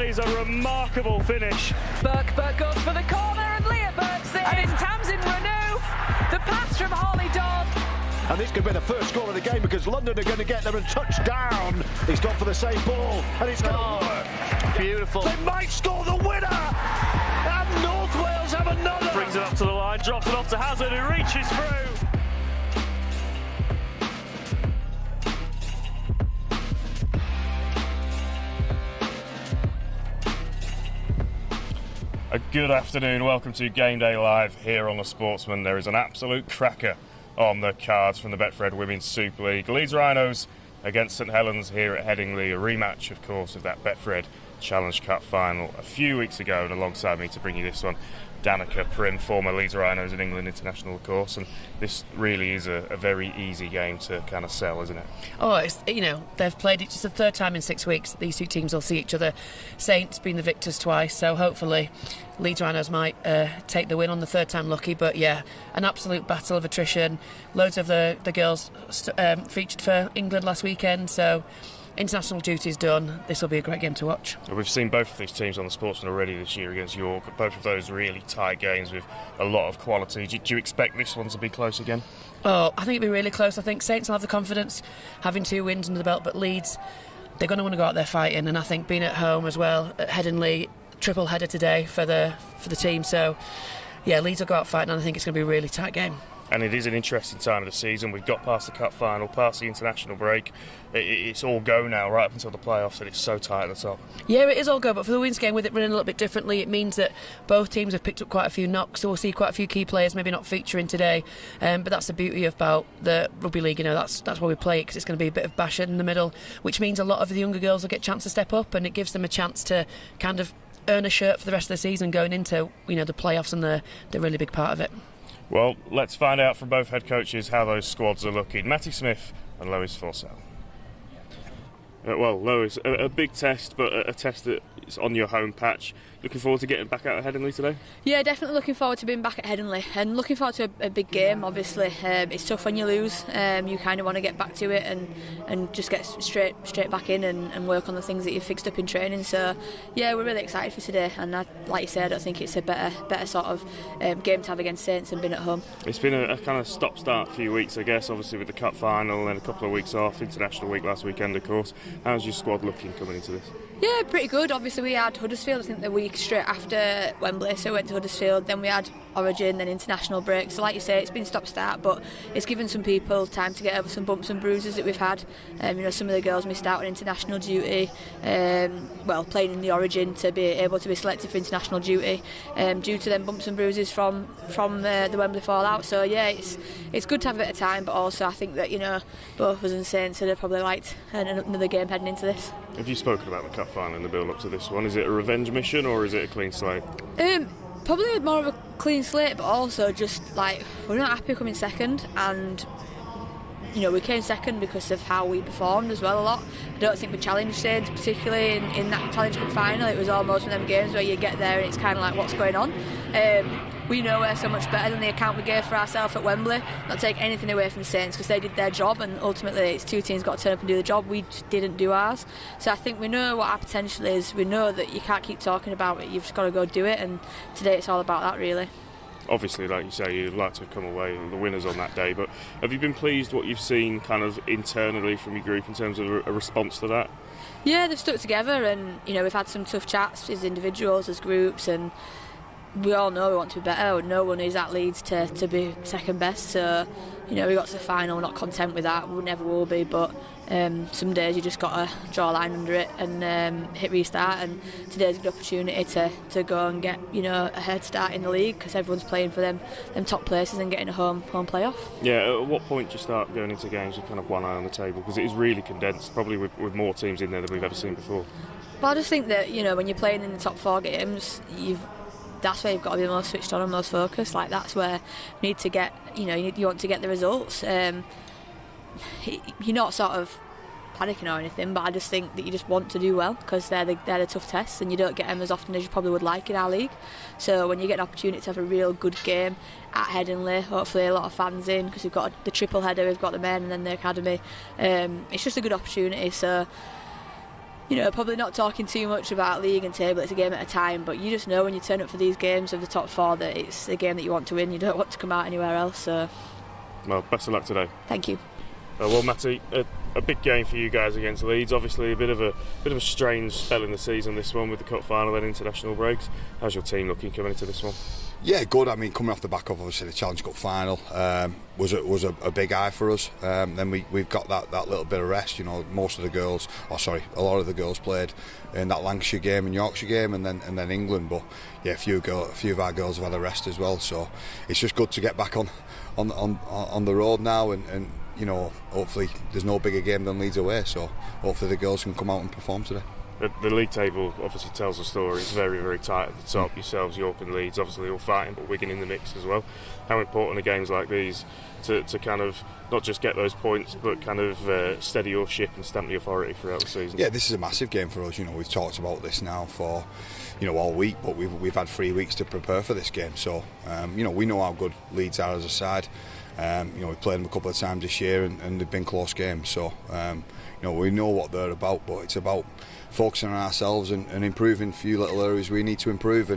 That is a remarkable finish. Burke goes for the corner and Leah Burke's in. And it's Tamsin Renew. The pass from Holly Dodd. And this could be the first goal of the game because London are going to get them and touch down. He's gone for the same ball and it's going to work. Beautiful. They might score the winner. And North Wales have another. Brings it up to the line, drops it off to Hazard who reaches through. A good afternoon, welcome to Game Day Live here on the Sportsman. There is an absolute cracker on the cards from the Betfred Women's Super League. Leeds Rhinos against St Helens here at Headingley, a rematch of course of that Betfred Challenge Cup Final a few weeks ago, and alongside me to bring you this one, Danica Prim, former Leeds Rhinos and England international of course, and this really is a very easy game to kind of sell, isn't it? Oh, it's, they've played it just the third time in 6 weeks. These two teams will see each other. Saints been the victors twice, so hopefully Leeds Rhinos might take the win on the third time lucky. But yeah, an absolute battle of attrition. Loads of the girls featured for England last weekend, so international duty's done. This will be a great game to watch. We've seen both of these teams on the Sportsman already this year against York. Both of those really tight games with a lot of quality. Do you expect this one to be close again? Oh, I think it'll be really close. I think Saints will have the confidence, having 2 wins under the belt, but Leeds, they're going to want to go out there fighting, and I think being at home as well at Headingley, triple header today for the team. So yeah, Leeds will go out fighting, and I think it's going to be a really tight game. And it is an interesting time of the season. We've got past the cup final, past the international break. It's all go now, right up until the playoffs, and it's so tight at the top. Yeah, it is all go, but for the women's game, with it running a little bit differently, it means that both teams have picked up quite a few knocks, so we'll see quite a few key players maybe not featuring today. But that's the beauty about the rugby league, that's why we play it, because it's going to be a bit of bashing in the middle, which means a lot of the younger girls will get a chance to step up, and it gives them a chance to kind of earn a shirt for the rest of the season going into the playoffs, and the really big part of it. Well, let's find out from both head coaches how those squads are looking. Matty Smith and Lois Forsell. Well, Lois, a big test, but a test that's on your home patch. Looking forward to getting back out at Headingley today? Yeah, definitely looking forward to being back at Headingley, and looking forward to a big game, obviously. It's tough when you lose. You kind of want to get back to it and just get straight back in and work on the things that you've fixed up in training. So yeah, we're really excited for today, and like you said, I don't think it's a better sort of game to have against Saints than being at home. It's been a kind of stop-start few weeks, I guess, obviously with the cup final and a couple of weeks off, international week last weekend of course. How's your squad looking coming into this? Yeah, pretty good. Obviously we had Huddersfield, I think, the week straight after Wembley, so we went to Huddersfield, then we had Origin, then international break. So like you say, it's been stop-start, but it's given some people time to get over some bumps and bruises that we've had. Some of the girls missed out on international duty, playing in the Origin to be able to be selected for international duty due to them bumps and bruises from the Wembley fallout. So yeah, it's good to have a bit of time, but also I think that both of us and Saints would have probably liked another game heading into this. Have you spoken about the cup final and the build-up to this one? Is it a revenge mission or is it a clean slate? Probably more of a clean slate, but also just we're not happy coming second, and we came second because of how we performed as well a lot. I don't think we challenged Saints particularly in that Challenge Cup Final. It was almost one of them games where you get there and it's kind of like, what's going on? We know we're so much better than the account we gave for ourselves at Wembley. Not take anything away from Saints, because they did their job, and ultimately it's 2 teams got to turn up and do the job. We just didn't do ours. So I think we know what our potential is. We know that you can't keep talking about it, you've just got to go do it, and today it's all about that really. Obviously, like you say, you'd like to have come away the winners on that day, but have you been pleased what you've seen kind of internally from your group in terms of a response to that? Yeah, they've stuck together, and we've had some tough chats as individuals, as groups, and we all know we want to be better. No one is at Leeds to be second best, so we got to the final. We're not content with that, we never will be, but some days you just got to draw a line under it and hit restart, and today's a good opportunity to go and get a head start in the league, because everyone's playing for them top places and getting a home playoff. Yeah, at what point do you start going into games with kind of one eye on the table, because it is really condensed, probably with more teams in there than we've ever seen before? Well, I just think that when you're playing in the top 4 games, that's where you've got to be most switched on and most focused. That's where you need to get, you want to get the results. You're not sort of panicking or anything, but I just think that you just want to do well, because they're the tough tests, and you don't get them as often as you probably would like in our league. So when you get an opportunity to have a real good game at Headingley, hopefully a lot of fans in, because we've got the triple header, we've got the men and then the academy, it's just a good opportunity. So probably not talking too much about league and table. It's a game at a time, but you just know when you turn up for these games of the top 4 that it's a game that you want to win. You don't want to come out anywhere else. So, well, best of luck today. Thank you. Well, Matty, a big game for you guys against Leeds. Obviously, a bit of a strange spell in the season. This one with the cup final and international breaks. How's your team looking coming into this one? Yeah, good. I mean, coming off the back of obviously the Challenge Cup Final was a big eye for us. Then we've got that little bit of rest. A lot of the girls played in that Lancashire game and Yorkshire game, and then England. But yeah, a few of our girls have had a rest as well. So it's just good to get back on the road now, and hopefully there's no bigger game than Leeds away. So hopefully the girls can come out and perform today. The league table obviously tells a story. It's very, very tight at the top. Yourselves, York and Leeds, obviously all fighting, but Wigan in the mix as well. How important are games like these to kind of not just get those points, but kind of steady your ship and stamp the authority throughout the season? Yeah, this is a massive game for us. We've talked about this now for all week, but we've had 3 weeks to prepare for this game. So we know how good Leeds are as a side. We've played them a couple of times this year, and they've been close games. So we know what they're about, but it's about focusing on ourselves and improving a few little areas we need to improve.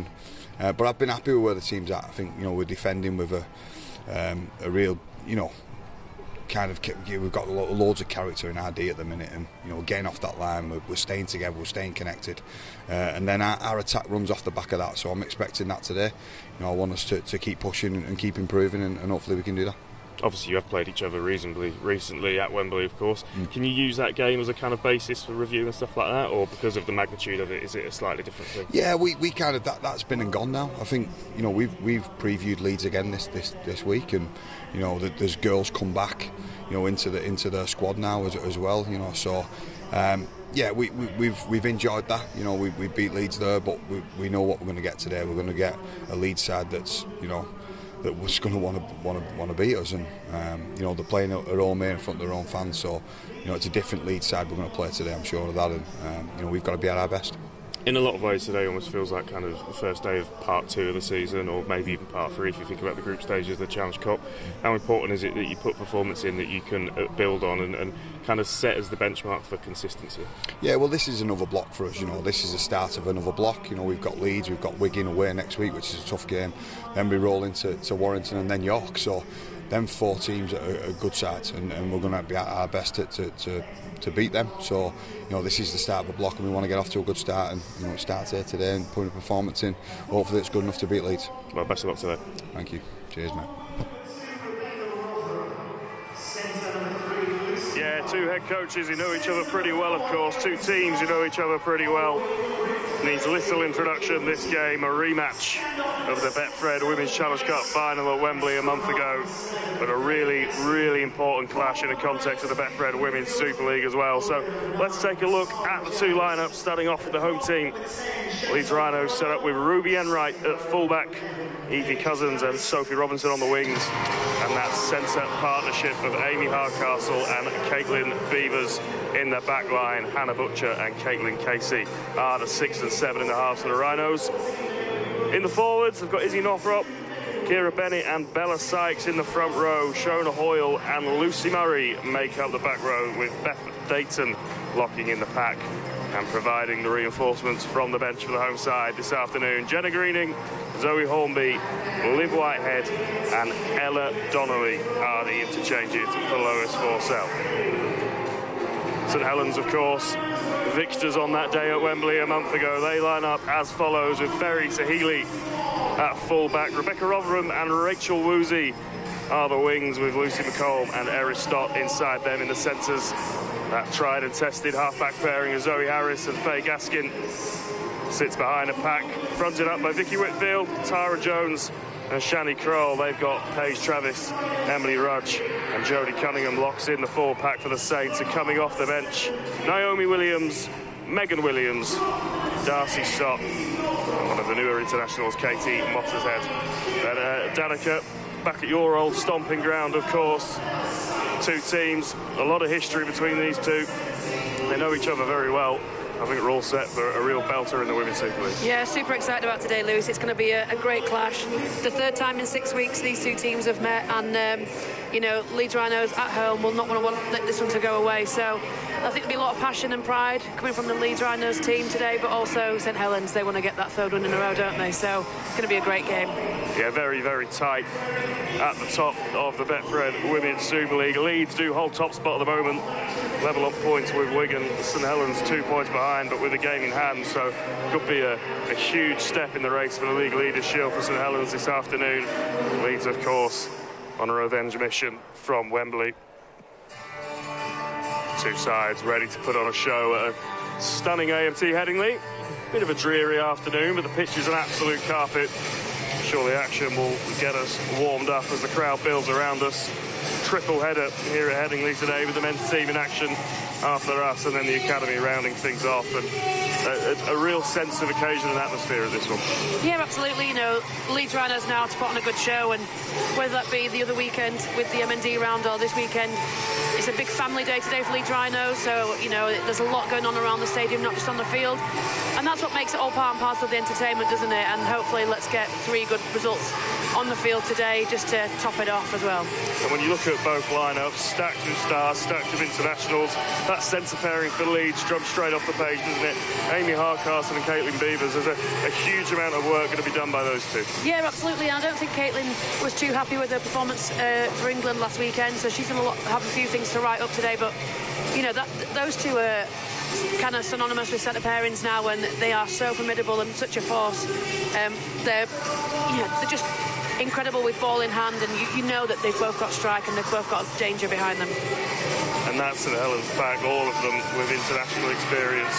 But I've been happy with where the team's at. I think we're defending with a real we've got loads of character in our D at the minute, and getting off that line, we're staying together, we're staying connected, and then our attack runs off the back of that. So I'm expecting that today. I want us to keep pushing and keep improving, and hopefully we can do that. Obviously you have played each other reasonably recently at Wembley, of course. Can you use that game as a kind of basis for review and stuff like that, or because of the magnitude of it, is it a slightly different thing? Yeah, we kind of that's been and gone now. I think we've previewed Leeds again this week, and there's girls come back into the squad now as well. So yeah, we've enjoyed that. We beat Leeds there, but we know what we're going to get today. We're going to get a Leeds side that's that was going to want to beat us, and they're playing at home here in front of their own fans. So it's a different Leeds side we're going to play today. I'm sure of that, and we've got to be at our best. In a lot of ways today almost feels like kind of the first day of part 2 of the season, or maybe even part 3 if you think about the group stages of the Challenge Cup. How important is it that you put performance in that you can build on and kind of set as the benchmark for consistency? Yeah, well, this is another block for us. This is the start of another block. We've got Leeds, we've got Wigan away next week, which is a tough game. Then we roll into Warrington and then York. So them 4 teams are good sides, and we're going to be at our best to beat them. So this is the start of a block, and we want to get off to a good start, and it starts here today and putting a performance in. Hopefully it's good enough to beat Leeds. Well, best of luck today. Thank you. Cheers, mate. Yeah, 2 head coaches who know each other pretty well, of course. 2 teams who know each other pretty well. Needs little introduction, this game, a rematch of the Betfred Women's Challenge Cup Final at Wembley a month ago, but a really, really important clash in the context of the Betfred Women's Super League as well. So let's take a look at the 2 lineups, starting off with the home team. Leeds Rhinos set up with Ruby Enright at fullback, Evie Cousins and Sophie Robinson on the wings, and that centre partnership of Amy Hardcastle and Caitlin Beavers in the back line. Hannah Butcher and Caitlin Casey are the 6 and 7 in the halves for the Rhinos. In the forwards, they've got Izzy Northrop, Kira Bennett and Bella Sykes in the front row. Shona Hoyle and Lucy Murray make up the back row, with Beth Dayton locking in the pack and providing the reinforcements from the bench for the home side this afternoon. Jenna Greening, Zoe Hornby, Liv Whitehead and Ella Donnelly are the interchanges for Lois Forsell. St Helens, of course, victors on that day at Wembley a month ago. They line up as follows, with Berry Sahili at full-back. Rebecca Rotherham and Rachel Woozy are the wings, with Lucy McComb and Eris Stott inside them in the centres. That tried and tested half-back pairing of Zoe Harris and Faye Gaskin sits behind a pack, fronted up by Vicky Whitfield, Tara Jones and Shani Kroll. They've got Paige Travis, Emily Rudge and Jodie Cunningham locks in the 4-pack for the Saints. And coming off the bench, Naomi Williams, Megan Williams, Darcy Stott, and one of the newer internationals, Katie Mottershead. And Danica, back at your old stomping ground, of course. 2 teams, a lot of history between these 2. They know each other very well. I think we're all set for a real belter in the Women's Super League. Yeah, super excited about today, Lewis. It's going to be a great clash. The 3rd time in 6 weeks these 2 teams have met, and Leeds Rhinos at home will not want this one to go away. So I think there'll be a lot of passion and pride coming from the Leeds Rhinos team today, but also St Helens, they want to get that third one in a row, don't they? So it's going to be a great game. Yeah, very, very tight at the top of the Betfred Women's Super League. Leeds do hold top spot at the moment, level up points with Wigan. St Helens 2 points behind, but with a game in hand, so could be a huge step in the race for the league leaders' shield for St Helens this afternoon. Leeds, of course, on a revenge mission from Wembley. Two sides ready to put on a show at a stunning AMT Headingley. Bit of a dreary afternoon, but the pitch is an absolute carpet. Surely action will get us warmed up as the crowd builds around us. Triple header here at Headingley today with the men's team in action after us, and then the academy rounding things off, and a real sense of occasion and atmosphere at this one. Yeah, absolutely. You know, Leeds Rhinos now to put on a good show, and whether that be the other weekend with the MND round or this weekend, it's a big family day today for Leeds Rhinos, so, you know, there's a lot going on around the stadium, not just on the field, and that's what makes it all part and parcel of the entertainment, doesn't it? And hopefully let's get 3 good results on the field today just to top it off as well. And when you look at both lineups, stacked with stars, stacked with internationals, that centre pairing for Leeds jumps straight off the page, doesn't it? Amy Hardcastle and Caitlin Beavers, there's a huge amount of work going to be done by those two. Yeah, absolutely. I don't think Caitlin was too happy with her performance for England last weekend, so she's going to have a few things to write up today, but, you know, those two are kind of synonymous with centre pairings now, and they are so formidable and such a force. They're just incredible with ball in hand, and you know that they've both got strike and they've both got danger behind them. And that's St Helens back, all of them with international experience.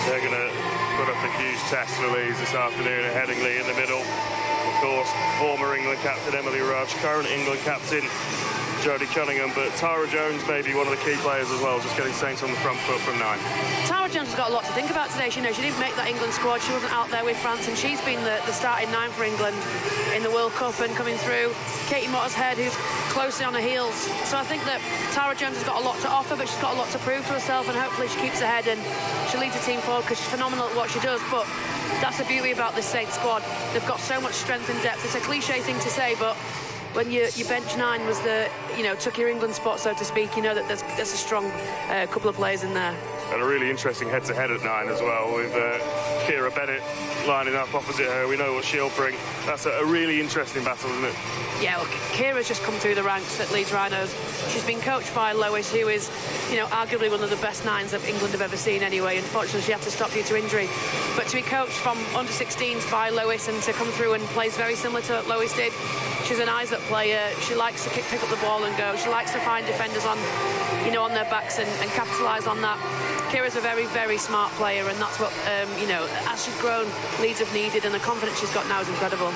They're going to put up a huge test for Leeds this afternoon at Headingley in the middle. Of course, former England captain Emily Rudge, current England captain Jodie Cunningham, but Tara Jones may be one of the key players as well, just getting Saints on the front foot from 9. Tara Jones has got a lot to think about today. She didn't make that England squad. She wasn't out there with France, and she's been the starting 9 for England in the World Cup and coming through. Katie Mottershead, who's closely on her heels. So I think that Tara Jones has got a lot to offer, but she's got a lot to prove to herself, and hopefully she keeps ahead and she leads the team forward, because she's phenomenal at what she does. But that's the beauty about this Saints squad. They've got so much strength and depth. It's a cliche thing to say, but when your bench 9 was took your England spot, so to speak, you know that there's a strong couple of players in there. And a really interesting head-to-head at 9 as well, with Kira Bennett lining up opposite her. We know what she'll bring. That's a really interesting battle, isn't it? Yeah, well, Kira's just come through the ranks at Leeds Rhinos. She's been coached by Lois, who is, arguably one of the best 9s that England have ever seen anyway. Unfortunately, she had to stop due to injury. But to be coached from under-16s by Lois and to come through and plays very similar to what Lois did, she's an eyes-up player. She likes to pick up the ball and go. She likes to find defenders on their backs and capitalise on that. Kira's a very, very smart player, and that's what, as she's grown, Leeds have needed, and the confidence she's got now is incredible.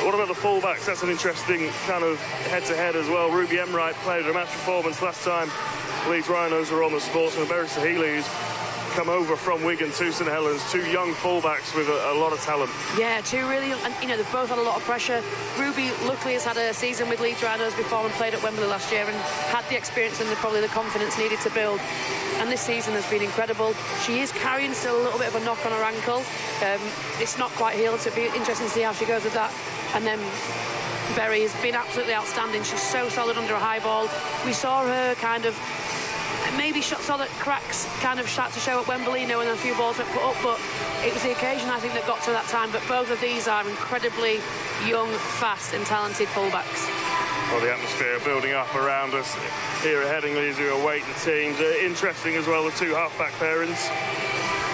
What about the fullbacks? That's an interesting kind of head-to-head as well. Ruby Emright played a match performance last time Leeds Rhinos were on the Sportsman. Berry Sahili, who's come over from Wigan to St Helens, 2 young fullbacks with a lot of talent. Yeah, 2 really young, and they've both had a lot of pressure. Ruby luckily has had a season with Leeds Rhinos before and played at Wembley last year and had the experience and probably the confidence needed to build, and this season has been incredible. She is carrying still a little bit of a knock on her ankle. It's not quite healed, so it'll be interesting to see how she goes with that. And then Berry has been absolutely outstanding. She's so solid under a high ball. We saw her kind of maybe saw that cracks kind of start to show at Wembley, when a few balls were put up, but it was the occasion, I think, that got to that time. But both of these are incredibly young, fast and talented fullbacks. Well, the atmosphere building up around us here at Headingley as we await the teams. Interesting as well, the 2 half-back pairings.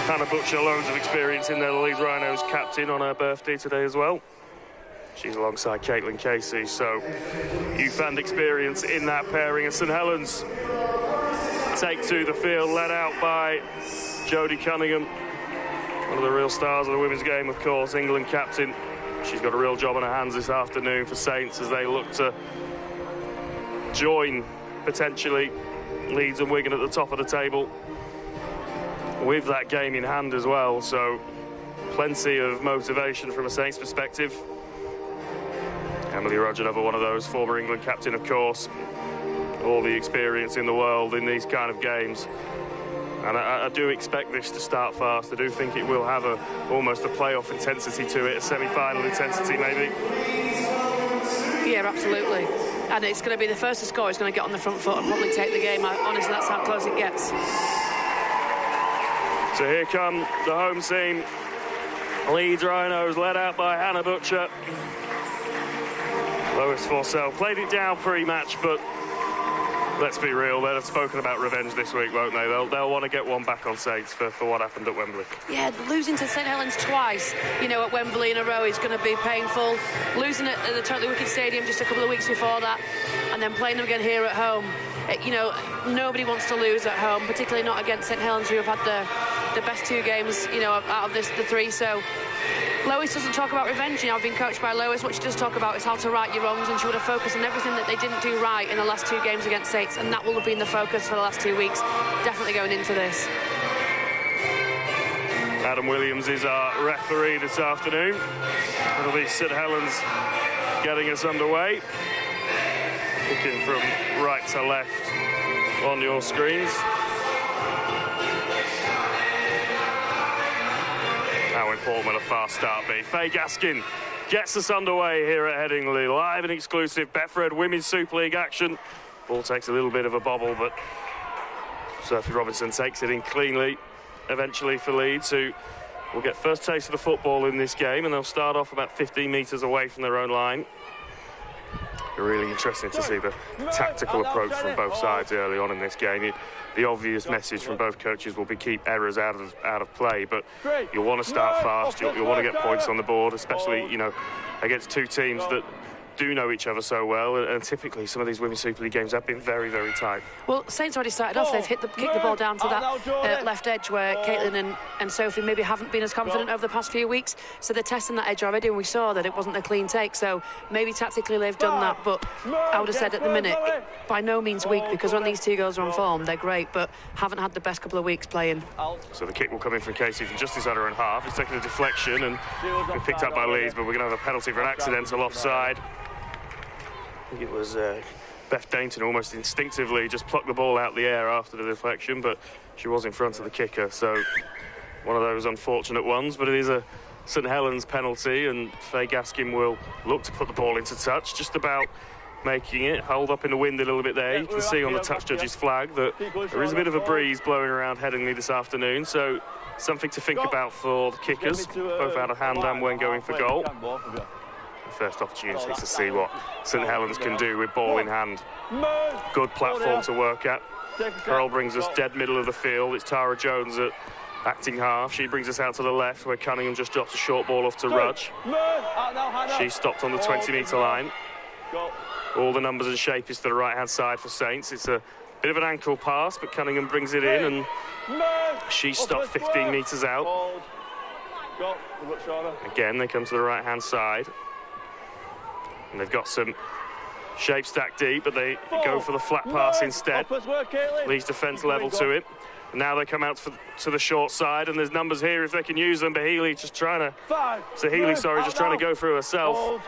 Hannah Butcher, loads of experience in there, the Leeds Rhinos captain on her birthday today as well. She's alongside Caitlin Casey, so youth-and experience in that pairing. And St Helens take to the field, led out by Jodie Cunningham, one of the real stars of the women's game, of course, England captain. She's got a real job on her hands this afternoon for Saints as they look to join, potentially, Leeds and Wigan at the top of the table with that game in hand as well. So plenty of motivation from a Saints perspective. Emily Rudge, another one of those, former England captain, of course. All the experience in the world in these kind of games. And I do expect this to start fast. I do think it will have almost a playoff intensity to it, a semi-final intensity maybe. Yeah, absolutely. and it's going to be the first to score is going to get on the front foot and probably take the game. Honestly, that's how close it gets. So here come the home team. Leeds Rhinos led out by Hannah Butcher. Lois Forsell played it down pre-match, but let's be real, they'll have spoken about revenge this week, won't they? They'll want to get one back on Saints for what happened at Wembley. Yeah, losing to St Helens twice, at Wembley in a row is going to be painful. Losing at the Totally Wicked Stadium just a couple of weeks before that, and then playing them again here at home. Nobody wants to lose at home, particularly not against St Helens, who have had the best 2 games, out of the 3. So Lois doesn't talk about revenge. I've been coached by Lois. What she does talk about is how to right your wrongs, and she would have focused on everything that they didn't do right in the last 2 games against Saints, and that will have been the focus for the last 2 weeks, definitely going into this. Adam Williams is our referee this afternoon. It'll be St Helens getting us underway. Kicking from right to left on your screens. How important will a fast start be? Faye Gaskin gets us underway here at Headingley. Live and exclusive Betfred Women's Super League action. Ball takes a little bit of a bobble, but Sophie Robinson takes it in cleanly eventually for Leeds, who will get first taste of the football in this game, and they'll start off about 15 metres away from their own line. Really interesting to see the tactical approach from both sides early on in this game. The obvious message from both coaches will be keep errors out of play, but you'll want to start fast. You'll want to get points on the board, especially against 2 teams that do know each other so well, and typically some of these Women's Super League games have been very, very tight. Well, Saints already started off. They've kicked the ball down to that left edge where Caitlin and Sophie maybe haven't been as confident over the past few weeks, so they're testing that edge already, and we saw that it wasn't a clean take, so maybe tactically they've done that, but I would have said at the minute, by no means weak, because when these 2 girls are on form, they're great, but haven't had the best couple of weeks playing. So the kick will come in from Casey from just inside her own half. It's taken a deflection and been picked up by Leeds, but we're going to have a penalty for an accidental offside. I think it was Beth Dainton almost instinctively just plucked the ball out the air after the deflection, but she was in front of the kicker, so one of those unfortunate ones. But it is a St Helens penalty, and Faye Gaskin will look to put the ball into touch, just about making it. Hold up in the wind a little bit there. You can see on the touch judge's flag that there is a bit of a breeze blowing around Headingley this afternoon, so something to think about for the kickers, both out of hand and when going for goal. First opportunity to see what St Helens can do with ball in hand. Good platform to work at. Pearl brings us dead middle of the field. It's Tara Jones at acting half. She brings us out to the left where Cunningham just drops a short ball off to Rudge. She stopped on the 20-metre line. All the numbers and shape is to the right-hand side for Saints. It's a bit of an ankle pass, but Cunningham brings it in, and she stopped 15 metres out. Again, they come to the right-hand side. And they've got some shape stacked deep, but they go for the flat pass instead. Leeds defence level to it. And now they come out to the short side, and there's numbers here if they can use them. But Healy just trying to go through herself.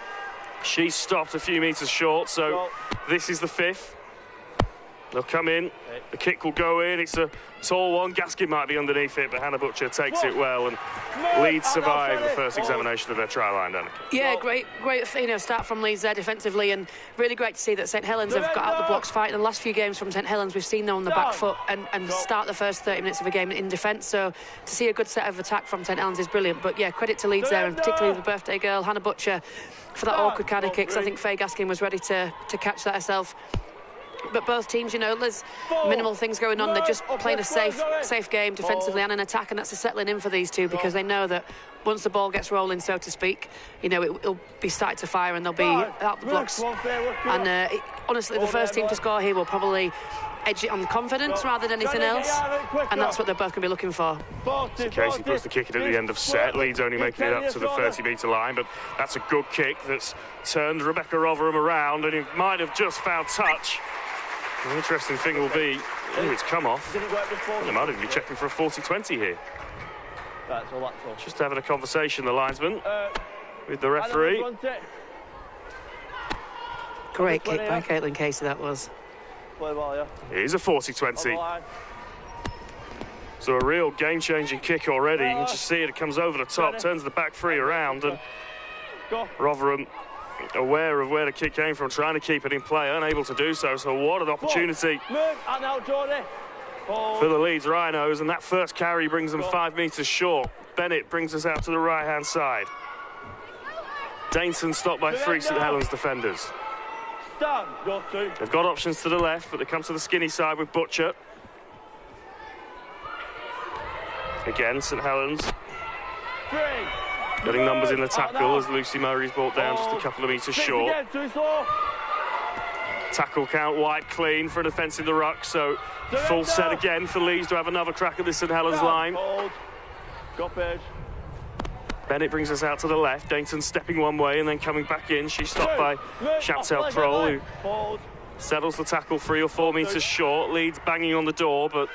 She stopped a few metres short, so this is the 5th. They'll come in, the kick will go in, it's a tall one. Gaskin might be underneath it, but Hannah Butcher takes it well, and Leeds survive the first examination of their try line, Danica. Yeah, great start from Leeds there defensively, and really great to see that St Helens have got out the blocks fighting. The last few games from St Helens, we've seen them on the back foot and start the first 30 minutes of a game in defence, so to see a good set of attack from St Helens is brilliant. But yeah, credit to Leeds there, and particularly the birthday girl, Hannah Butcher, for that awkward kind of kicks. I think Faye Gaskin was ready to catch that herself. But both teams, there's minimal things going on. They're just playing a safe game defensively and an attack, and that's a settling in for these 2, because they know that once the ball gets rolling, so to speak, it'll be starting to fire and they'll be out the blocks. And honestly, the first team to score here will probably edge it on confidence rather than anything else, and that's what they're both going to be looking for. So Casey puts the kick in at the end of set. Leeds only making it up to the 30-metre line, but that's a good kick that's turned Rebecca Rotherham around, and it might have just found touch. The interesting thing will be, it's come off. They might even be checking for a 40-20 here. Just having a conversation, the linesman, with the referee. Great kick by Caitlin Casey, that was. It is a 40-20. So a real game-changing kick already. You can just see it comes over the top, turns the back 3 around, and Rotherham aware of where the kick came from, trying to keep it in play, unable to do so. So what an opportunity for the Leeds Rhinos, and that first carry brings them 5 metres short. Bennett brings us out to the right-hand side. Dainton stopped by 3 St Helens defenders. They've got options to the left, but they come to the skinny side with Butcher. Again, St Helens getting numbers in the tackle as Lucy Murray's brought down just a couple of metres short. Tackle count wide clean for an offence in the ruck, so full set again for Leeds to have another crack at this St Helens line. Bennett brings us out to the left. Dainton stepping one way and then coming back in. She's stopped by Chantel Kroll, who settles the tackle 3 or 4 metres short. Leeds banging on the door, but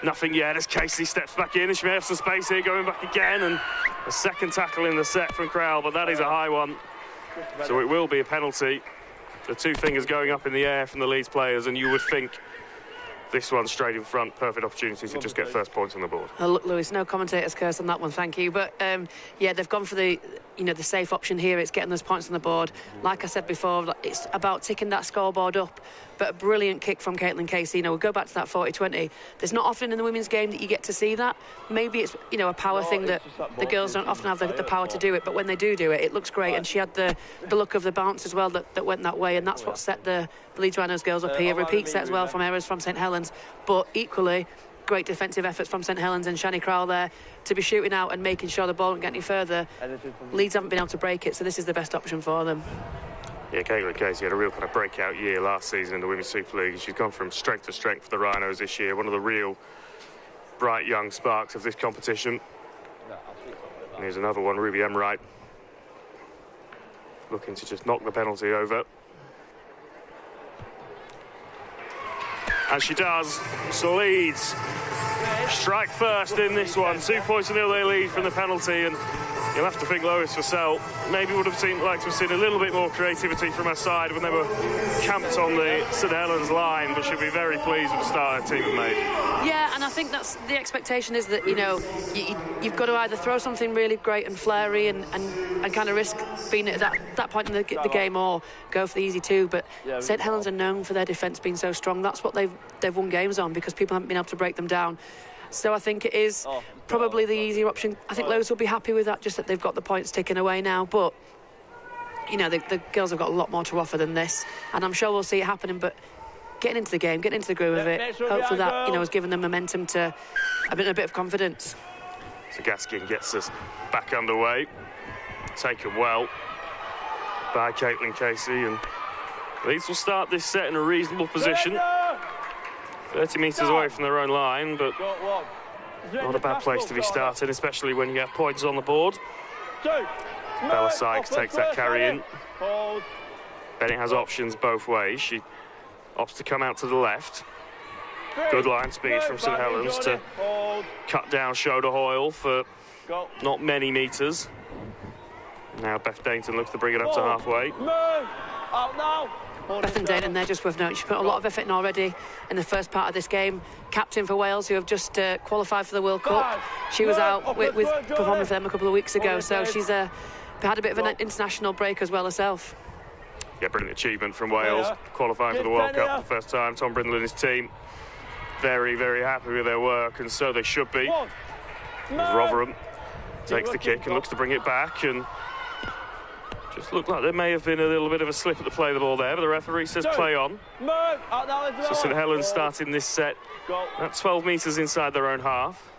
nothing yet as Casey steps back in, and she may have some space here, going back again, and a second tackle in the set from Crowell, but that is a high one. So it will be a penalty. The 2 fingers going up in the air from the Leeds players, and you would think this one straight in front, perfect opportunity to just get first points on the board. Oh, look, Lewis, no commentator's curse on that one, thank you. But yeah, they've gone for the safe option here. It's getting those points on the board. Like I said before, it's about ticking that scoreboard up. But a brilliant kick from Caitlin Casey. We'll go back to that 40-20. There's not often in the women's game that you get to see that. Maybe it's a power thing that the girls don't often have the power to do it. But when they do it, it looks great. And she had the look of the bounce as well that went that way. And that's what set the Leeds Rhinos girls up here. Repeat set as well from errors from St Helens. But equally, great defensive efforts from St Helens and Shani Crowell there to be shooting out and making sure the ball don't get any further. Leeds haven't been able to break it, so this is the best option for them. Yeah, Caitlin Casey had a real kind of breakout year last season in the Women's Super League. She's gone from strength to strength for the Rhinos this year. One of the real bright young sparks of this competition. And here's another one, Ruby Emright, looking to just knock the penalty over. And she does. So Leeds strike first in this one. 2 points to nil they lead from the penalty, and you'll have to think Lois Vassell maybe would have liked to have seen a little bit more creativity from her side when they were camped on the St Helens line, but she'll be very pleased with the start her team have made. Yeah, and I think that's the expectation, is that you've got to either throw something really great and flary and kind of risk being at that point in the game, or go for the easy 2. But St Helens are known for their defence being so strong. That's what they've won games on, because people haven't been able to break them down. So I think it is probably the easier option. I think Lois will be happy with that, just that they've got the points taken away now. But the girls have got a lot more to offer than this, and I'm sure we'll see it happening. But getting into the game, getting into the groove of it, hopefully that has given them momentum to a bit of confidence. So Gaskin gets us back underway, taken well by Caitlin Casey, and Leeds will start this set in a reasonable position. 30 metres away from their own line, but not a bad place to be starting, especially when you have points on the board. Bella Sykes takes that carry in. Bennett has options both ways. She opts to come out to the left. Good line speed from St Helens to cut down Shoda Hoyle for not many metres. Now Beth Dainton looks to bring it up to halfway. Bethan Dainton there, just worth noting, she put a lot of effort in already in the first part of this game. Captain for Wales, who have just qualified for the World Cup. She was out with performing for them a couple of weeks ago, so she's had a bit of an international break as well herself. Yeah, brilliant achievement from Wales, qualifying for the World Cup for the first time. Tom Brindle and his team very, very happy with their work, and so they should be. Rotherham takes the kick and looks to bring it back, and just looked like there may have been a little bit of a slip at the play of the ball there, but the referee says play on. So St Helens starting this set at 12 metres inside their own half.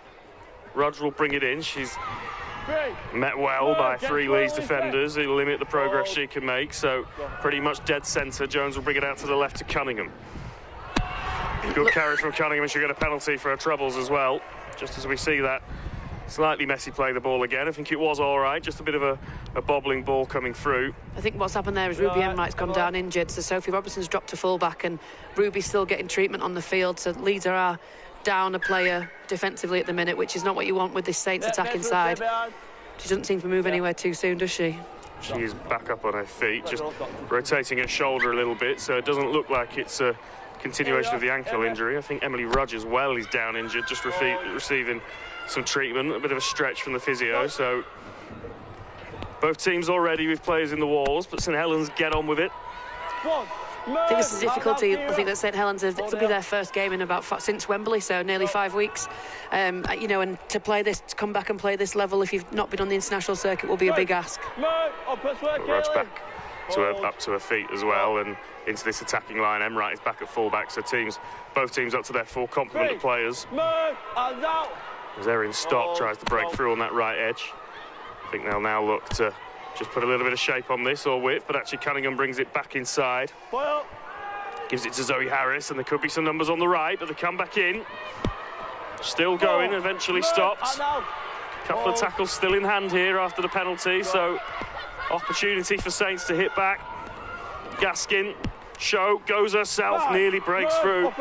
Rudge will bring it in. She's met well by 3 Leeds defenders who limit the progress she can make, so pretty much dead centre. Jones will bring it out to the left to Cunningham. Good carry from Cunningham, and she'll get a penalty for her troubles as well, just as we see that slightly messy play the ball again. I think it was all right, just a bit of a bobbling ball coming through. I think what's happened there is Ruby Enright's gone down injured, so Sophie Robertson's dropped to full-back, and Ruby's still getting treatment on the field, so Leeds are down a player defensively at the minute, which is not what you want with this Saints attacking side. She doesn't seem to move anywhere too soon, does she? She is back up on her feet, just rotating her shoulder a little bit, so it doesn't look like it's a continuation of the ankle injury. I think Emily Rudge as well is down injured, just receiving some treatment, a bit of a stretch from the physio, so Both teams already with players in the walls, but St Helens get on with it. I think this is the difficulty. I think that St Helens, it'll be their first game in since Wembley, so nearly 5 weeks. You know, and to come back and play this level, if you've not been on the international circuit, will be a big ask. Rudge back up to her feet as well, and into this attacking line. Emrat is back at fullback, so both teams up to their full complement of players. As Erin Stock tries to break through on that right edge. I think they'll now look to just put a little bit of shape on this, or width, but actually Cunningham brings it back inside. Gives it to Zoe Harris, and there could be some numbers on the right, but they come back in. Still going, eventually stopped. Couple of tackles still in hand here after the penalty, so opportunity for Saints to hit back. Gaskin, goes herself, nearly breaks through.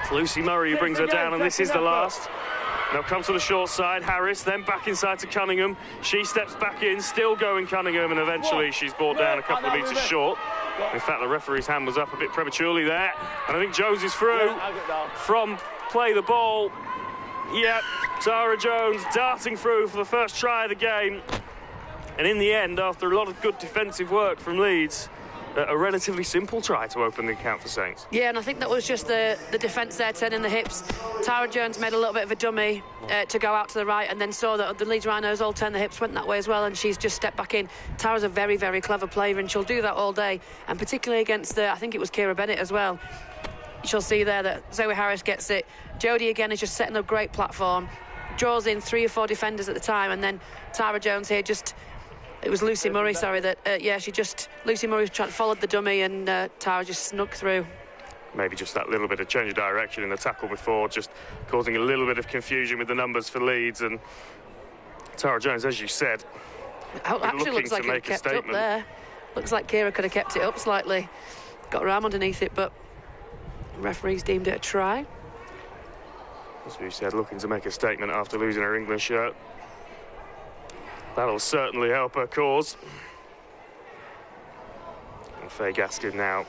It's Lucy Murray who brings her down, and this is the last. They'll come to the short side. Harris then back inside to Cunningham. She steps back in, still going Cunningham, and eventually she's brought down a couple of metres short. In fact, the referee's hand was up a bit prematurely there, and I think Jones is through from play the ball. Yep, Tara Jones darting through for the first try of the game. And in the end, after a lot of good defensive work from Leeds, a relatively simple try to open the account for Saints. Yeah, and I think that was just the defence there, turning the hips. Tara Jones made a little bit of a dummy to go out to the right, and then saw that the Leeds Rhinos all turned the hips, went that way as well, and she's just stepped back in. Tara's a very, very clever player, and she'll do that all day, and particularly against I think it was Kira Bennett as well. She'll see there that Zoe Harris gets it. Jodie again is just setting a great platform, draws in 3 or 4 defenders at the time, and then Tara Jones here it was Lucy Murray, sorry, Lucy Murray followed the dummy, and Tara just snuck through. Maybe just that little bit of change of direction in the tackle before, just causing a little bit of confusion with the numbers for Leeds. And Tara Jones, as you said, actually looks like it kept up there. Looks like Kira could have kept it up slightly. Got her arm underneath it, but the referees deemed it a try. As we said, looking to make a statement after losing her England shirt. That'll certainly help her cause. And Faye Gaskin now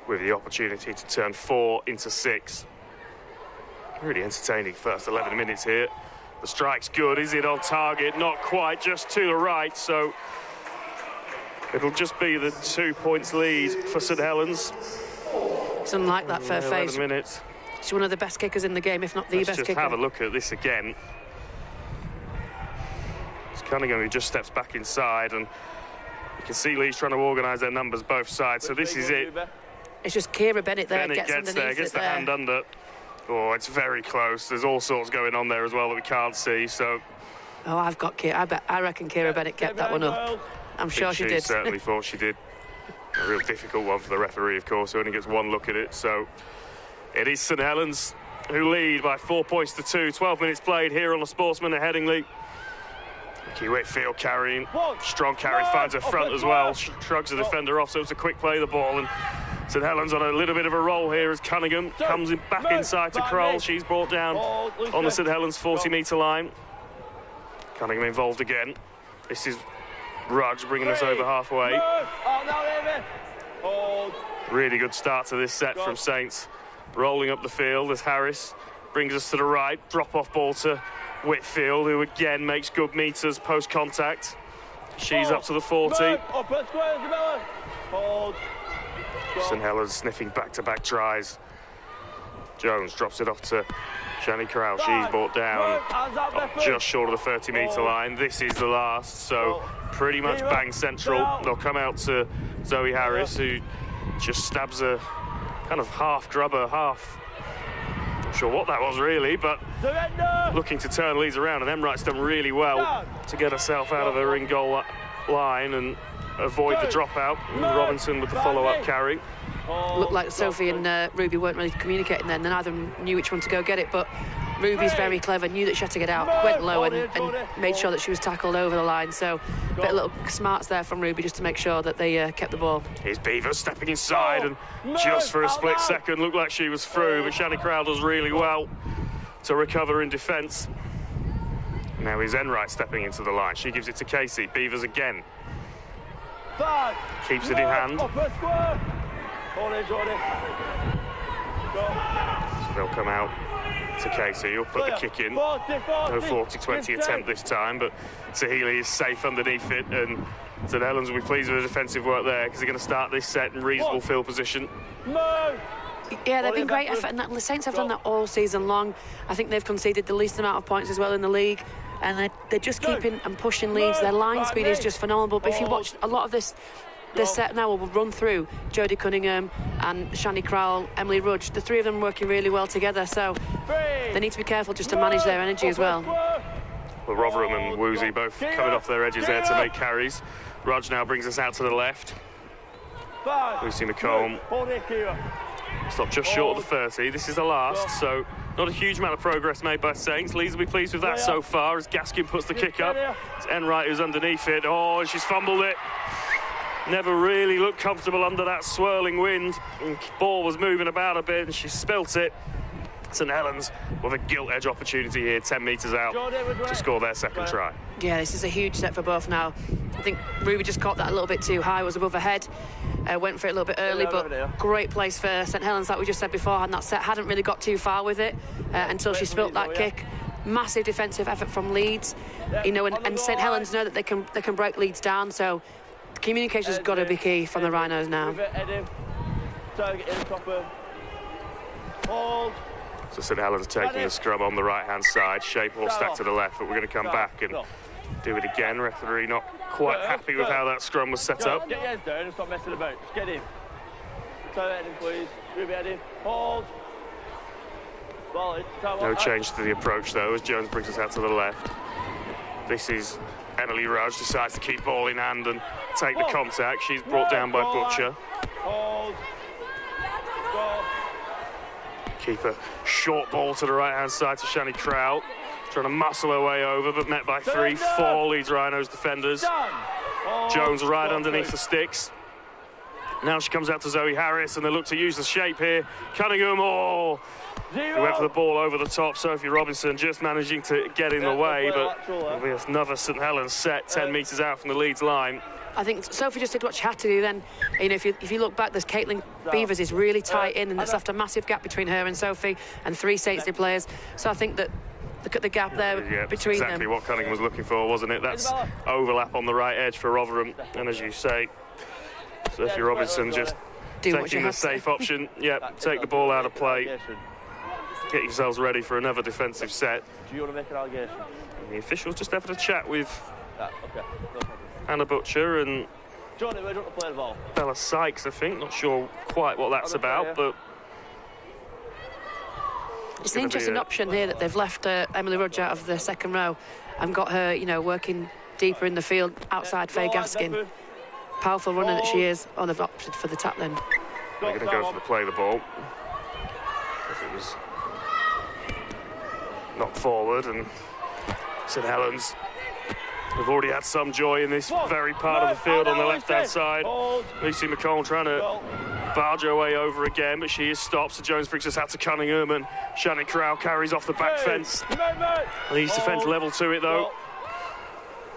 with the opportunity to turn 4 into 6. Really entertaining first 11 minutes here. The strike's good. Is it on target? Not quite, just to the right. So it'll just be the 2 points lead for St Helens. It's unlike that for Faye. Minutes. She's one of the best kickers in the game, if not the best kicker. Let's just have a look at this again. Cunningham, who just steps back inside, and you can see Leeds trying to organise their numbers both sides, so this is it. It's just Kira Bennett there, gets the hand under. Oh, it's very close. There's all sorts going on there as well that we can't see, so... Oh, I've got Kira. I reckon Kira Bennett kept that one up. I'm sure she did. Certainly thought she did. A real difficult one for the referee, of course, who only gets one look at it, so... It is St Helens who lead by 4 points to 2. 12 minutes played here on the Sportsman at Headingley. Key Whitfield carrying, strong carry, finds her front as well, shrugs the defender off, so it's a quick play of the ball, and St Helens on a little bit of a roll here as Cunningham comes back inside to Kroll. She's brought down on the St Helens 40-metre line. Cunningham involved again. This is Rudge bringing us over halfway. Really good start to this set from Saints. Rolling up the field as Harris brings us to the right, drop-off ball to Whitfield, who again makes good meters post-contact. She's up to the 40. St Helens sniffing back-to-back tries. Jones drops it off to Shani Corral. She's brought down just short of the 30-metre line. This is the last, so pretty much bang central. They'll come out to Zoe Harris, who just stabs a kind of half grubber, half... Not sure what that was really, but looking to turn Leeds around, and Emrat's done really well to get herself out of her in-goal line and avoid the dropout. And Robinson with the follow-up carry. Looked like Sophie and Ruby weren't really communicating then. They neither knew which one to go get it, but Ruby's very clever, knew that she had to get out, went low and made sure that she was tackled over the line. So a bit of little smarts there from Ruby just to make sure that they kept the ball. Here's Beavers stepping inside, and just for a split second looked like she was through, but Shani Crowell does really well to recover in defence. Now here's Enright stepping into the line. She gives it to Casey. Beavers again. Keeps it in hand. So they'll come out Casey, he'll put the kick in. No 40-20 attempt this time, but Sahili is safe underneath it, and St Helens will be pleased with the defensive work there because they're going to start this set in reasonable field position. Yeah, they've been great effort, and the Saints have done that all season long. I think they've conceded the least amount of points as well in the league, and they're just keeping and pushing Leeds. Their line speed is just phenomenal, but if you watch a lot of this set now, will run through Jodie Cunningham and Shani Crowell, Emily Rudge. The three of them working really well together, so they need to be careful just to manage their energy as well. Well, Rotherham and Woozy both coming off their edges there to make carries. Rudge now brings us out to the left. Lucy McComb stopped just short of the 30. This is the last, so not a huge amount of progress made by Saints. Leeds will be pleased with that so far as Gaskin puts the kick up. It's Enright who's underneath it. Oh, she's fumbled it. Never really looked comfortable under that swirling wind. And ball was moving about a bit and she spilt it. St Helens with a gilt edge opportunity here, 10 metres out to score their second try. Yeah, this is a huge set for both now. I think Ruby just caught that a little bit too high, was above her head, went for it a little bit early, but great place for St Helens, like we just said before, and that set hadn't really got too far with it until she spilt that kick. Massive defensive effort from Leeds, you know, and St Helens know that they can break Leeds down, so communication's got to be key from the Rhinos now. So St Helens taking the scrum on the right-hand side, shape all stacked to the left, but we're going to come back and do it again. Referee not quite happy with how that scrum was set up. Get your heads down and stop messing about. Just get in. Turn it in, please. Ruby head in. Hold. No change to the approach though, as Jones brings us out to the left. This is Emily Rudge, decides to keep ball in hand and take the contact. She's brought down by Butcher. Hold. Keep a short ball to the right-hand side to Shani Crowell. Trying to muscle her way over, but met by 3-4 Leeds Rhinos defenders. Jones right underneath the sticks. Now she comes out to Zoe Harris, and they look to use the shape here. Cunningham, he went for the ball over the top. Sophie Robinson just managing to get in the way, but there'll be another St Helens set 10 metres out from the Leeds line. I think Sophie just did what she had to do then. You know, if you look back, there's Caitlin Beavers is really tight in, and that's left a massive gap between her and Sophie and 3 Saints players. So I think that look at the gap there between exactly them. What Cunningham was looking for, wasn't it? That's overlap on the right edge for Rotherham, and as you say, Sophie Robinson just taking the safe option. Take the ball out of play. Get yourselves ready for another defensive set. Do you want to make an allegation? And the officials just having a chat with Anna Butcher and Johnny, where do you want to play the ball? Bella Sykes, I think. Not sure quite what that's about, but it's an interesting option here that they've left Emily Rudge out of the second row and got her, you know, working deeper in the field outside Faye Gaskin. Powerful runner that she is. Oh, they've opted for the tap then. They're going to go for the play the ball. If it was knocked forward, and St Helens have already had some joy in this very part of the field on the left-hand side. Lucy McComb trying to barge her way over again, but she is stopped. So Jones brings us out to Cunningham, and Shannon Crowell carries off the back fence. Leeds defence level to it though.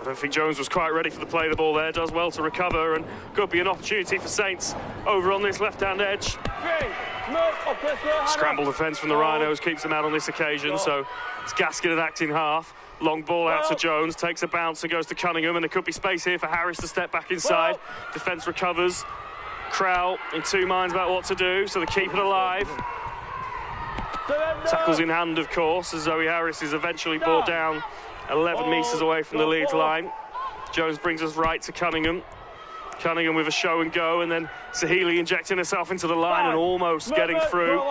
I don't think Jones was quite ready for the play the ball there. Does well to recover, and could be an opportunity for Saints over on this left-hand edge. Scramble defence from the Rhinos keeps them out on this occasion, so it's Gaskin and acting half. Long ball out to Jones, takes a bounce and goes to Cunningham, and there could be space here for Harris to step back inside. Defence recovers. Crowell in 2 minds about what to do, so they keep it alive. Tackles in hand, of course, as Zoe Harris is eventually brought down 11 metres away from the Leeds line. Jones brings us right to Cunningham. Cunningham with a show and go, and then Sahili injecting herself into the line and almost getting through.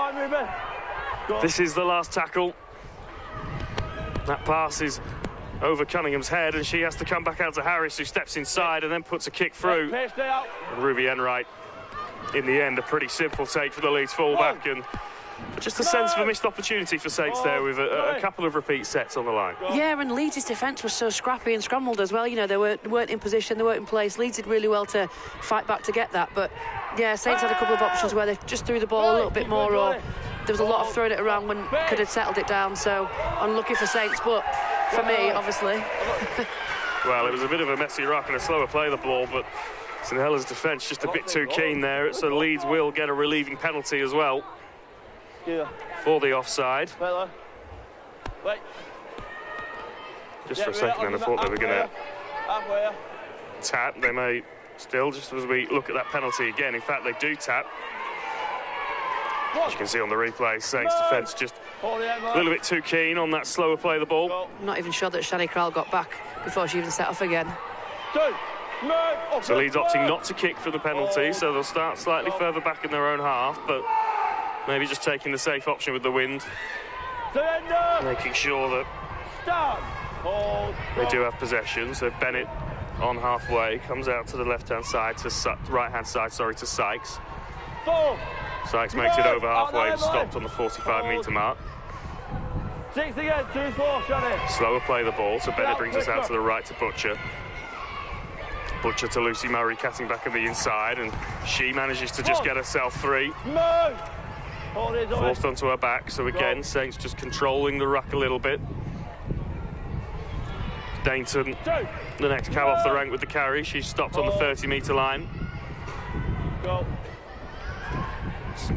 This is the last tackle. That pass is over Cunningham's head, and she has to come back out to Harris, who steps inside and then puts a kick through. And Ruby Enright, in the end, a pretty simple take for the Leeds fullback, and just a sense of a missed opportunity for Saints there with a couple of repeat sets on the line. Yeah, and Leeds' defence was so scrappy and scrambled as well. You know, they weren't in position, they weren't in place. Leeds did really well to fight back to get that, but yeah, Saints had a couple of options where they just threw the ball a little bit more, or there was a lot of throwing it around when could have settled it down. So unlucky for Saints, but for me, obviously. Well, it was a bit of a messy rock and a slower play of the ball, but St Helens' defence just a bit too keen there, so Leeds will get a relieving penalty as well for the offside. Wait. Just for a second, and I thought they were going to Halfway. tap. They may still, just as we look at that penalty again. In fact, they do tap. As you can see on the replay, Saints defence just a little bit too keen on that slower play of the ball. I'm not even sure that Shani Krall got back before she even set off again. So Leeds opting not to kick for the penalty, so they'll start slightly further back in their own half, but maybe just taking the safe option with the wind, making sure that they do have possession. So Bennett on halfway, comes out to the left-hand side, to right-hand side, sorry, to Sykes. Sykes makes it over halfway and stopped on the 45-metre mark. 6 again, 2-4, Shani. Slower play the ball, so Bennett brings us out to the right to Butcher. Butcher to Lucy Murray, cutting back on the inside, and she manages to just get herself free. Forced onto her back, so again, Saints just controlling the ruck a little bit. Dainton, the next cab off the rank with the carry. She's stopped on the 30-metre line.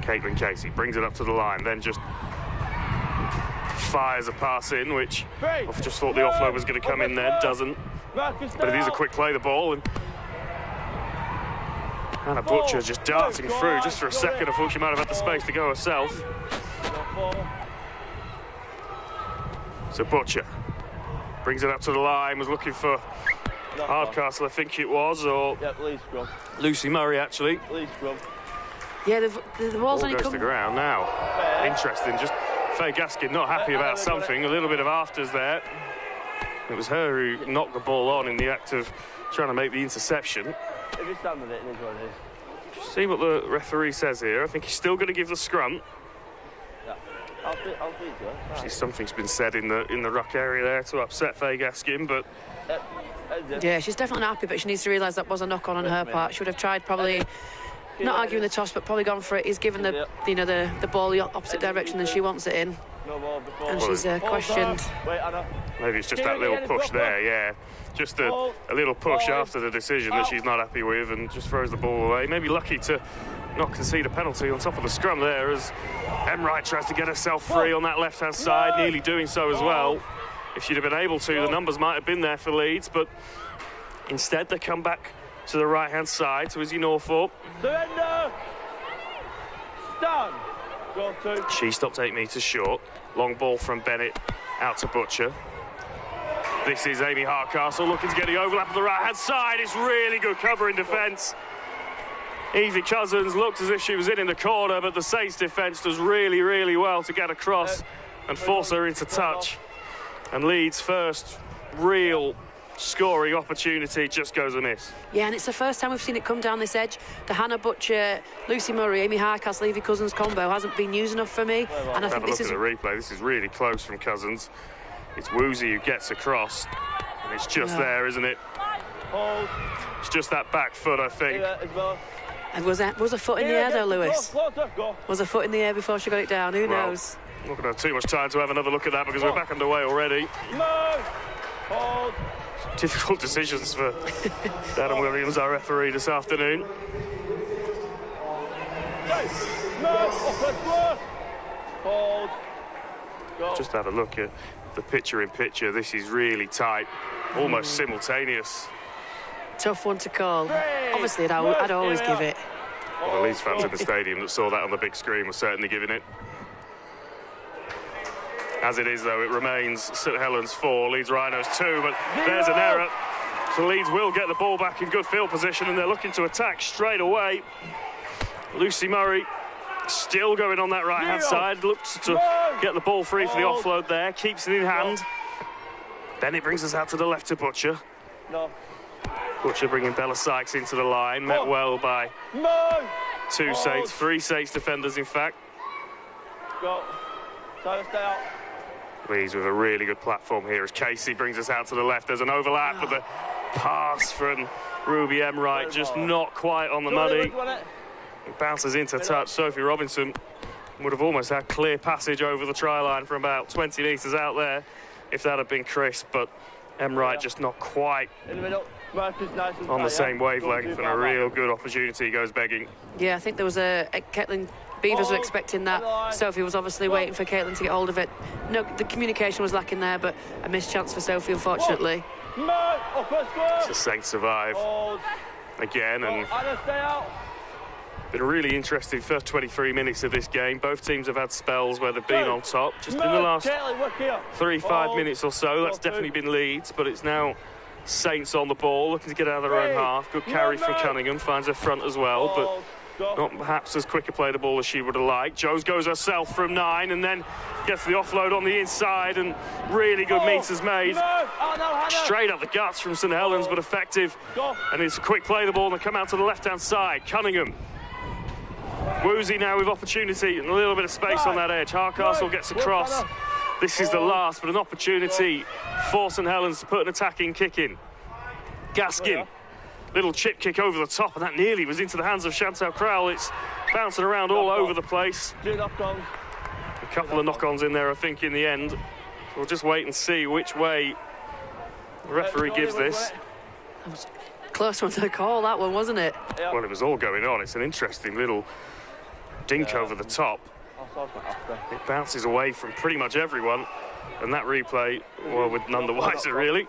Caitlin Casey brings it up to the line, then just fires a pass in, which I just thought the offload was going to come in there, doesn't. But it is a quick play, the ball, and Hannah Butcher just darting through just for a second. I thought she might have had the space to go herself. So Butcher brings it up to the line, was looking for Hardcastle, I think it was, or Lucy Murray, actually. Yeah, the ball's only goes come... to ground now. Interesting, just Faye Gaskin not happy about something. A little bit of afters there. It was her who knocked the ball on in the act of trying to make the interception. If you stand with it, it is what it is. Just see what the referee says here. I think he's still going to give the scrum. Yeah. I'll feed to her. Actually, something's been said in the ruck area there to upset Faye Gaskin, but yeah, she's definitely not happy, but she needs to realise that was a knock on her part. She would have tried probably not arguing the toss, but probably gone for it. He's given the the ball the opposite direction than she wants it in, and she's questioned. Maybe it's just that little push there, yeah. Just a little push after the decision that she's not happy with, and just throws the ball away. Maybe lucky to not concede a penalty on top of the scrum there, as Emright tries to get herself free on that left-hand side, nearly doing so as well. If she'd have been able to, the numbers might have been there for Leeds, but instead they come back to the right-hand side to Izzy Northorpe. Surrender! Stand! Go to. She stopped 8 metres short. Long ball from Bennett out to Butcher. This is Amy Hardcastle looking to get the overlap on the right-hand side. It's really good cover in defence. Evie Cousins looked as if she was in the corner, but the Saints defence does really, really well to get across and force her into touch. And Leeds' first real scoring opportunity just goes amiss. Yeah, and it's the first time we've seen it come down this edge. The Hannah Butcher, Lucy Murray, Amy Hardcastle, Evie Cousins combo hasn't been used enough for me. And I think this is a replay. This is really close from Cousins. It's Woozy who gets across, and it's just there, isn't it? It's just that back foot, I think. And was a foot in the air though, Lewis? Was a foot in the air before she got it down? Who knows? I'm not going to have too much time to have another look at that because we're back underway already. Difficult decisions for Adam Williams, our referee, this afternoon. Just have a look at the picture-in-picture. This is really tight, almost simultaneous. Tough one to call. Obviously, I'd always give it. Well, the Leeds fans in the stadium that saw that on the big screen were certainly giving it. As it is, though, it remains St Helens 4, Leeds Rhinos 2, but there's an error. So Leeds will get the ball back in good field position, and they're looking to attack straight away. Lucy Murray still going on that right-hand side, looks to get the ball free for the offload there, keeps it in hand. Bennett brings us out to the left to Butcher. Butcher bringing Bella Sykes into the line, met well by two Saints, 3 Saints defenders, in fact. Stay out. Leeds with a really good platform here as Casey brings us out to the left. There's an overlap, but the pass from Ruby Emright just not quite on the money. It bounces into touch. Sophie Robinson would have almost had clear passage over the try line from about 20 metres out there if that had been crisp, but Emright just not quite on the same wavelength, and a real good opportunity goes begging. Yeah, I think there was a Caitlin Beavers were expecting that. Sophie was obviously waiting for Caitlin to get hold of it. No, the communication was lacking there, but a missed chance for Sophie, unfortunately. So Saints survive again, and been a really interesting first 23 minutes of this game. Both teams have had spells where they've been on top. Just in the last 3-5 minutes or so, that's definitely been Leeds, but it's now Saints on the ball, looking to get out of their own half. Good carry from Cunningham, finds her front as well, but not perhaps as quick a play the ball as she would have liked. Jones goes herself from 9 and then gets the offload on the inside, and really good meters made. Straight up the guts from St Helens, but effective. And it's a quick play the ball, and they come out to the left-hand side. Cunningham. Woozy now with opportunity and a little bit of space on that edge. Hardcastle gets across. This is the last, but an opportunity for St Helens to put an attacking kick in. Gaskin, little chip kick over the top, and that nearly was into the hands of Chantal Crowell. It's bouncing around all over the place. A couple of knock-ons in there, I think, in the end. We'll just wait and see which way the referee gives this. That was a close one to call, that one, wasn't it? Well, it was all going on. It's an interesting little dink over the top. It bounces away from pretty much everyone, and that replay, well, with none the wiser, really.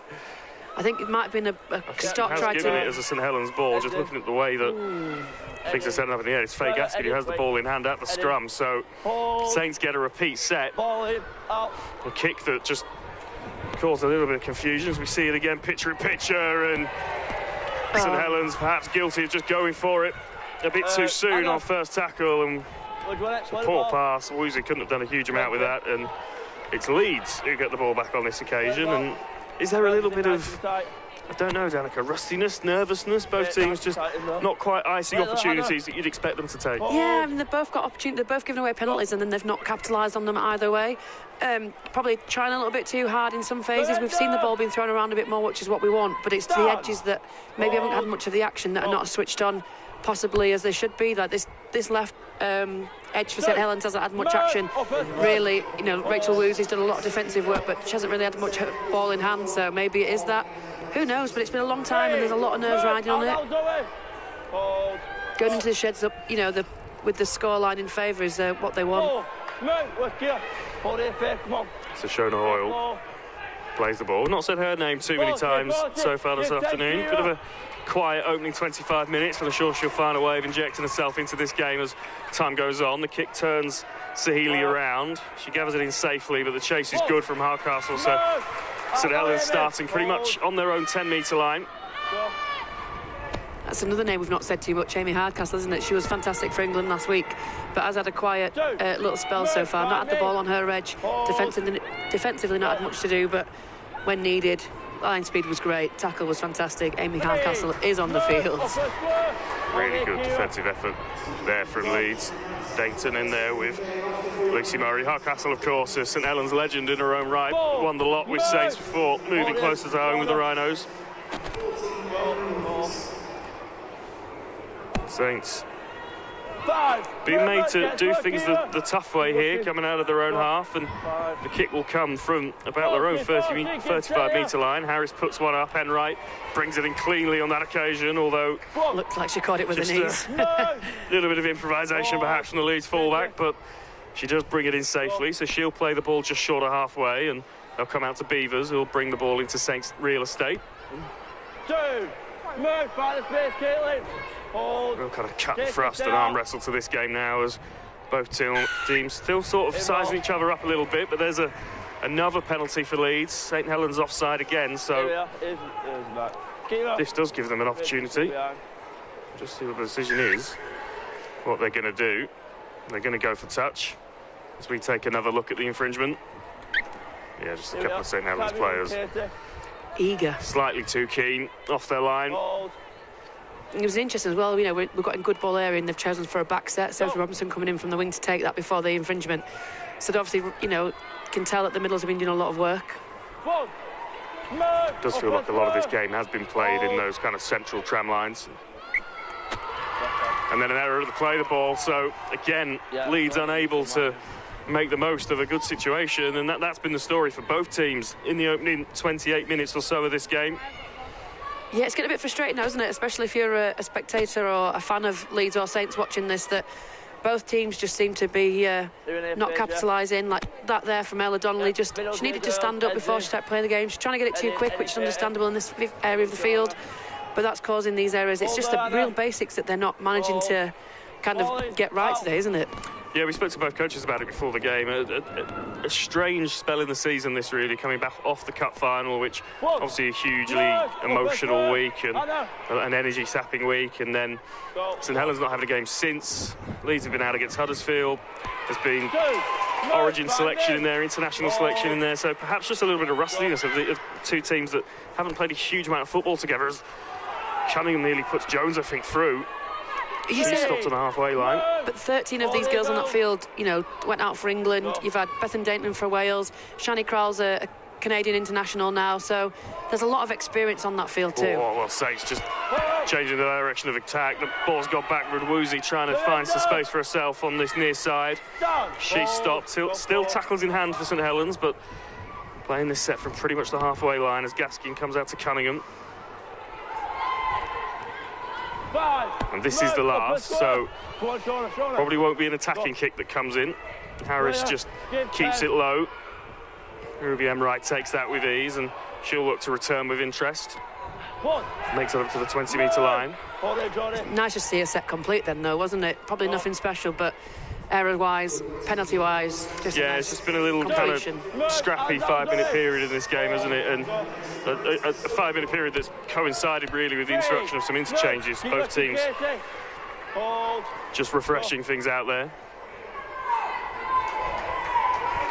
I think it might have been a stop tried given to... it as a St Helens ball, just looking at the way that things are setting up in the air. It's Faye Gaskin who has the ball in hand at the scrum, so Saints get a repeat set. A kick that just caused a little bit of confusion as we see it again, picture-in-picture, and St Helens perhaps guilty of just going for it a bit too soon on first tackle, and poor pass. Woozy couldn't have done a huge amount with that, and it's Leeds who get the ball back on this occasion. And is there a little bit of, I don't know, Danica, rustiness, nervousness? Both teams just not quite icing opportunities that you'd expect them to take. Yeah, I mean, they've both got opportunity. They've both given away penalties, and then they've not capitalised on them either way. Probably trying a little bit too hard in some phases. We've seen the ball being thrown around a bit more, which is what we want, but it's the edges that maybe haven't had much of the action that are not switched on possibly as they should be. Like this left edge for St Helens hasn't had much action, really. You know, Rachel Woozy's done a lot of defensive work, but she hasn't really had much ball in hand, so maybe it is that. Who knows? But it's been a long time, and there's a lot of nerves riding on it. Going into the sheds up, you know, with the scoreline in favour is what they want. So Shona Hoyle plays the ball. Not said her name too many times so far this afternoon. Bit of a quiet opening 25 minutes, but I'm sure she'll find a way of injecting herself into this game as time goes on. The kick turns Sahili around. She gathers it in safely, but the chase is good from Hardcastle, so St Helens starting pretty much on their own 10-metre line. That's another name we've not said too much, Amy Hardcastle, isn't it? She was fantastic for England last week, but has had a quiet little spell so far. Not had the ball on her edge. Defensively not had much to do, but when needed, line speed was great. Tackle was fantastic. Amy Hardcastle is on the field. Really good defensive effort there from Leeds. Dayton in there with Lucy Murray. Hardcastle, of course, is St Helens legend in her own right. Won the lot with Saints before moving closer to home with the Rhinos. Saints being made to do things the tough way here, coming out of their own half, and the kick will come from about their own 35-metre line. Harris puts one up, Enright brings it in cleanly on that occasion, although looked like she caught it with the knees. A little bit of improvisation perhaps from the Leeds fullback, but she does bring it in safely, so she'll play the ball just short of halfway, and they'll come out to Beavers, who'll bring the ball into Saints' real estate. Move by the space, Caitlin. Real kind of cut and thrust and arm wrestle to this game now, as both teams still sort of sizing each other up a little bit, but there's another penalty for Leeds. St Helens offside again, so this does give them an opportunity. Just see what the decision is, what they're going to do. They're going to go for touch as we take another look at the infringement. Yeah, just a couple of St Helens players Eager. Slightly too keen off their line. It was interesting as well, you know, we've got a good ball area and they've chosen for a back set. Sophie Robinson coming in from the wing to take that before the infringement. So they obviously, you know, can tell that the middles have been doing a lot of work. It does feel like a lot of this game has been played in those kind of central tram lines. And then an error to play the ball, so again, Leeds unable to make the most of a good situation, and that's been the story for both teams in the opening 28 minutes or so of this game. Yeah, it's getting a bit frustrating now, isn't it? Especially if you're a spectator or a fan of Leeds or Saints watching this, that both teams just seem to be not capitalising. Like that there from Ella Donnelly, just she needed to stand up before she started playing the game. She's trying to get it too quick, which is understandable in this area of the field, but that's causing these errors. It's just the real basics that they're not managing to kind of get right today, isn't it? Yeah, we spoke to both coaches about it before the game. A strange spell in the season, this really, coming back off the cup final, which obviously a hugely emotional week and an energy-sapping week. And then St Helens not having a game since. Leeds have been out against Huddersfield. There's been origin selection in there, international selection in there. So perhaps just a little bit of rustiness of two teams that haven't played a huge amount of football together. As Cunningham nearly puts Jones, I think, through. She stopped on the halfway line. But 13 of these girls on that field, you know, went out for England. You've had Bethan Dainton for Wales. Shani Crowell's a Canadian international now, so there's a lot of experience on that field too. Oh, well, Saints just changing the direction of attack. The ball's got backward. Woozy trying to find some space for herself on this near side. She stopped. Still tackles in hand for St Helens, but playing this set from pretty much the halfway line as Gaskin comes out to Cunningham. And this is the last, so probably won't be an attacking kick that comes in. Harris just keeps it low. Ruby Emright takes that with ease, and she'll look to return with interest. Makes it up to the 20-metre line. Nice to see a set complete then, though, wasn't it? Probably nothing special, but error-wise, penalty-wise, just yeah, it's just been a little completion. kind of scrappy 5-minute period in this game, hasn't it? And a 5-minute period that's coincided really with the introduction of some interchanges. Both teams just refreshing things out there.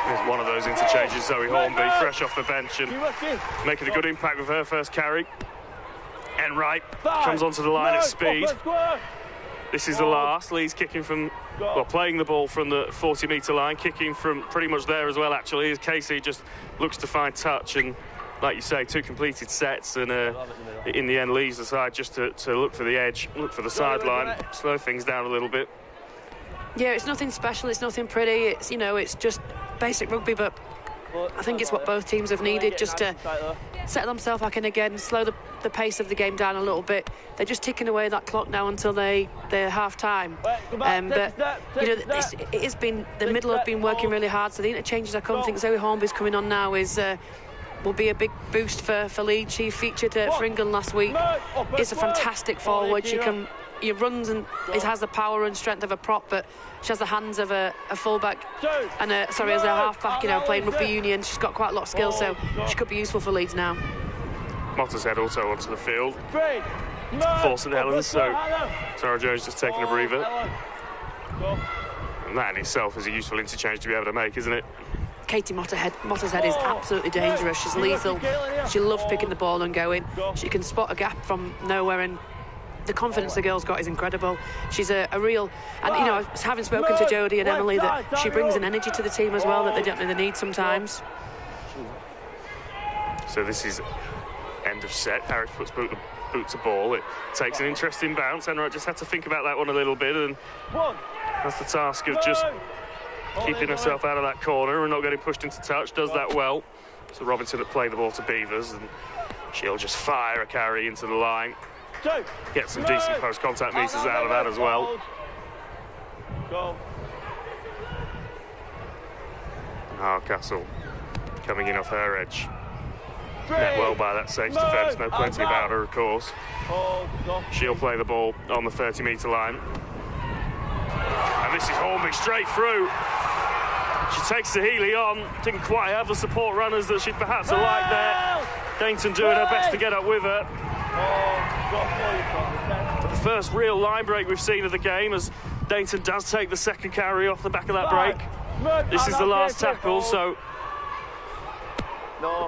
There's one of those interchanges, Zoe Hornby, fresh off the bench and making a good impact with her first carry. Enright comes onto the line at speed. This is the last. Leeds kicking from, well, playing the ball from the 40-metre line, kicking from pretty much there as well, actually, as Casey just looks to find touch. And like you say, 2 completed sets, and in the end leaves the side just to look for the edge, look for the sideline, slow things down a little bit. Yeah, it's nothing special, it's nothing pretty, it's, you know, it's just basic rugby, but I think it's what both teams have needed, just to settle themselves back in again, slow the pace of the game down a little bit. They're just ticking away that clock now until they're half time. But you know, it has been, the middle have been working really hard, so the interchanges are coming. I think Zoe Hornby's coming on now will be a big boost for Leeds. She featured for England last week. It's a fantastic forward. He runs and it has the power and strength of a prop, but she has the hands of a fullback and as a halfback, you know, playing rugby union. She's got quite a lot of skills, so she could be useful for Leeds now. Mottershead also onto the field for St Helens, so Sarah Jones just taking a breather. And that in itself is a useful interchange to be able to make, isn't it? Katie Mottershead is absolutely dangerous. She's lethal. She loves picking the ball and going. She can spot a gap from nowhere, and the confidence the girl's got is incredible. She's a real, and you know, having spoken to Jodie and Emily, that she brings an energy to the team as well that they don't really need sometimes. So this is end of set. Harris puts boot to ball. It takes an interesting bounce, and I just had to think about that one a little bit, and that's the task of just keeping herself out of that corner and not getting pushed into touch. Does that well. So Robinson had played the ball to Beavers, and she'll just fire a carry into the line. Get some decent post-contact meters out of that as well. Hardcastle coming in off her edge. Met well by that safe defence, know plenty about her, of course. She'll play the ball on the 30-metre line. And this is Hornby straight through. She takes the Healy on, didn't quite have the support runners that she'd perhaps have liked there. Dainton doing her best to get up with her. The first real line break we've seen of the game, as Dainton does take the second carry off the back of that break. This is the last tackle, so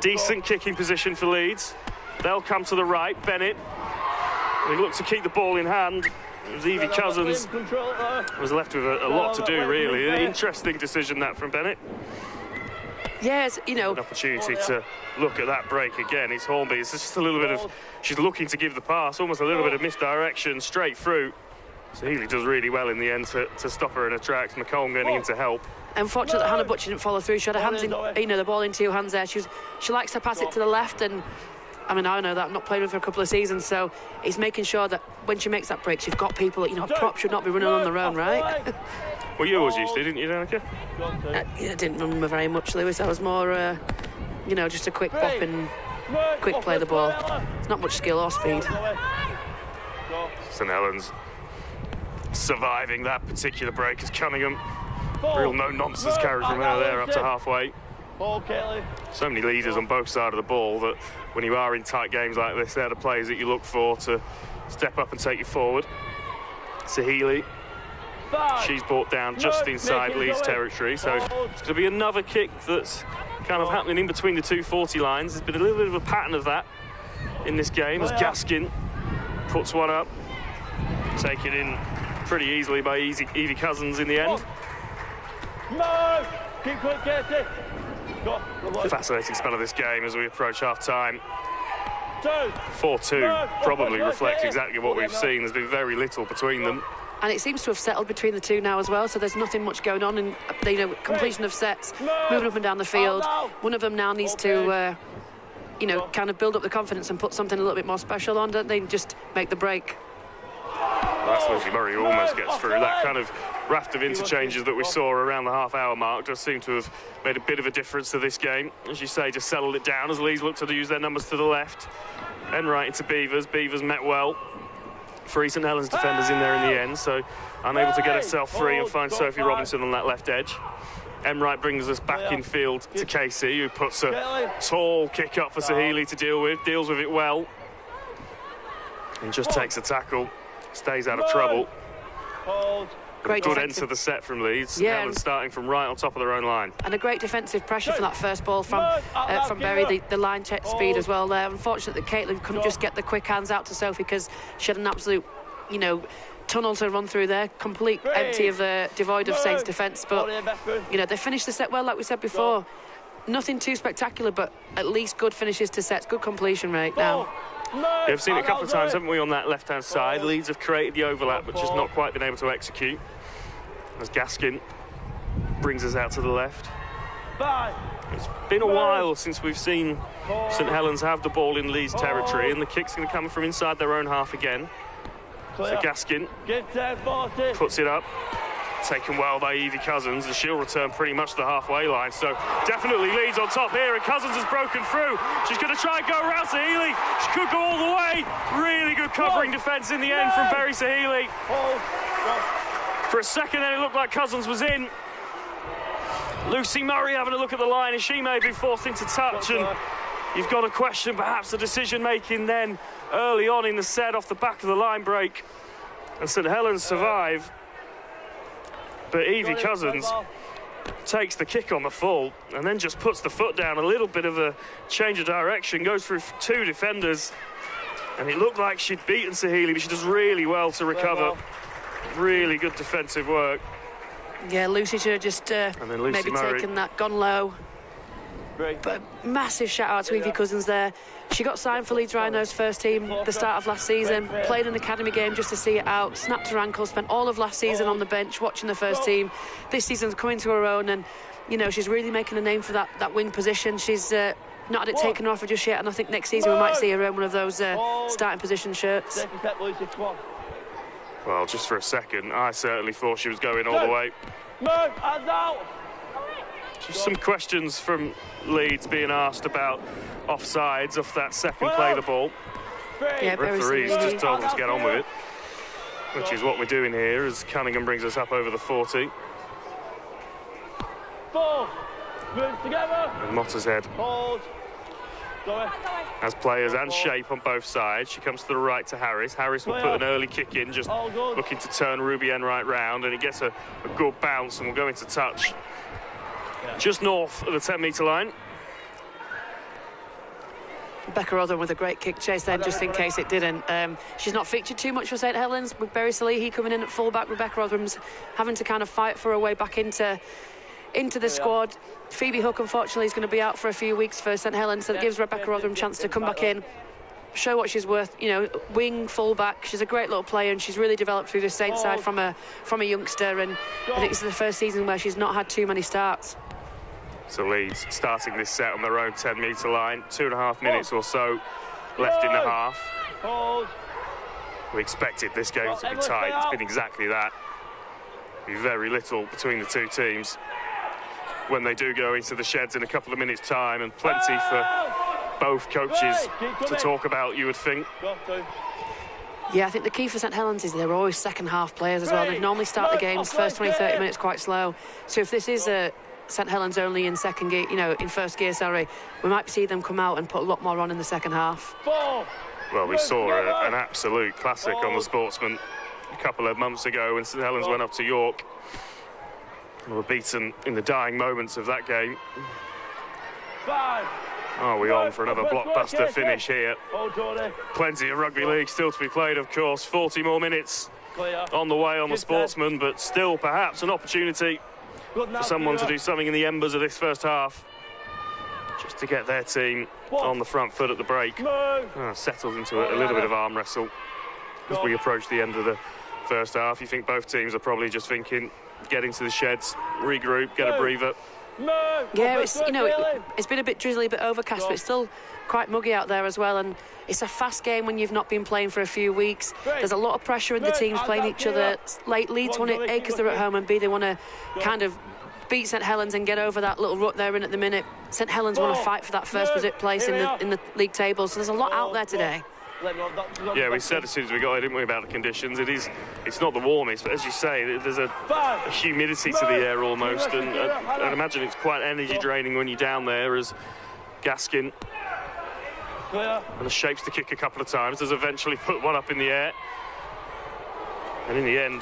decent kicking position for Leeds. They'll come to the right. Bennett, they look to keep the ball in hand. Evie Cousins was left with a lot to do, really. An interesting decision that from Bennett. Yes, you know, an opportunity to look at that break again. It's Hornby. It's just a little bit of, she's looking to give the pass, almost a little bit of misdirection straight through. So Healy does really well in the end to stop her in her tracks. McComb getting into help. Unfortunately, that Hannah Butcher didn't follow through. She had her hands in, you know, the ball in 2 hands there. She likes to pass it to the left, and I mean, I know that. I've not played with her for a couple of seasons, so it's making sure that when she makes that break, she's got people that, you know, props should not be running on their own, right? Well, you always used to, didn't you, Danica? I didn't remember very much, Lewis. I was more, you know, just a quick pop and quick play the ball. It's not much skill or speed. St Helens surviving that particular break as Cunningham. Real no-nonsense carry from her there up to halfway. So many leaders on both sides of the ball that when you are in tight games like this, they're the players that you look for to step up and take you forward. Sahili, she's brought down just inside Leeds territory, so it's going to be another kick that's kind of happening in between the two 40 lines. There's been a little bit of a pattern of that in this game as Gaskin puts one up, taken in pretty easily by Evie Cousins in the end. Fascinating spell of this game as we approach half-time. 4-2 probably reflects exactly what we've seen. There's been very little between them. And it seems to have settled between the two now as well, so there's nothing much going on in, you know, completion of sets, moving up and down the field. One of them now needs to, you know, kind of build up the confidence and put something a little bit more special on, don't they? Just make the break. Well, that's Lucy Murray who almost gets through. That kind of raft of interchanges that we saw around the half-hour mark does seem to have made a bit of a difference to this game. As you say, just settled it down as Leeds look to use their numbers to the left. And right into Beavers. Beavers met well. 3 St Helens defenders in there in the end, so unable to get herself free and find Sophie Robinson on that left edge. Emright brings us back in field to Casey, who puts a tall kick up for Sahili to deal with, deals with it well, and just takes a tackle, stays out of trouble. Great good defensive. end to the set from Leeds. St Helens starting from right on top of their own line. And a great defensive pressure from that first ball from Berry, the line check speed as well there. Unfortunate that Caitlin couldn't just get the quick hands out to Sophie because she had an absolute, you know, tunnel to run through there, complete empty of devoid of Saints defence. But, you know, they finished the set well, like we said before. Nothing too spectacular, but at least good finishes to sets, good completion rate now. Yeah, we've seen it a couple of times, haven't we, on that left-hand side. Leeds have created the overlap, but just not quite been able to execute. As Gaskin brings us out to the left. It's been a while since we've seen St Helens have the ball in Leeds territory, and the kick's going to come from inside their own half again. So Gaskin puts it up, taken well by Evie Cousins, and she'll return pretty much to the halfway line. So definitely Leeds on top here, and Cousins has broken through. She's going to try and go around Sahili. She could go all the way. Really good covering defence in the end from Berry Sahili. For a second then it looked like Cousins was in. Lucy Murray having a look at the line, and she may be forced into touch, and you've got to question perhaps the decision making then early on in the set off the back of the line break. And St Helens survive, but Evie Cousins takes the kick on the full and then just puts the foot down. A little bit of a change of direction, goes through 2 defenders, and it looked like she'd beaten Sahili, but she does really well to recover. Really good defensive work. Yeah, Lucy should have just maybe Murray taken that, gone low. But massive shout out to Evie Cousins there. She got signed for Leeds Rhinos first team the start of last season, played an academy game just to see it out, snapped her ankle, spent all of last season on the bench watching the first team. This season's coming to her own, and you know, she's really making a name for that wing position. She's not had it taken off her just yet, and I think next season we might see her in one of those starting position shirts. Well, just for a second, I certainly thought she was going all the way. Just some questions from Leeds being asked about offsides off that second play the ball. Yeah, referees just told them to get on with it, which is what we're doing here as Cunningham brings us up over the 40. And Motter's head has players and shape on both sides. She comes to the right to Harris. Harris will put an early kick in, just looking to turn Ruby Enright round, and it gets a good bounce and will go into touch just north of the 10-metre line. Becca Rotherham with a great kick chase then, just in case it didn't. She's not featured too much for St Helens, with Berry Salihi coming in at full-back. Rebecca Rotherham's having to kind of fight for her way back into the squad. Phoebe Hook, unfortunately, is going to be out for a few weeks for St Helens, so it gives Rebecca Rotherham a chance to come back in, show what she's worth. You know, wing, full-back. She's a great little player, and she's really developed through the Saints side from a youngster, and I think this is the first season where she's not had too many starts. So Leeds starting this set on their own 10-metre line. 2.5 minutes or so left in the half. We expected this game to be tight. It's been exactly that. Be very little between the two teams when they do go into the sheds in a couple of minutes' time, and plenty for both coaches to talk about, you would think. Yeah, I think the key for St Helens is they're always second-half players as well. They normally start the games first 20-30 minutes quite slow. So if this is a St Helens only in second gear, in first gear, we might see them come out and put a lot more on in the second half. Well, we saw an absolute classic on the Sportsman a couple of months ago when St Helens went up to York and were beaten in the dying moments of that game. Are we on for another blockbuster finish here? Plenty of rugby league still to be played, of course. 40 more minutes on the way on the Sportsman, but still perhaps an opportunity for someone to do something in the embers of this first half, just to get their team on the front foot at the break. Settled into a little bit of arm wrestle as we approach the end of the first half. You think both teams are probably just thinking, get into the sheds, regroup, get a breather. Yeah, it's been a bit drizzly, a bit overcast, but it's still quite muggy out there as well, and it's a fast game when you've not been playing for a few weeks. There's a lot of pressure in the teams playing each other. Leeds want it, A, because they're at home, and B, they want to kind of beat St Helens and get over that little rut they're in at the minute. St Helens want to fight for that first place in the league table, so there's a lot out there today. Yeah, we said as soon as we got here, didn't we, about the conditions. It's not the warmest, but as you say, there's a humidity to the air almost, and I'd imagine it's quite energy draining when you're down there, as Gaskin shapes the kick a couple of times, does eventually put one up in the air, and in the end,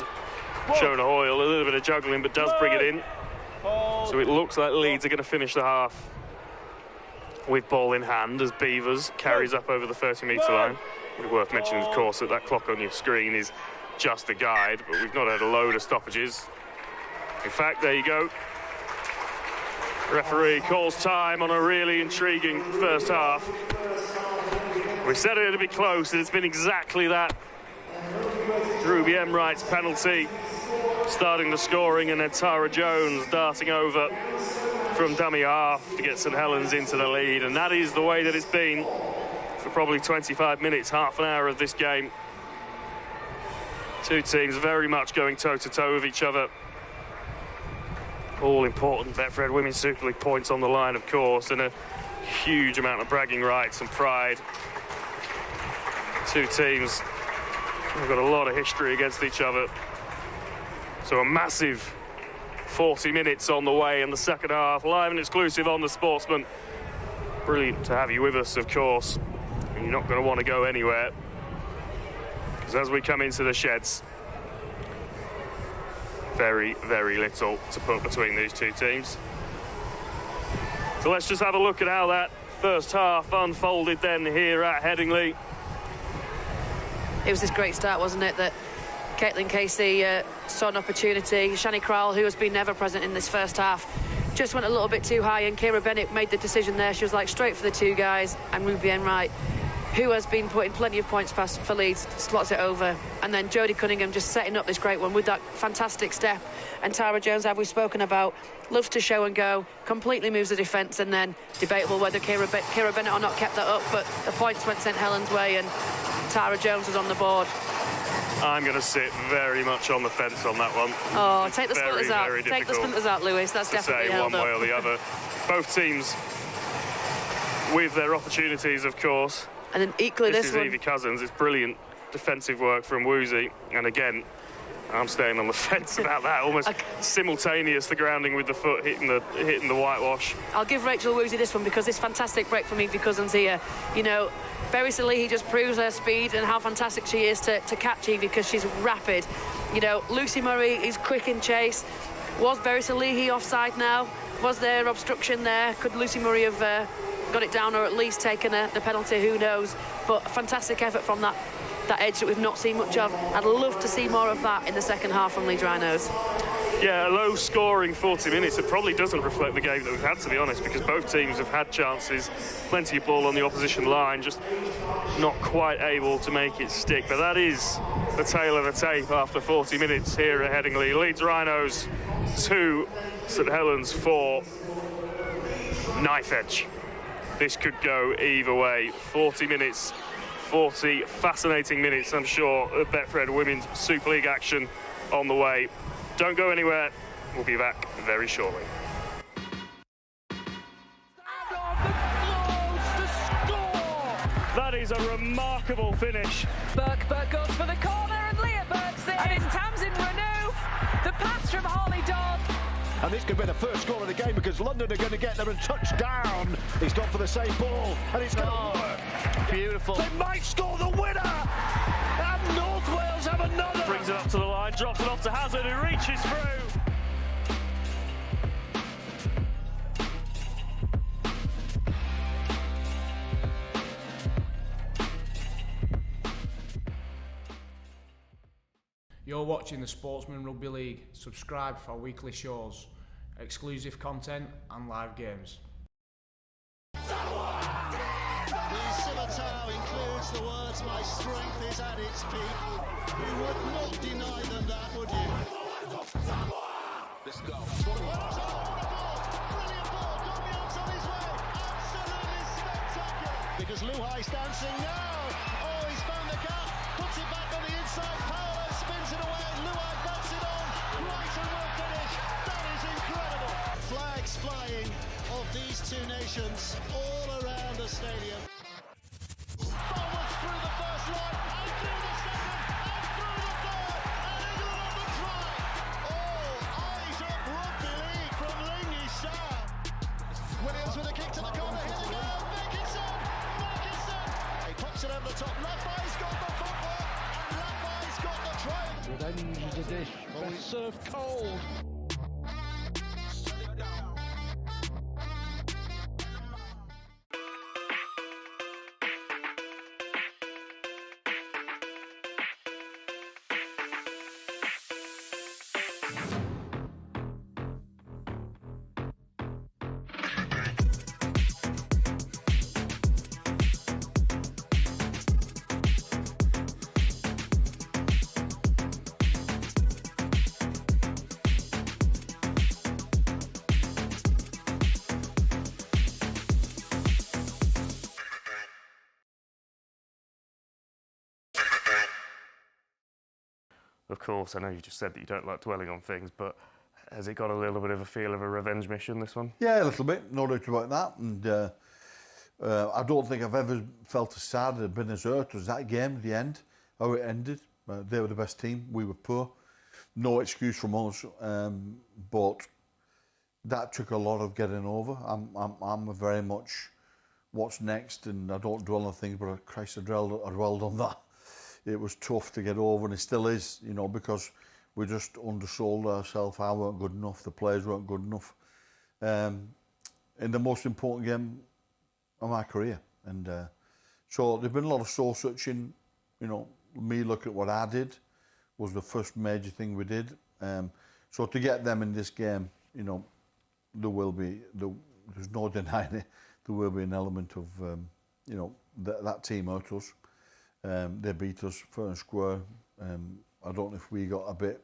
Shona Hoyle, a little bit of juggling, but does bring it in. So it looks like Leeds are going to finish the half with ball in hand as Beavers carries up over the 30-metre line. It's worth mentioning, of course, that clock on your screen is just a guide, but we've not had a load of stoppages. In fact, there you go. Referee calls time on a really intriguing first half. We said it'd be close, and it's been exactly that. Ruby Emright's penalty starting the scoring, and then Tara Jones darting over from dummy half to get St Helens into the lead, and that is the way that it's been for probably 25 minutes, half an hour of this game. Two teams very much going toe-to-toe with each other. All important Betfred Women's Super League points on the line, of course, and a huge amount of bragging rights and pride. Two teams have got a lot of history against each other, so a massive 40 minutes on the way in the second half, live and exclusive on the Sportsman. Brilliant to have you with us, of course. You're not going to want to go anywhere, because as we come into the sheds, very, very little to put between these two teams. So let's just have a look at how that first half unfolded then here at Headingley. It was this great start, wasn't it, that Caitlin Casey saw an opportunity. Shani Crowell, who has been never present in this first half, just went a little bit too high, and Kira Bennett made the decision there. She was like straight for the two guys, and Ruby Enright, who has been putting plenty of points past for Leeds, slots it over. And then Jodie Cunningham just setting up this great one with that fantastic step. And Tara Jones, as we've spoken about, loves to show and go, completely moves the defence, and then debatable whether Kira Bennett or not kept that up, but the points went St Helens' way, and Tara Jones was on the board. I'm going to sit very much on the fence on that one. Oh, take the splinters out. Take the splinters out, Lewis. That's definitely say held one way up. or the other. Both teams with their opportunities, of course. And then equally this is one. Evie Cousins. It's brilliant defensive work from Woozy. And again, I'm staying on the fence about that. Almost simultaneous, the grounding with the foot hitting the whitewash. I'll give Rachel Woozy this one, because this fantastic break from Evie Cousins here. You know, Berry Salehi just proves her speed and how fantastic she is to catch Evie, because she's rapid. You know, Lucy Murray is quick in chase. Was Berry Salehi offside now? Was there obstruction there? Could Lucy Murray have got it down, or at least taken the penalty? Who knows? But a fantastic effort from that edge that we've not seen much of. I'd love to see more of that in the second half from Leeds Rhinos. Yeah, a low-scoring 40 minutes. It probably doesn't reflect the game that we've had, to be honest, because both teams have had chances, plenty of ball on the opposition line, just not quite able to make it stick. But that is the tale of the tape after 40 minutes here at Headingley. Leeds Rhinos 2, St Helens 4. Knife edge. This could go either way. 40 minutes, 40 fascinating minutes, I'm sure, of Betfred Women's Super League action on the way. Don't go anywhere. We'll be back very shortly. That is a remarkable finish. Burke goes for the corner and Leah Burke's in. And it's Tamsin Renew. The pass from Holly Dodd. And this could be the first goal of the game because London are going to get there and touch down. He's gone for the same ball and it's going to work. Beautiful. They might score the winner. And North Wales have another. Brings it up to the line, drops it off to Hazard, who reaches through. You're watching the Sportsman Rugby League. Subscribe for weekly shows, exclusive content and live games. The Scimitar includes the words, "My strength is at its peak." You would not deny them that, would you? Let's go. Brilliant ball. Domion's on his way. Absolutely spectacular. Because Luhai's dancing now. Oh, he's found the gap. Puts it back on the inside. Paolo spins it away. Luhai bats it on. Brighton will finish. That is incredible. Flags flying of these two nations all around the stadium. Forwards through the first line, and through the second, and through the third, and England on the try. Oh, eyes up Rugby League from Lingy Shah. Williams with a kick to the corner, here they go, Makinson. He pops it over the top, Lafay's got the football, and Lafay's got the try. Revenge is a dish best served cold. Of course, I know you just said that you don't like dwelling on things, but has it got a little bit of a feel of a revenge mission, this one? Yeah, a little bit, no doubt about that. And I don't think I've ever felt as sad or been as hurt as that game at the end, how it ended. They were the best team, we were poor. No excuse from us, but that took a lot of getting over. I'm very much what's next, and I don't dwell on things, but Christ, I dwelled on that. It was tough to get over, and it still is, you know, because we just undersold ourselves. I weren't good enough, the players weren't good enough. In the most important game of my career. And so there's been a lot of soul searching, you know, me looking at what I did was the first major thing we did. So to get them in this game, you know, there's no denying it, there will be an element of, you know, that team hurt us. They beat us fair and square. I don't know if we got a bit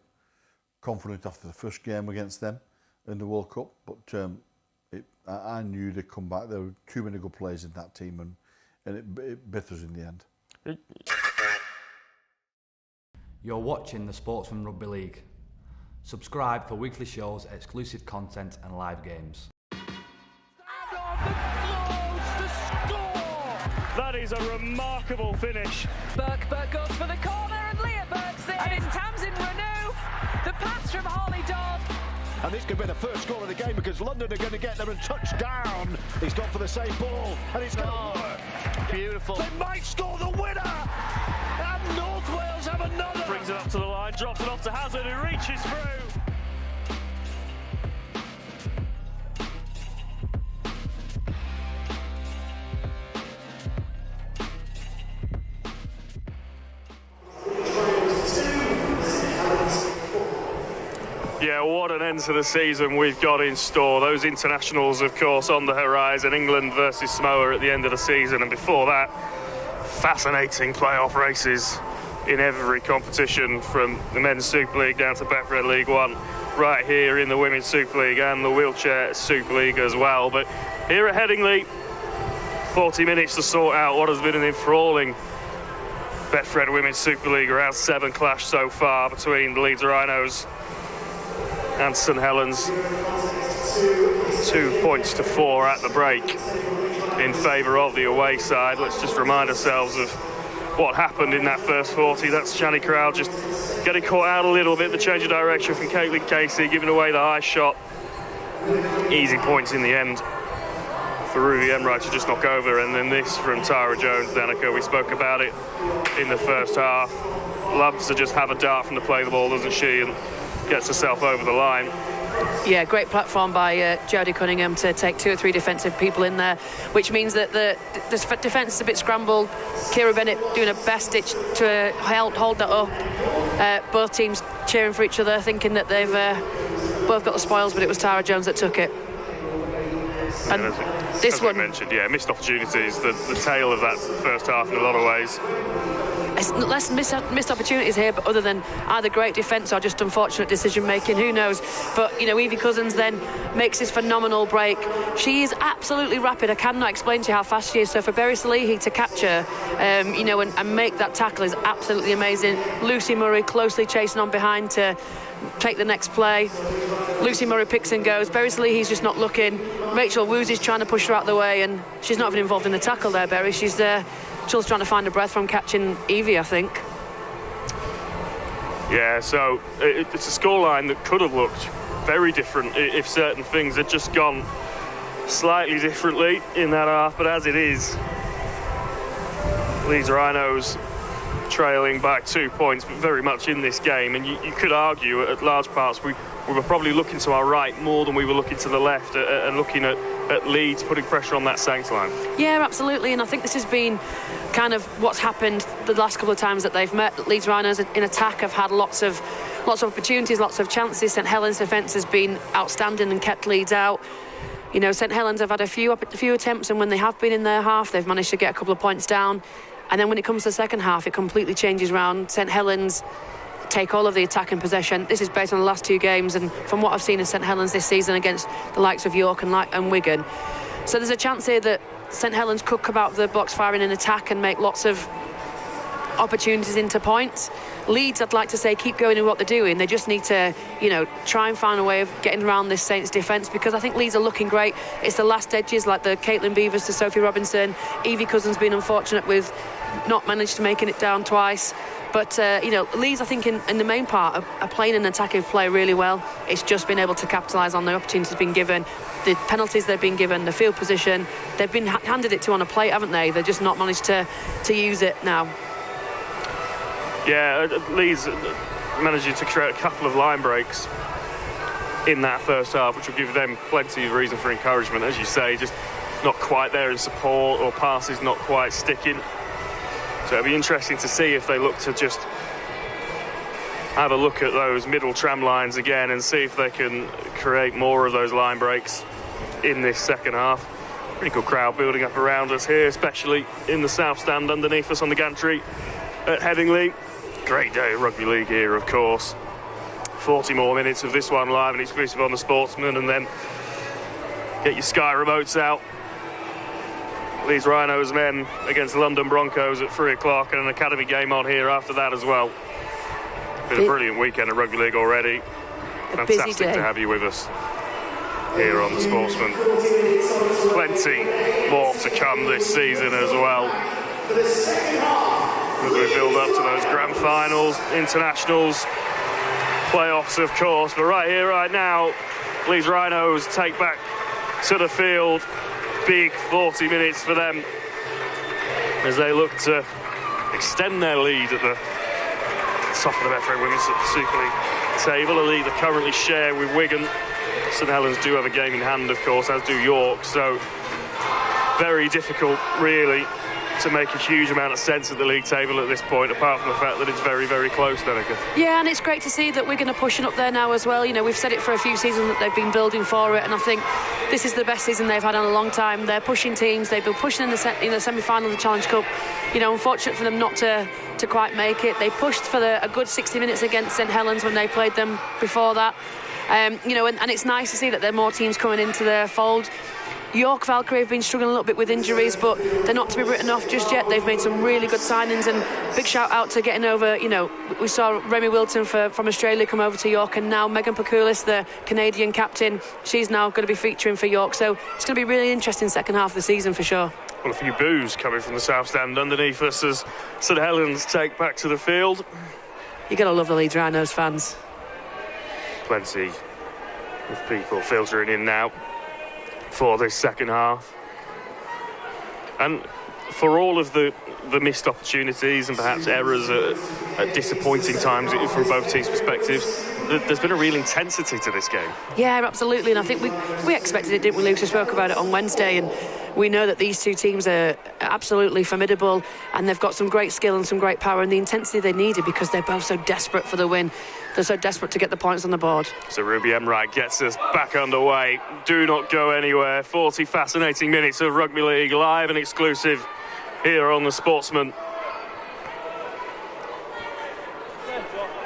confident after the first game against them in the World Cup, but I knew they'd come back. There were too many good players in that team, and it bit us in the end. You're watching the Sportsman Rugby League. Subscribe for weekly shows, exclusive content and live games. That is a remarkable finish. Burke goes for the corner and Leah Burke's in. And it's Tamsin Renew. The pass from Holly Dodd. And this could be the first goal of the game because London are going to get there and touch down. He's gone for the same ball and it's going to work. Beautiful. They might score the winner. And North Wales have another. Brings it up to the line, drops it off to Hazard, who reaches through. Yeah, what an end to the season we've got in store. Those internationals, of course, on the horizon. England versus Samoa at the end of the season, and before that, fascinating playoff races in every competition, from the Men's Super League down to Betfred League One, right here in the Women's Super League and the Wheelchair Super League as well. But here at Headingley, 40 minutes to sort out what has been an enthralling Betfred Women's Super League Round 7 clash so far between the Leeds Rhinos And St Helens 2 points to 4 at the break in favour of the away side. Let's just remind ourselves of what happened in that first 40. That's Shani Corral just getting caught out a little bit. The change of direction from Caitlin Casey, giving away the high shot. Easy points in the end for Ruby Emright to just knock over. And then this from Tara Jones, Danica. We spoke about it in the first half. Loves to just have a dart from the play the ball, doesn't she? And gets herself over the line. Yeah, great platform by Jodie Cunningham to take 2 or 3 defensive people in there, which means that the defence is a bit scrambled. Kira Bennett doing her best ditch to hold that up. Both teams cheering for each other, thinking that they've both got the spoils, but it was Tara Jones that took it. And this one, mentioned, missed opportunities, the tail of that first half in a lot of ways. It's less missed opportunities here, but other than either great defence or just unfortunate decision making, who knows. But Evie Cousins then makes this phenomenal break. She is absolutely rapid. I cannot explain to you how fast she is. So for Berry Salehi to catch her and make that tackle is absolutely amazing. Lucy Murray closely chasing on behind to take the next play. Lucy Murray picks and goes. Berry Salehi's just not looking. Rachel Woozy's trying to push her out the way, and she's not even involved in the tackle there, Berry. She's there. Still trying to find her breath from catching Evie, I think. Yeah, so it's a scoreline that could have looked very different if certain things had just gone slightly differently in that half, but as it is, Leeds Rhinos trailing by 2 points, but very much in this game. And you could argue at large parts we were probably looking to our right more than we were looking to the left and looking at Leeds putting pressure on that Saints line. Yeah, absolutely. And I think this has been kind of what's happened the last couple of times that they've met. Leeds Rhinos in attack have had lots of opportunities, lots of chances. St Helens' defence has been outstanding and kept Leeds out. St Helens have had a few attempts, and when they have been in their half, they've managed to get a couple of points down. And then when it comes to the second half, it completely changes round. St Helens take all of the attack and possession. This is based on the last 2 games, and from what I've seen of St Helens this season against the likes of York and Wigan. So there's a chance here that St Helens could come out of the box firing in attack and make lots of opportunities into points. Leeds, I'd like to say, keep going in what they're doing. They just need to, try and find a way of getting around this Saints defence, because I think Leeds are looking great. It's the last edges, like the Caitlin Beavers to Sophie Robinson. Evie Cousins been unfortunate with not managed to making it down twice. But, Leeds, I think, in the main part, are playing an attacking play really well. It's just been able to capitalise on the opportunities being given, the penalties they've been given, the field position. They've been handed it to on a plate, haven't they? They've just not managed to use it now. Yeah, Leeds managing to create a couple of line breaks in that first half, which will give them plenty of reason for encouragement. As you say, just not quite there in support, or passes not quite sticking. So it'll be interesting to see if they look to just have a look at those middle tram lines again and see if they can create more of those line breaks in this second half. Pretty good crowd building up around us here, especially in the south stand underneath us on the gantry at Headingley. Great day of rugby league here, of course. 40 more minutes of this one live and exclusive on the Sportsman, and then get your Sky remotes out. Leeds Rhinos men against London Broncos at 3 o'clock, and an academy game on here after that as well. Been a brilliant weekend of rugby league already. Fantastic to have you with us here on the Sportsman. Plenty more to come this season as well, as we build up to those grand finals, internationals, playoffs of course. But right here, right now, Leeds Rhinos take back to the field. Big 40 minutes for them as they look to extend their lead at the top of the Betfred Women's Super League table, a lead they currently share with Wigan. St Helens do have a game in hand, of course, as do York, so very difficult really to make a huge amount of sense at the league table at this point, apart from the fact that it's very, very close, Danica. Yeah, and it's great to see that Wigan are pushing up there now as well. We've said it for a few seasons that they've been building for it, and I think this is the best season they've had in a long time. They're pushing teams. They've been pushing in the semi-final of the Challenge Cup. Unfortunate for them not to quite make it. They pushed for a good 60 minutes against St Helens when they played them before that. And it's nice to see that there are more teams coming into their fold. York Valkyrie have been struggling a little bit with injuries, but they're not to be written off just yet. They've made some really good signings, and big shout out to getting over, we saw Remy Wilton from Australia come over to York, and now Megan Pakoulis, the Canadian captain, she's now going to be featuring for York, so it's going to be a really interesting second half of the season for sure. Well, a few boos coming from the South Stand underneath us as St Helens take back to the field. You got to love the Leeds Rhinos fans. Plenty of people filtering in now for this second half. And for all of the missed opportunities and perhaps errors at disappointing times from both teams' perspectives, there's been a real intensity to this game. Yeah, absolutely, and I think we expected it, didn't we, Luke? We spoke about it on Wednesday, and we know that these two teams are absolutely formidable, and they've got some great skill and some great power and the intensity they needed because they're both so desperate for the win. They're so desperate to get the points on the board. So Ruby Emright gets us back underway. Do not go anywhere. 40 fascinating minutes of Rugby League live and exclusive here on the Sportsman.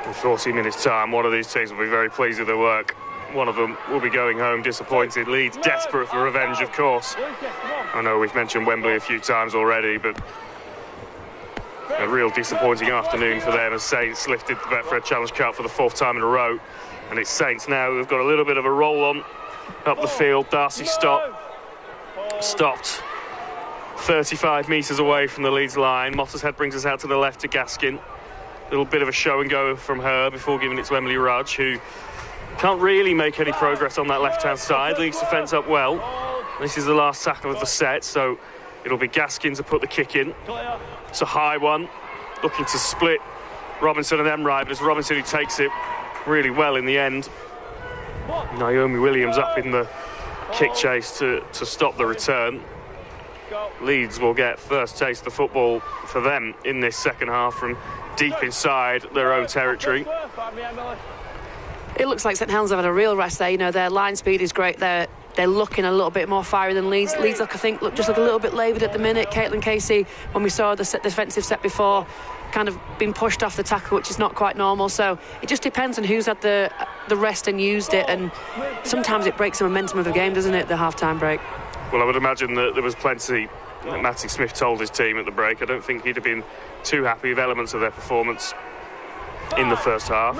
In 40 minutes time, one of these teams will be very pleased with their work. One of them will be going home disappointed. Leeds desperate for revenge, of course. I know we've mentioned Wembley a few times already, but a real disappointing afternoon for them as Saints lifted the Betfred Challenge Cup for the 4th time in a row. And it's Saints now who've got a little bit of a roll on up the field. Darcy stopped 35 metres away from the Leeds line. Mottershead brings us out to the left to Gaskin. A little bit of a show and go from her before giving it to Emily Rudge, who can't really make any progress on that left-hand side. Leads defence up well. This is the last tackle of the set, so it'll be Gaskin to put the kick in. It's a high one, looking to split Robinson and Emright, but it's Robinson who takes it really well in the end. Naomi Williams up in the kick chase to stop the return. Leeds will get first taste of the football for them in this second half from deep inside their own territory. It looks like St Helens have had a real rest there. Their line speed is great. They're looking a little bit more fiery than Leeds. Leeds, I think, look a little bit laboured at the minute. Caitlin Casey, when we saw the defensive set before, kind of been pushed off the tackle, which is not quite normal. So it just depends on who's had the rest and used it. And sometimes it breaks the momentum of a game, doesn't it, the half-time break? Well, I would imagine that there was plenty that Matty Smith told his team at the break. I don't think he'd have been too happy with elements of their performance in the first half.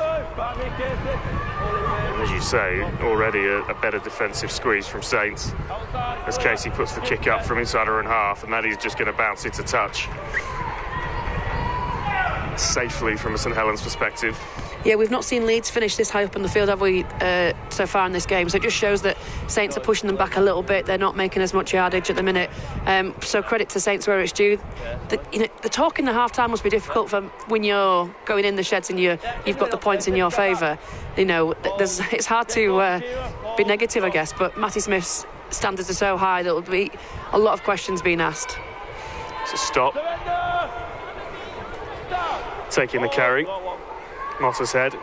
As you say, already a better defensive squeeze from Saints as Casey puts the kick up from inside her own half, and that is just going to bounce it to touch safely from a St Helens perspective. Yeah, we've not seen Leeds finish this high up in the field, have we, so far in this game? So it just shows that Saints are pushing them back a little bit. They're not making as much yardage at the minute. So credit to Saints where it's due. The talk in the half-time must be difficult for when you're going in the sheds and you've got the points in your favour. It's hard to be negative, I guess. But Matty Smith's standards are so high that there'll be a lot of questions being asked. It's a stop. Taking the carry. Mottershead.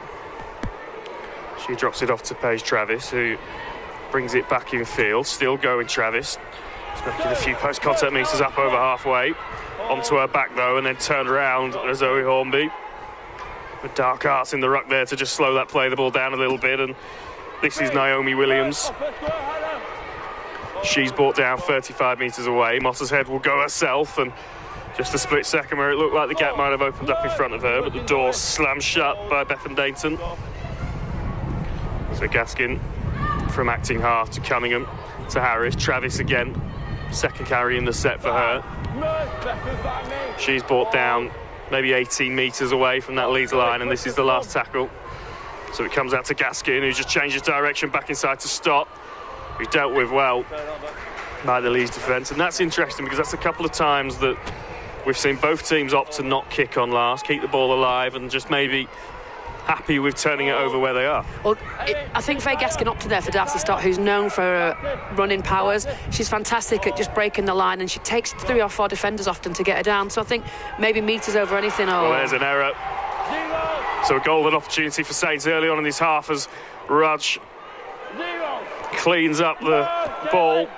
She drops it off to Paige Travis, who brings it back in field. Still going Travis. She's making a few post-contact meters up over halfway. Onto her back though, and then turned around as Zoe Hornby. With dark arts in the ruck there to just slow that play the ball down a little bit. And this is Naomi Williams. She's brought down 35 metres away. Mottershead will go herself, and just a split second where it looked like the gap might have opened up in front of her, but the door slammed shut by Bethan Dainton. So Gaskin from acting half to Cunningham to Harris. Travis again, second carry in the set for her. She's brought down maybe 18 metres away from that Leeds line, and this is the last tackle. So it comes out to Gaskin, who just changes direction back inside to stop. Who's dealt with well by the Leeds defence, and that's interesting because that's a couple of times that we've seen both teams opt to not kick on last, keep the ball alive, and just maybe happy with turning it over where they are. Well, I think Faye Gaskin opted there for Darcy Stott, who's known for running powers. She's fantastic at just breaking the line, and she takes 3 or 4 defenders often to get her down. So I think maybe meters over anything. Well, there's an error. So a golden opportunity for Saints early on in this half as Rudge cleans up the ball.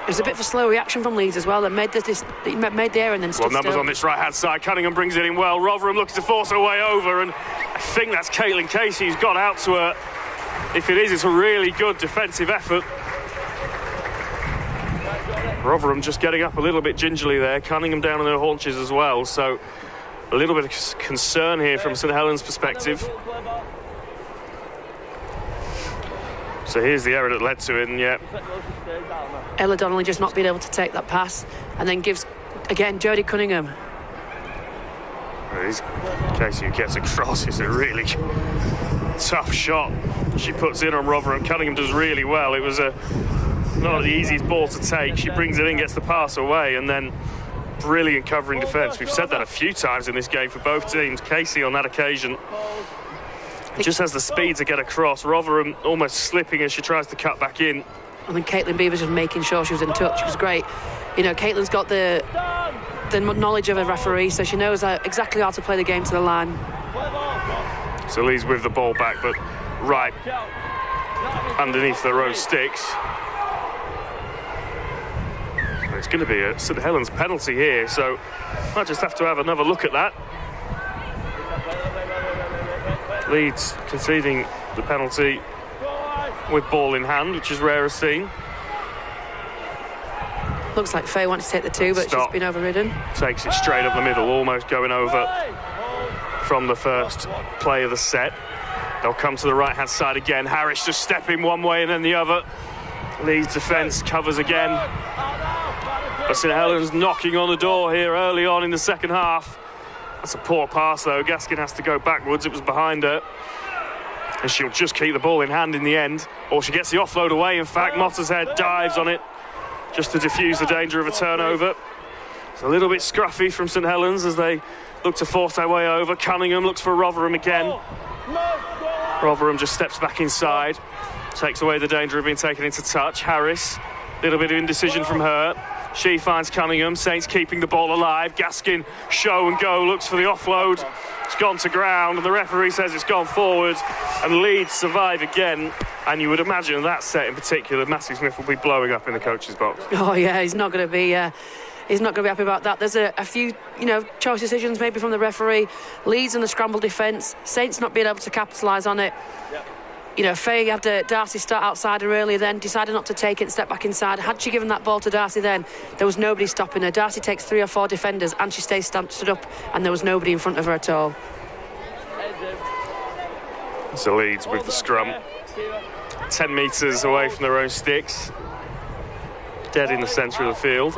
It was a bit of a slow reaction from Leeds as well. They made the error and then stood numbers still. On this right-hand side. Cunningham brings it in well. Rotherham looking to force her way over, and I think that's Caitlin Casey who's got out to her. If it is, it's a really good defensive effort. Rotherham just getting up a little bit gingerly there, Cunningham down on their haunches as well, so a little bit of concern here from St Helens' perspective. So here's the error that led to it, and yeah. Ella Donnelly just not being able to take that pass, and then gives, again, Jodie Cunningham. Casey who gets across. It's a really tough shot she puts in on Rotherham. Cunningham does really well. It was not the easiest ball to take. She brings it in, gets the pass away, and then brilliant covering defence. We've said that a few times in this game for both teams. Casey on that occasion just has the speed to get across. Rotherham almost slipping as she tries to cut back in. And then Caitlin Beavers just making sure she was in touch. It was great. You know, Caitlin's got the knowledge of a referee, so she knows exactly how to play the game to the line. So Leeds with the ball back, but right underneath their own sticks. It's going to be a St Helens penalty here, so I just have to have another look at that. Leeds conceding the penalty with ball in hand, which is rare as seen. Looks like Faye wants to take the two, but she's been overridden. Takes it straight up the middle, almost going over from the first play of the set. They'll come to the right-hand side again. Harris just stepping one way and then the other. Leeds defence covers again. But St Helens knocking on the door here early on in the second half. That's a poor pass, though. Gaskin has to go backwards. It was behind her. And she'll just keep the ball in hand in the end. Or she gets the offload away, in fact. Mottershead dives on it just to diffuse the danger of a turnover. It's a little bit scruffy from St Helens as they look to force their way over. Cunningham looks for Rotherham again. Rotherham just steps back inside. Takes away the danger of being taken into touch. Harris, a little bit of indecision from her. She finds Cunningham. Saints keeping the ball alive. Gaskin, show and go, looks for the offload. It's gone to ground, and the referee says it's gone forward. And Leeds survive again. And you would imagine that set in particular, Matthew Smith will be blowing up in the coach's box. Oh yeah, he's not going to be happy about that. There's a few, choice decisions maybe from the referee. Leeds in the scramble defence. Saints not being able to capitalise on it. Yep. Faye had Darcy start outside her earlier, then decided not to take it and step back inside. Had she given that ball to Darcy then, there was nobody stopping her. Darcy takes 3 or 4 defenders and she stays stood up, and there was nobody in front of her at all. So Leeds with the scrum. 10 metres away from their own sticks. Dead in the centre of the field.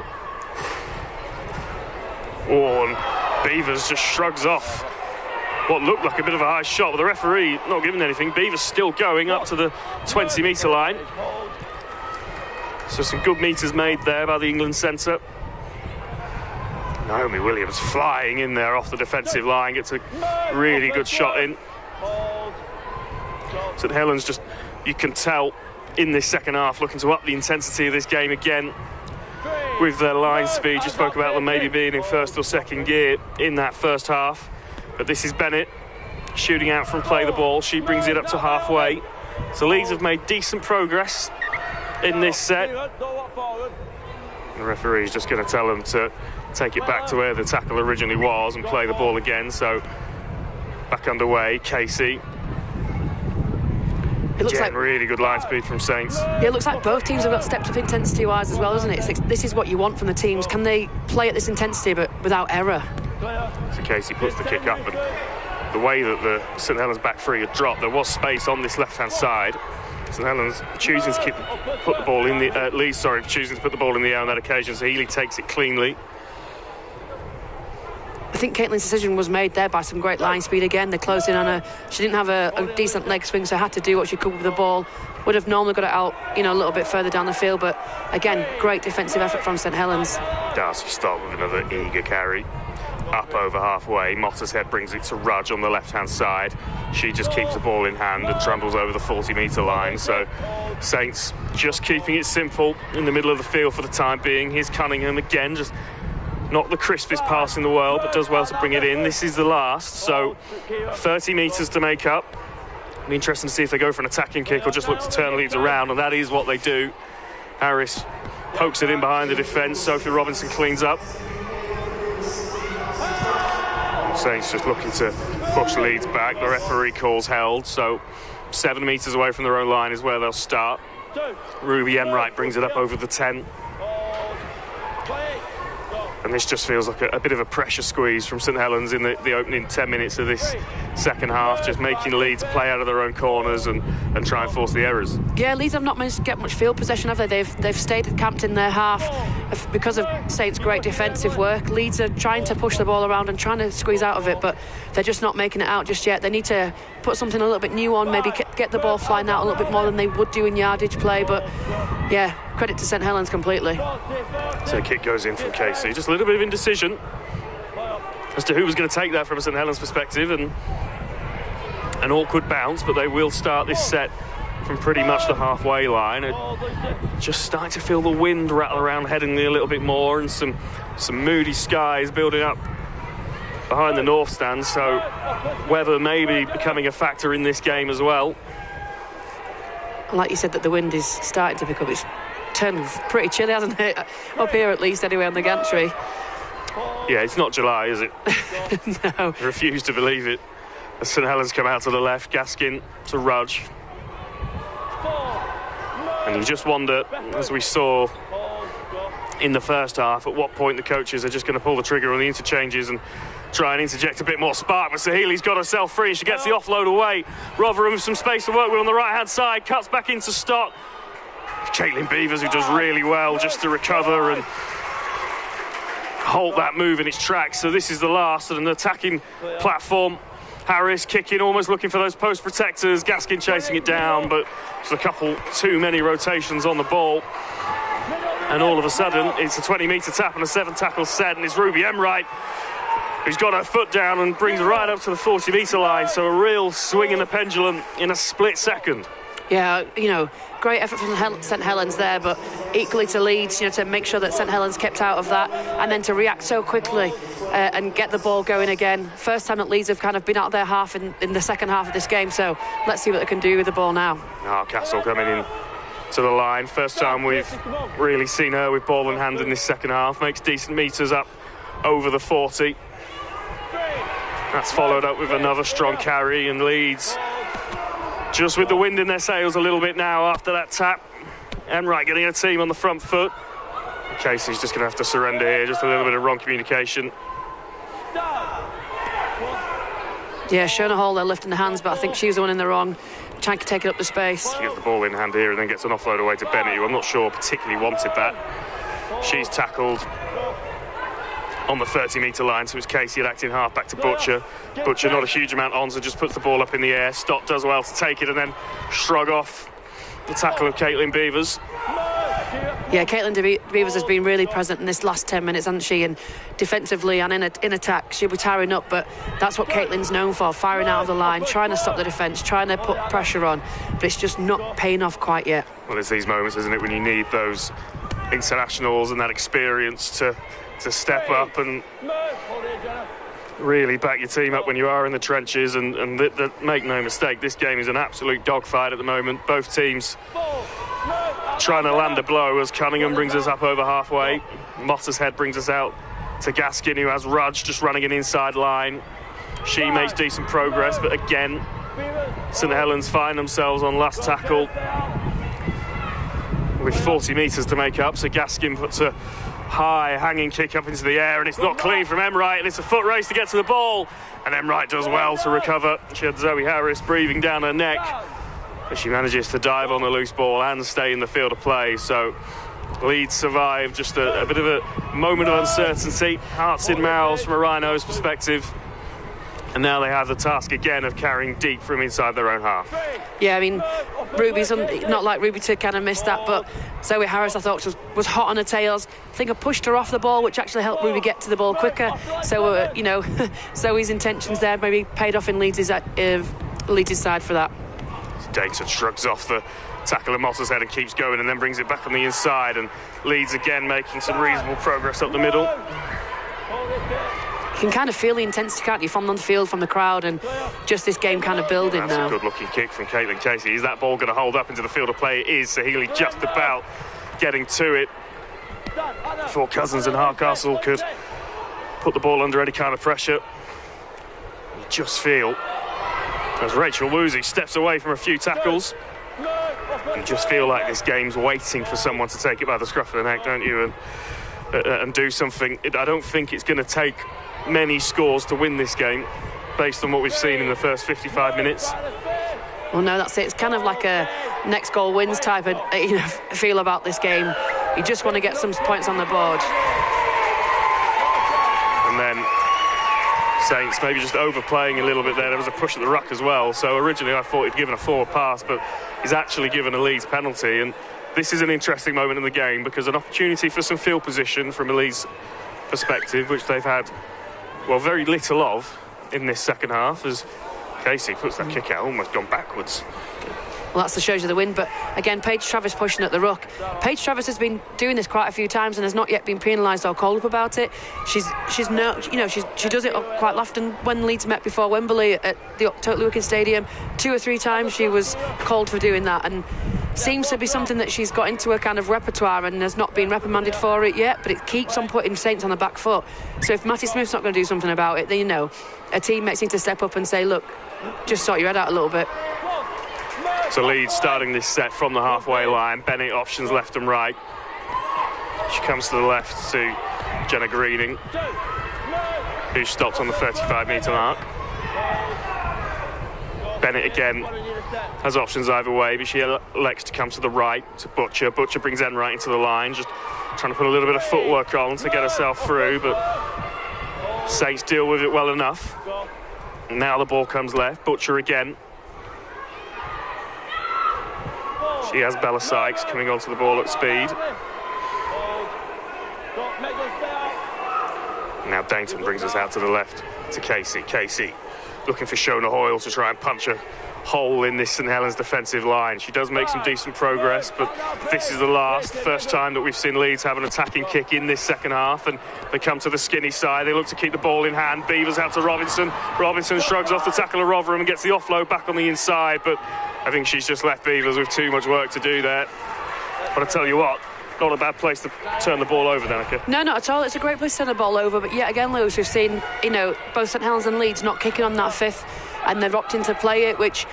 Oh, and Beavers just shrugs off what looked like a bit of a high shot, but the referee not giving anything. Beavers still going up to the 20-metre line. So some good metres made there by the England centre. Naomi Williams flying in there off the defensive line, gets a really good shot in. St Helens just, you can tell in this second half, looking to up the intensity of this game again with their line speed. You spoke about them maybe being in first or second gear in that first half. But this is Bennett shooting out from play the ball. She brings it up to halfway. So Leeds have made decent progress in this set. The referee's just going to tell them to take it back to where the tackle originally was and play the ball again. So back underway, Casey. It looks like really good line speed from Saints. Yeah, it looks like both teams have got stepped up intensity-wise as well, isn't it? This is what you want from the teams. Can they play at this intensity but without error? So Casey puts the kick up, and the way that the St Helens back three had dropped, there was space on this left-hand side. St Helens choosing to put the ball in the Leeds, choosing to put the ball in the air on that occasion. So Healy takes it cleanly. I think Caitlin's decision was made there by some great line speed again. They closed in on her. She didn't have a decent leg swing, so had to do what she could with the ball. Would have normally got it out, a little bit further down the field, but again, great defensive effort from St Helens. Darcy stopped with another eager carry. Up over halfway, Mottershead brings it to Rudge on the left-hand side. She just keeps the ball in hand and trundles over the 40-metre line. So Saints just keeping it simple in the middle of the field for the time being. Here's Cunningham again, just not the crispest pass in the world, but does well to bring it in. This is the last, so 30 metres to make up. It'll be interesting to see if they go for an attacking kick or just look to turn Leeds around, and that is what they do. Harris pokes it in behind the defence. Sophie Robinson cleans up. Saints just looking to push Leeds back. The referee calls held, so 7 metres away from their own line is where they'll start. Ruby Enright brings it up over the 10. And this just feels like a bit of a pressure squeeze from St Helens in the opening 10 minutes of this second half, just making Leeds play out of their own corners and try and force the errors. Yeah, Leeds have not managed to get much field possession, have they? They've stayed camped in their half because of Saints' great defensive work. Leeds are trying to push the ball around and trying to squeeze out of it, but they're just not making it out just yet. They need to put something a little bit new on, maybe get the ball flying out a little bit more than they would do in yardage play, but yeah, credit to St Helens completely. So a kick goes in from Casey. Just a little bit of indecision as to who was going to take that from a St Helens perspective, and an awkward bounce, but they will start this set from pretty much the halfway line. Just starting to feel the wind rattle around Headingley a little bit more, and some moody skies building up behind the north stand, so weather may be becoming a factor in this game as well. Like you said, that the wind is starting to pick up. It's turned pretty chilly, hasn't it? Up here at least, anyway, on the gantry. Yeah, it's not July, is it? No. I refuse to believe it. As St Helens come out to the left, Gaskin to Rudge. And you just wonder, as we saw in the first half, at what point the coaches are just going to pull the trigger on the interchanges and try and interject a bit more spark. But Sahili's got herself free. She gets the offload away. Rotherham with some space to work with on the right-hand side. Cuts back into Stott. Caitlin Beavers, who does really well just to recover and halt that move in its tracks. So this is the last of an attacking platform. Harris kicking, almost looking for those post protectors. Gaskin chasing it down, but just a couple too many rotations on the ball. And all of a sudden, it's a 20-metre tap and a 7-tackle set, and it's Ruby Emright who's got her foot down and brings her right up to the 40-metre line. So a real swing in the pendulum in a split second. Yeah, you know, great effort from St Helens there, but equally to Leeds, you know, to make sure that St Helens kept out of that, and then to react so quickly and get the ball going again. First time that Leeds have kind of been out of their half in the second half of this game, so let's see what they can do with the ball now. Castle coming in to the line. First time we've really seen her with ball in hand in this second half. Makes decent metres up over the 40. That's followed up with another strong carry, and Leeds just with the wind in their sails a little bit now after that tap. Emright getting her team on the front foot. Casey's just going to have to surrender here. Just a little bit of wrong communication. Yeah, Shona Hall, they're lifting the hands, but I think she was the one in the wrong, trying to take it up the space. She gets the ball in hand here and then gets an offload away to Bennett, who I'm not sure particularly wanted that. She's tackled on the 30-metre line, so it's Casey at acting half back to Butcher. Butcher not a huge amount on, so just puts the ball up in the air. Stott does well to take it and then shrug off the tackle of Caitlin Beavers. Yeah, Caitlin Beavers has been really present in this last 10 minutes, hasn't she? And defensively and in attack, she'll be tiring up, but that's what Caitlin's known for, firing out of the line, trying to stop the defence, trying to put pressure on, but it's just not paying off quite yet. Well, it's these moments, isn't it, when you need those internationals and that experience to step up and really back your team up when you are in the trenches, and make no mistake, this game is an absolute dogfight at the moment. Both teams trying to land a blow as Cunningham brings us up over halfway. Mottershead brings us out to Gaskin, who has Rudge just running an inside line. She makes decent progress, but again, St Helens find themselves on last tackle with 40 metres to make up, so Gaskin puts a high hanging kick up into the air, and it's not clean from Emright, and it's a foot race to get to the ball, and Emright does well to recover. She had Zoe Harris breathing down her neck, but she manages to dive on the loose ball and stay in the field of play. So Leeds survive just a bit of a moment of uncertainty, hearts in mouths from a Rhinos perspective, and now they have the task again of carrying deep from inside their own half. Yeah, I mean, Ruby's not like Ruby to kind of miss that, but Zoe Harris, I thought, was hot on her tails. I think I pushed her off the ball, which actually helped Ruby get to the ball quicker. So, you know, Zoe's intentions there maybe paid off in Leeds' side for that. Dayton shrugs off the tackle of Mottershead and keeps going, and then brings it back on the inside, and Leeds again making some reasonable progress up the middle. You can kind of feel the intensity, can't you, from on the field, from the crowd, and just this game kind of building now. That's a good-looking kick from Caitlin Casey. Is that ball going to hold up into the field of play? It is. Sahili just about getting to it before Cousins and Hardcastle could put the ball under any kind of pressure. You just feel, as Rachel Woozy steps away from a few tackles, you just feel like this game's waiting for someone to take it by the scruff of the neck, don't you? And and do something. I don't think it's going to take many scores to win this game, based on what we've seen in the first 55 minutes. Well, no, that's it. It's kind of like a next goal wins type of feel about this game. You just want to get some points on the board. And then Saints maybe just overplaying a little bit there. There was a push at the ruck as well. So originally I thought he'd given a forward pass, but he's actually given a Leeds penalty. And this is an interesting moment in the game, because an opportunity for some field position from a Leeds perspective, which they've had, well, very little of in this second half, as Casey puts that kick out, almost gone backwards. Well, that shows you the win. But again, Paige Travis pushing at the ruck. Paige Travis has been doing this quite a few times and has not yet been penalised or called up about it. She does it quite often. When Leeds met before Wembley at the Totally Wicked Stadium, 2 or 3 times she was called for doing that, and seems to be something that she's got into a kind of repertoire and has not been reprimanded for it yet, but it keeps on putting Saints on the back foot. So if Matty Smith's not going to do something about it, then a teammate needs to step up and say, look, just sort your head out a little bit. So Leeds starting this set from the halfway line. Bennett options left and right. She comes to the left to Jenna Greening, who stopped on the 35-metre mark. Bennett again has options either way, but she elects to come to the right to Butcher. Butcher brings Enright into the line, just trying to put a little bit of footwork on to get herself through, but Saints deal with it well enough. And now the ball comes left. Butcher again. She has Bella Sykes coming onto the ball at speed. Now Dainton brings us out to the left to Casey. Casey looking for Shona Hoyle to try and punch a hole in this St Helens defensive line. She does make some decent progress, but this is the first time that we've seen Leeds have an attacking kick in this second half, and they come to the skinny side. They look to keep the ball in hand. Beavers out to Robinson. Robinson shrugs off the tackle of Rotherham and gets the offload back on the inside, but I think she's just left Beavers with too much work to do there. But I tell you what, not a bad place to turn the ball over, Danica. No, not at all. It's a great place to turn the ball over, but yet again, Lewis, we've seen, both St Helens and Leeds not kicking on that fifth, and they've opted to play it, which,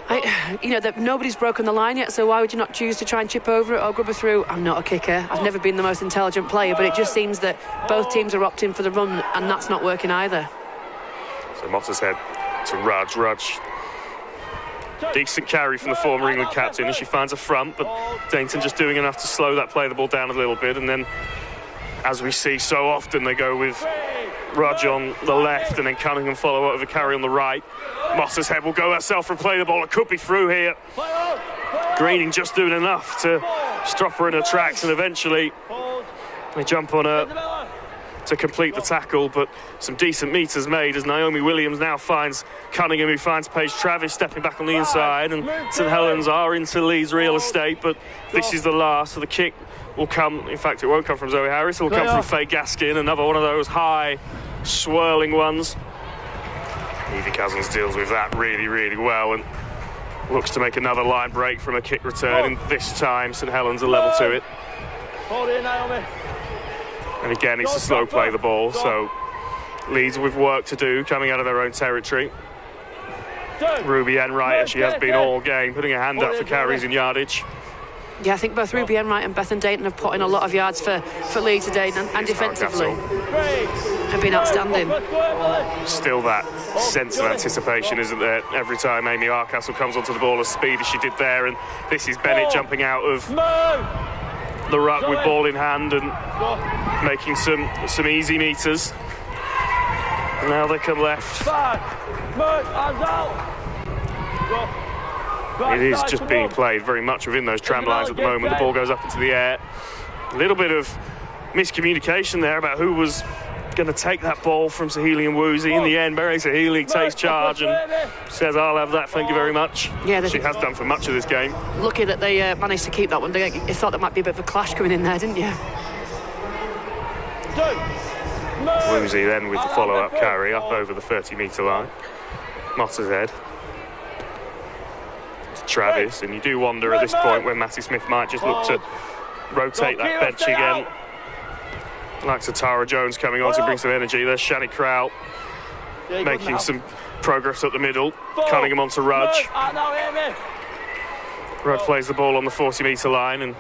that nobody's broken the line yet, so why would you not choose to try and chip over it or grub it through? I'm not a kicker. I've never been the most intelligent player, but it just seems that both teams are opting for the run, and that's not working either. So Motter's head to Rudge. Rudge, decent carry from the former England captain, and she finds a front, but Dainton just doing enough to slow that play the ball down a little bit, and then, as we see so often, they go with Rudge on the left and then Cunningham follow up with a carry on the right. Motter's head will go herself and play the ball. It could be through here. Greening just doing enough to stop her in her tracks, and eventually they jump on her to complete the tackle, but some decent metres made as Naomi Williams now finds Cunningham, who finds Paige Travis stepping back on the inside, and St Helens are into Leeds real estate, but this is the last. So the kick will come, in fact it won't come from Zoe Harris, it will come from Faye Gaskin, another one of those high swirling ones. Evie Cousins deals with that really, really well and looks to make another line break from a kick return, and this time St Helens are level to it. Hold it, Naomi. And again, it's a slow play the ball, so Leeds with work to do coming out of their own territory. Ruby Enright, as she has been all game, putting her hand up for carries and yardage. Yeah, I think both Ruby Enright and Bethan Dainton have put in a lot of yards for Leeds today, and defensively have been outstanding. Still that sense of anticipation, isn't there? Every time Amy Arkastle comes onto the ball as speed as she did there, and this is Bennett jumping out of the ruck with ball in hand and making some easy meters. And now they come left. It is just being played very much within those tram lines at the moment. The ball goes up into the air. A little bit of miscommunication there about who was going to take that ball from Sahili and Woozy. In the end, Mary Sahili takes charge and says, I'll have that, thank you very much. Yeah, she has done for much of this game. Lucky that they managed to keep that one. They thought there might be a bit of a clash coming in there, didn't you? Woozy then with the follow-up carry up over the 30-metre line. Motter's head to Travis, and you do wonder at this point when Matty Smith might just look to rotate that bench again. Like to Tara Jones coming on to bring some energy. There's Shani Kraut making some progress up the middle. Cunningham onto Rudge. Rudge plays the ball on the 40-metre line, and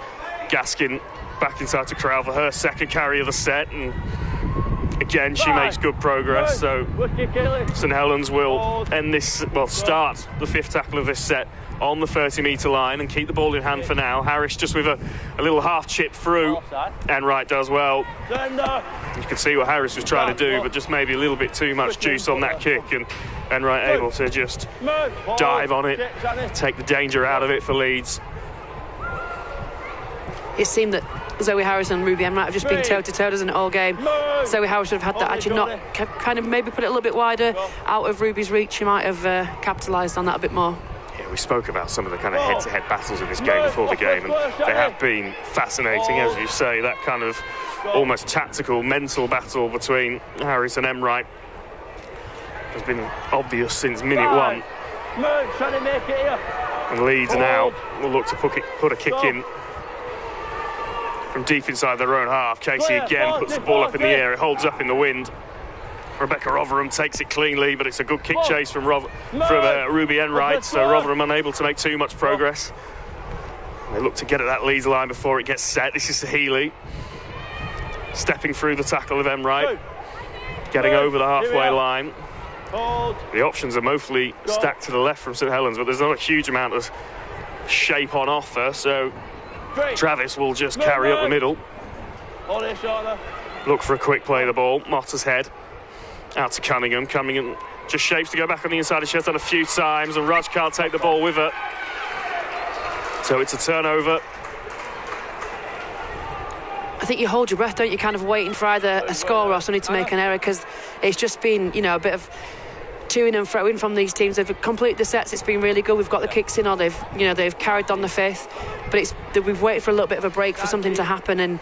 Gaskin back inside to corral for her second carry of the set, and again she makes good progress. So St Helens will start the 5th tackle of this set on the 30-metre line and keep the ball in hand for now. Harris just with a little half chip through. Enright does well. You can see what Harris was trying to do, but just maybe a little bit too much juice on that kick, and Enright able to just dive on it, take the danger out of it for Leeds. It seemed that Zoe Harris and Ruby Enright have just been toe-to-toe, doesn't it, all game? Zoe Harris would have had that actually not kind of maybe put it a little bit wider out of Ruby's reach. She might have capitalised on that a bit more. Yeah, we spoke about some of the kind of head-to-head battles in this game before the game, and they have been fascinating, as you say. That kind of almost tactical, mental battle between Harris and Enright has been obvious since minute one. And Leeds now will look to put a kick in from deep inside their own half. Casey again puts the ball up in the air. It holds up in the wind. Rebecca Rotherham takes it cleanly, but it's a good kick chase from Ruby Enright, so Rotherham unable to make too much progress. They look to get at that Leeds line before it gets set. This is Healy stepping through the tackle of Enright, getting over the halfway line. The options are mostly stacked to the left from St Helens, but there's not a huge amount of shape on offer, so Travis will just carry up the middle. Look for a quick play of the ball. Motter's head out to Cunningham. Cunningham just shapes to go back on the inside. She has done a few times, and Raj can't take the ball with her. So it's a turnover. I think you hold your breath, don't you, kind of waiting for either a score or somebody to make an error, because it's just been, you know, a bit of toing and froing from these teams. They've completed the sets, it's been really good. We've got the kicks in, or they've carried on the 5th, but we've waited for a little bit of a break for something to happen, and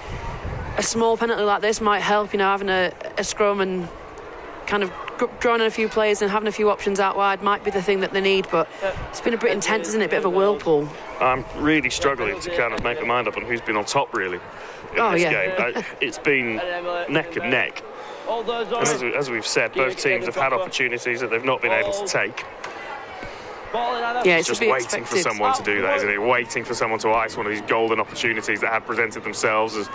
a small penalty like this might help, you know, having a scrum and kind of drawing on a few players and having a few options out wide might be the thing that they need, but it's been a bit intense, isn't it? A bit of a whirlpool. I'm really struggling to kind of make my mind up on who's been on top, really, in this game. It's been neck and neck. And as we've said, both teams have had opportunities that they've not been able to take. Yeah, it's just waiting for someone to do that, isn't it? Waiting for someone to ice one of these golden opportunities that have presented themselves as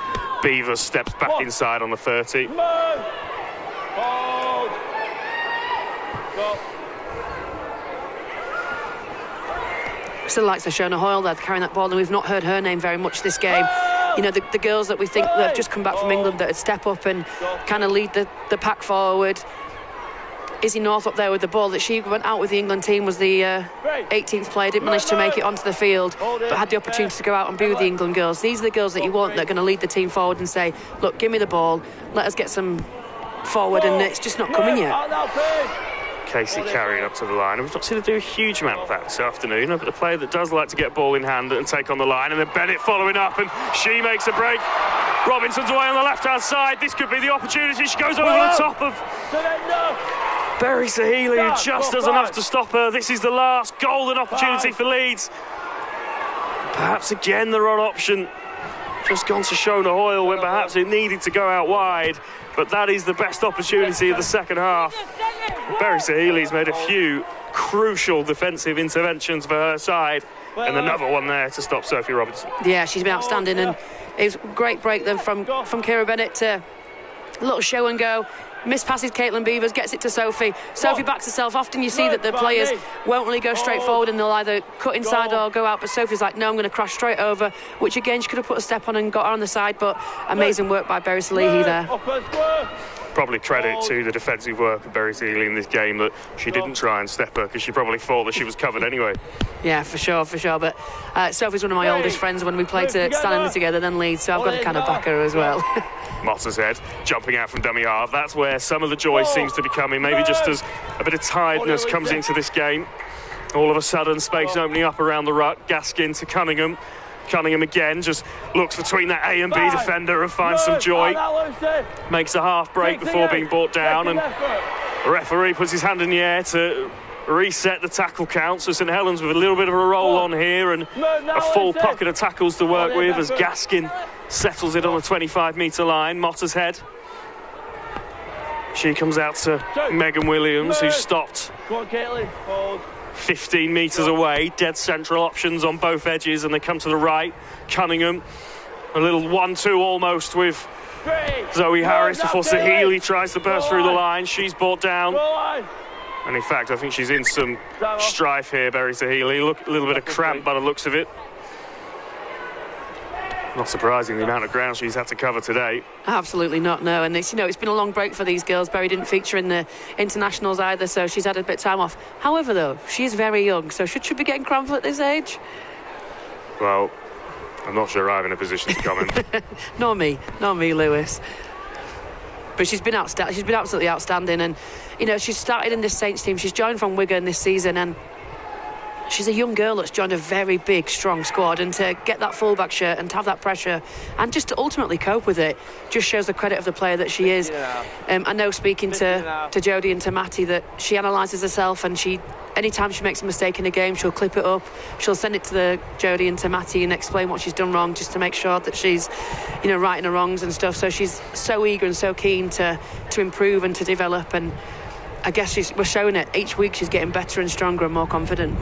Beavers steps back inside on the 30. Still likes to Shona Hoyle there carrying that ball, and we've not heard her name very much this game. You know, the girls that we think that have just come back from England that would step up and kind of lead the pack forward. Izzy North up there with the ball, that she went out with the England team, was the 18th player, didn't manage to make it onto the field, but had the opportunity to go out and be with the England girls. These are the girls that you want, that are going to lead the team forward and say, look, give me the ball, let us get some forward, and it's just not coming yet. Casey carrying up to the line, and we've not seen her do a huge amount of that this afternoon, but a player that does like to get ball in hand and take on the line, and then Bennett following up, and she makes a break. Robinson's away on the left-hand side. This could be the opportunity. She goes over the top of Berry Sahili, who just does enough to stop her. This is the last golden opportunity for Leeds. Perhaps again the wrong option. Just gone to Shona Hoyle when perhaps it needed to go out wide, but that is the best opportunity of the second half. Berry Sahili's made a few crucial defensive interventions for her side, and another one there to stop Sophie Robinson. Yeah, she's been outstanding, and it was a great break then from Kira Bennett to a little show and go. Miss passes Caitlin Beavers, gets it to Sophie. Sophie backs herself. Often you see that the players won't really go straight forward and they'll either cut inside or go out, but Sophie's like, no, I'm going to crash straight over, which again, she could have put a step on and got her on the side, but amazing work by Berry Salihi there. Probably credit to the defensive work of Berry Seeley in this game, that she didn't try and step her, because she probably thought that she was covered anyway. Yeah, for sure. But Sophie's one of my oldest friends when we played to Stanley together, then Leeds, so I've got to kind of back her as well. Motter's head, jumping out from dummy half. That's where some of the joy seems to be coming, maybe just as a bit of tiredness comes into this game. All of a sudden, space opening up around the ruck. Gaskin to Cunningham. Cunningham again just looks between that A and B defender and finds some joy. Makes a half break before being brought down, and the referee puts his hand in the air to reset the tackle count. So St Helens with a little bit of a roll on here, and a full pocket of tackles to work with as Gaskin settles it on the 25-metre line. Motter's head. She comes out to Megan Williams, who stopped 15 metres away. Dead central options on both edges, and they come to the right. Cunningham A little 1-2 almost with Zoe Harris before Sahili tries to burst through the line. She's brought down. And in fact, I think she's in some strife here, Berry Sahili. Look, a little bit of cramp by the looks of it. Not surprising the amount of ground she's had to cover today. Absolutely not, no. And it's, it's been a long break for these girls. Berry didn't feature in the internationals either, so she's had a bit of time off. However, though, she is very young, so should she be getting cramp at this age? Well, I'm not sure I'm in a position to comment. Nor me, Lewis. But she's been outstanding. She's been absolutely outstanding, and she's started in this Saints team. She's joined from Wigan this season, and she's a young girl that's joined a very big, strong squad, and to get that fullback shirt and to have that pressure and just to ultimately cope with it just shows the credit of the player that she is. I know, speaking to Jodie and to Matty, that she analyses herself, and anytime she makes a mistake in a game, she'll clip it up, she'll send it to Jodie and to Matty and explain what she's done wrong, just to make sure that she's righting her wrongs and stuff. So she's so eager and so keen to improve and to develop, and I guess we're showing it. Each week she's getting better and stronger and more confident.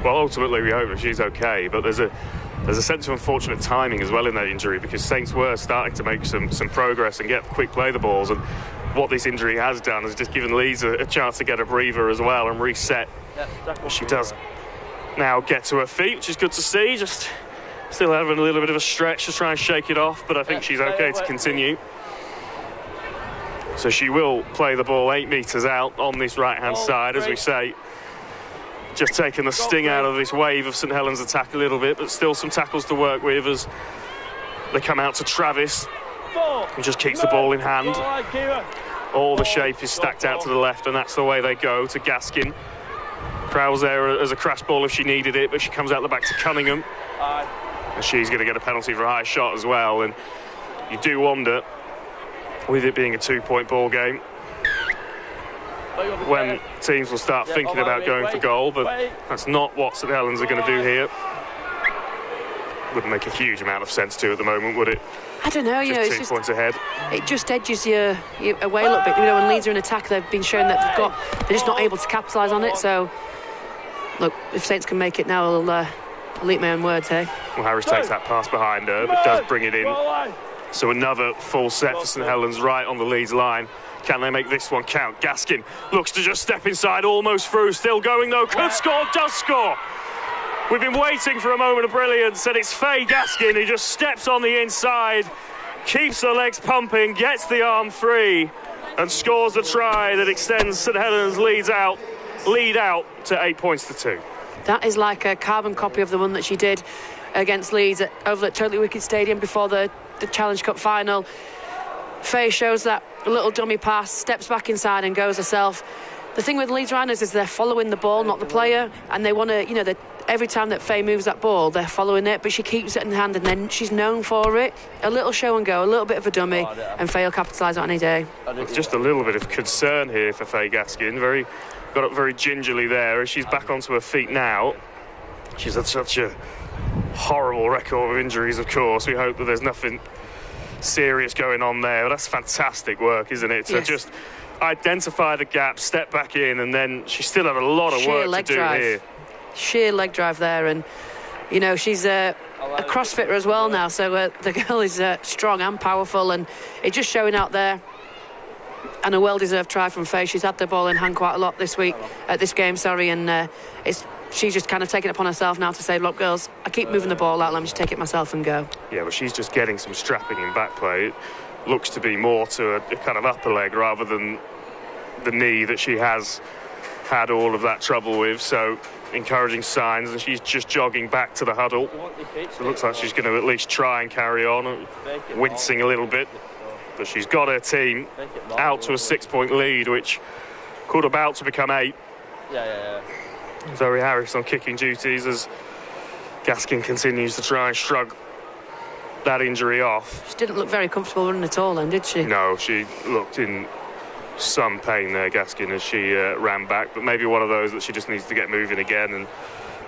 Well, ultimately we hope that she's okay, but there's a sense of unfortunate timing as well in that injury, because Saints were starting to make some progress and get quick play the balls, and what this injury has done is just given Leeds a chance to get a breather as well and reset. She does now get to her feet, which is good to see. Just still having a little bit of a stretch to try and shake it off, but I think she's okay to continue. So she will play the ball 8 metres out on this right-hand side, as we say. Just taking the sting out of this wave of St Helens attack a little bit, but still some tackles to work with as they come out to Travis, who just keeps the ball in hand. All the shape is stacked out to the left, and that's the way they go to Gaskin. Crowell's there as a crash ball if she needed it, but she comes out the back to Cunningham. And she's going to get a penalty for a high shot as well. And you do wonder, with it being a 2-point ball game, when teams will start thinking about going for goal, but that's not what St Helens are going to do here. Wouldn't make a huge amount of sense to at the moment, would it? I don't know, it's 2 points ahead. It just edges you away a little bit. When Leeds are in attack, they've been showing that they're just not able to capitalise on it. So, look, if Saints can make it now, I'll eat my own words, hey? Well, Harris takes that pass behind her, but does bring it in. So another full set for St Helens right on the Leeds line. Can they make this one count? Gaskin looks to just step inside, almost through, still going though, could score, does score. We've been waiting for a moment of brilliance, and it's Faye Gaskin who just steps on the inside, keeps her legs pumping, gets the arm free, and scores the try that extends St Helens' lead out to 8 points to 2. That is like a carbon copy of the one that she did against Leeds over at Totally Wicked Stadium before the Challenge Cup Final. Faye shows that little dummy pass, steps back inside and goes herself. The thing with Leeds Rhinos is they're following the ball, not the player, and they want to, every time that Faye moves that ball, they're following it, but she keeps it in hand, and then she's known for it. A little show and go, a little bit of a dummy, and Faye will capitalise on any day. It's just a little bit of concern here for Faye Gaskin. Got up very gingerly there as she's back onto her feet now. She's had such a horrible record of injuries, of course. We hope that there's nothing serious going on there, but that's fantastic work, isn't it? Yes. To just identify the gap, step back in, and then she still had a lot of work to do here. Sheer leg drive there, and she's a crossfitter as well now, so the girl is strong and powerful, and it's just showing out there. And a well-deserved try from Faye. She's had the ball in hand quite a lot this game, and she's just kind of taken it upon herself now to say, look, girls, I keep moving the ball out, let me just take it myself and go. Yeah, but she's just getting some strapping in back play. It looks to be more to a kind of upper leg rather than the knee that she has had all of that trouble with. So encouraging signs, and she's just jogging back to the huddle. So it looks like she's going to at least try and carry on, wincing a little bit. But she's got her team out to a 6-point lead, which could about to become 8. Zoe Harris on kicking duties as Gaskin continues to try and shrug that injury off. She didn't look very comfortable running at all then, did she? No, she looked in some pain there, Gaskin, as she ran back, but maybe one of those that she just needs to get moving again, and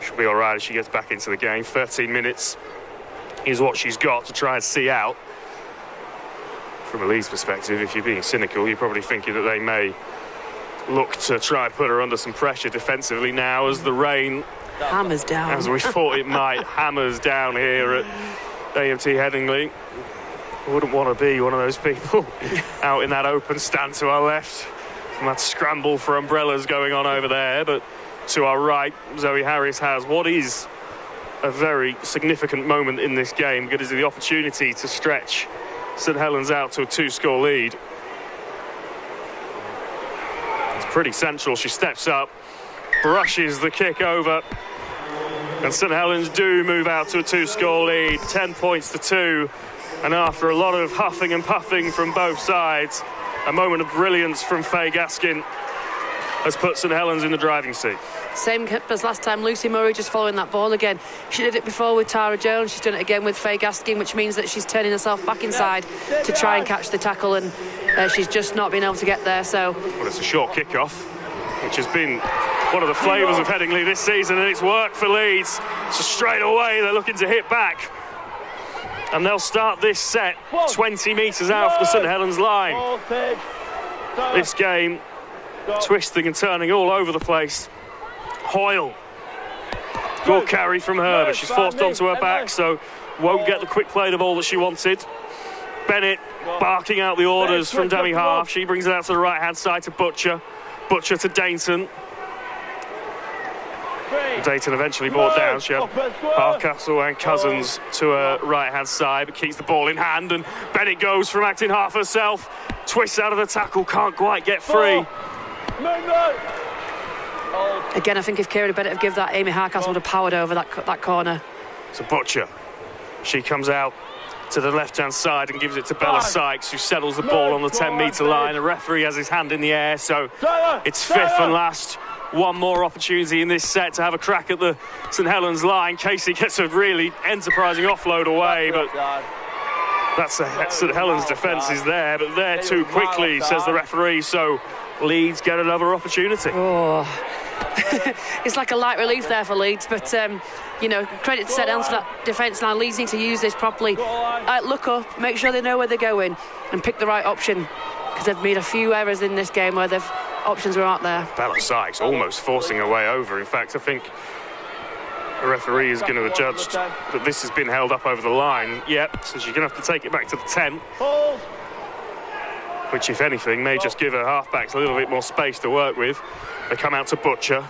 she'll be all right as she gets back into the game. 13 minutes is what she's got to try and see out. From a Leeds perspective, if you're being cynical, you're probably thinking that they may look to try and put her under some pressure defensively now as the rain hammers down, as we thought it might, hammers down here at AMT Headingley. I wouldn't want to be one of those people out in that open stand to our left. And that scramble for umbrellas going on over there. But to our right, Zoe Harris has what is a very significant moment in this game, because it's the opportunity to stretch St Helens out to a 2-score lead. It's pretty central. She steps up, brushes the kick over, and St Helens do move out to a 2-score lead, 10 points to 2. And after a lot of huffing and puffing from both sides, a moment of brilliance from Faye Gaskin has put St Helens in the driving seat. Same as last time, Lucy Murray just following that ball again. She did it before with Tara Jones, she's done it again with Faye Gaskin, which means that she's turning herself back inside to try and catch the tackle, and she's just not been able to get there. So, well, it's a short kickoff, which has been one of the flavours of Headingley this season, and it's worked for Leeds. So straight away they're looking to hit back, and they'll start this set 20 metres out from the St Helens line. This game twisting and turning all over the place. Hoyle, good carry from her, but she's forced onto her back, so won't get the quick play the ball that she wanted. Bennett barking out the orders from Demi Half. She brings it out to the right hand side to Butcher to Dainton. Dainton eventually brought down. She had Hardcastle and Cousins to her right hand side, but keeps the ball in hand, and Bennett goes from acting half herself, twists out of the tackle, can't quite get free. Again, I think if Kira Bennett had given that, Amy Hardcastle would have powered over that corner. So Butcher, she comes out to the left-hand side and gives it to Bella Sykes, who settles the ball on the 10-metre line. The referee has his hand in the air, so it's fifth and last. One more opportunity in this set to have a crack at the St Helens line. Casey gets a really enterprising offload away, but that's St Helens' defence is there, but there too quickly, says the referee, so Leeds get another opportunity. Oh. It's like a light relief there for Leeds, but you know, credit to St Helens for that defence. Now Leeds need to use this properly. Look up, make sure they know where they're going, and pick the right option, because they've made a few errors in this game where they've options were out there. Bella Sykes almost forcing her way over. In fact, I think the referee is going to have judged that this has been held up over the line. Yep, so she's going to have to take it back to the 10, which, if anything, may just give her halfbacks a little bit more space to work with. They come out to Butcher.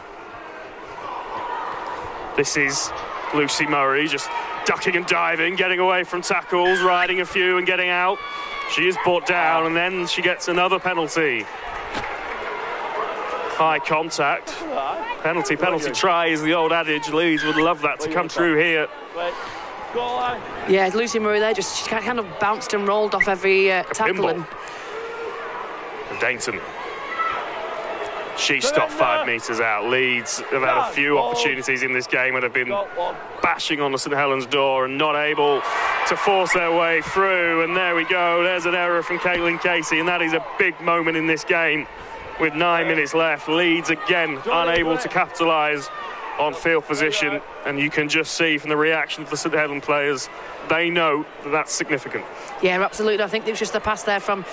This is Lucy Murray, just ducking and diving, getting away from tackles, riding a few and getting out. She is brought down, and then she gets another penalty. High contact. Penalty try is the old adage. Leeds would love that to come true here. Yeah, Lucy Murray there, she kind of bounced and rolled off every tackle. And Dainton. She stopped 5 metres out. Leeds have had a few opportunities in this game and have been bashing on the St Helens door and not able to force their way through. And there we go. There's an error from Caitlin Casey, and that is a big moment in this game. With 9 minutes left, Leeds again unable to capitalise on field position, and you can just see from the reaction of the St Helens players, they know that that's significant. Yeah, absolutely. I think it was just a pass there from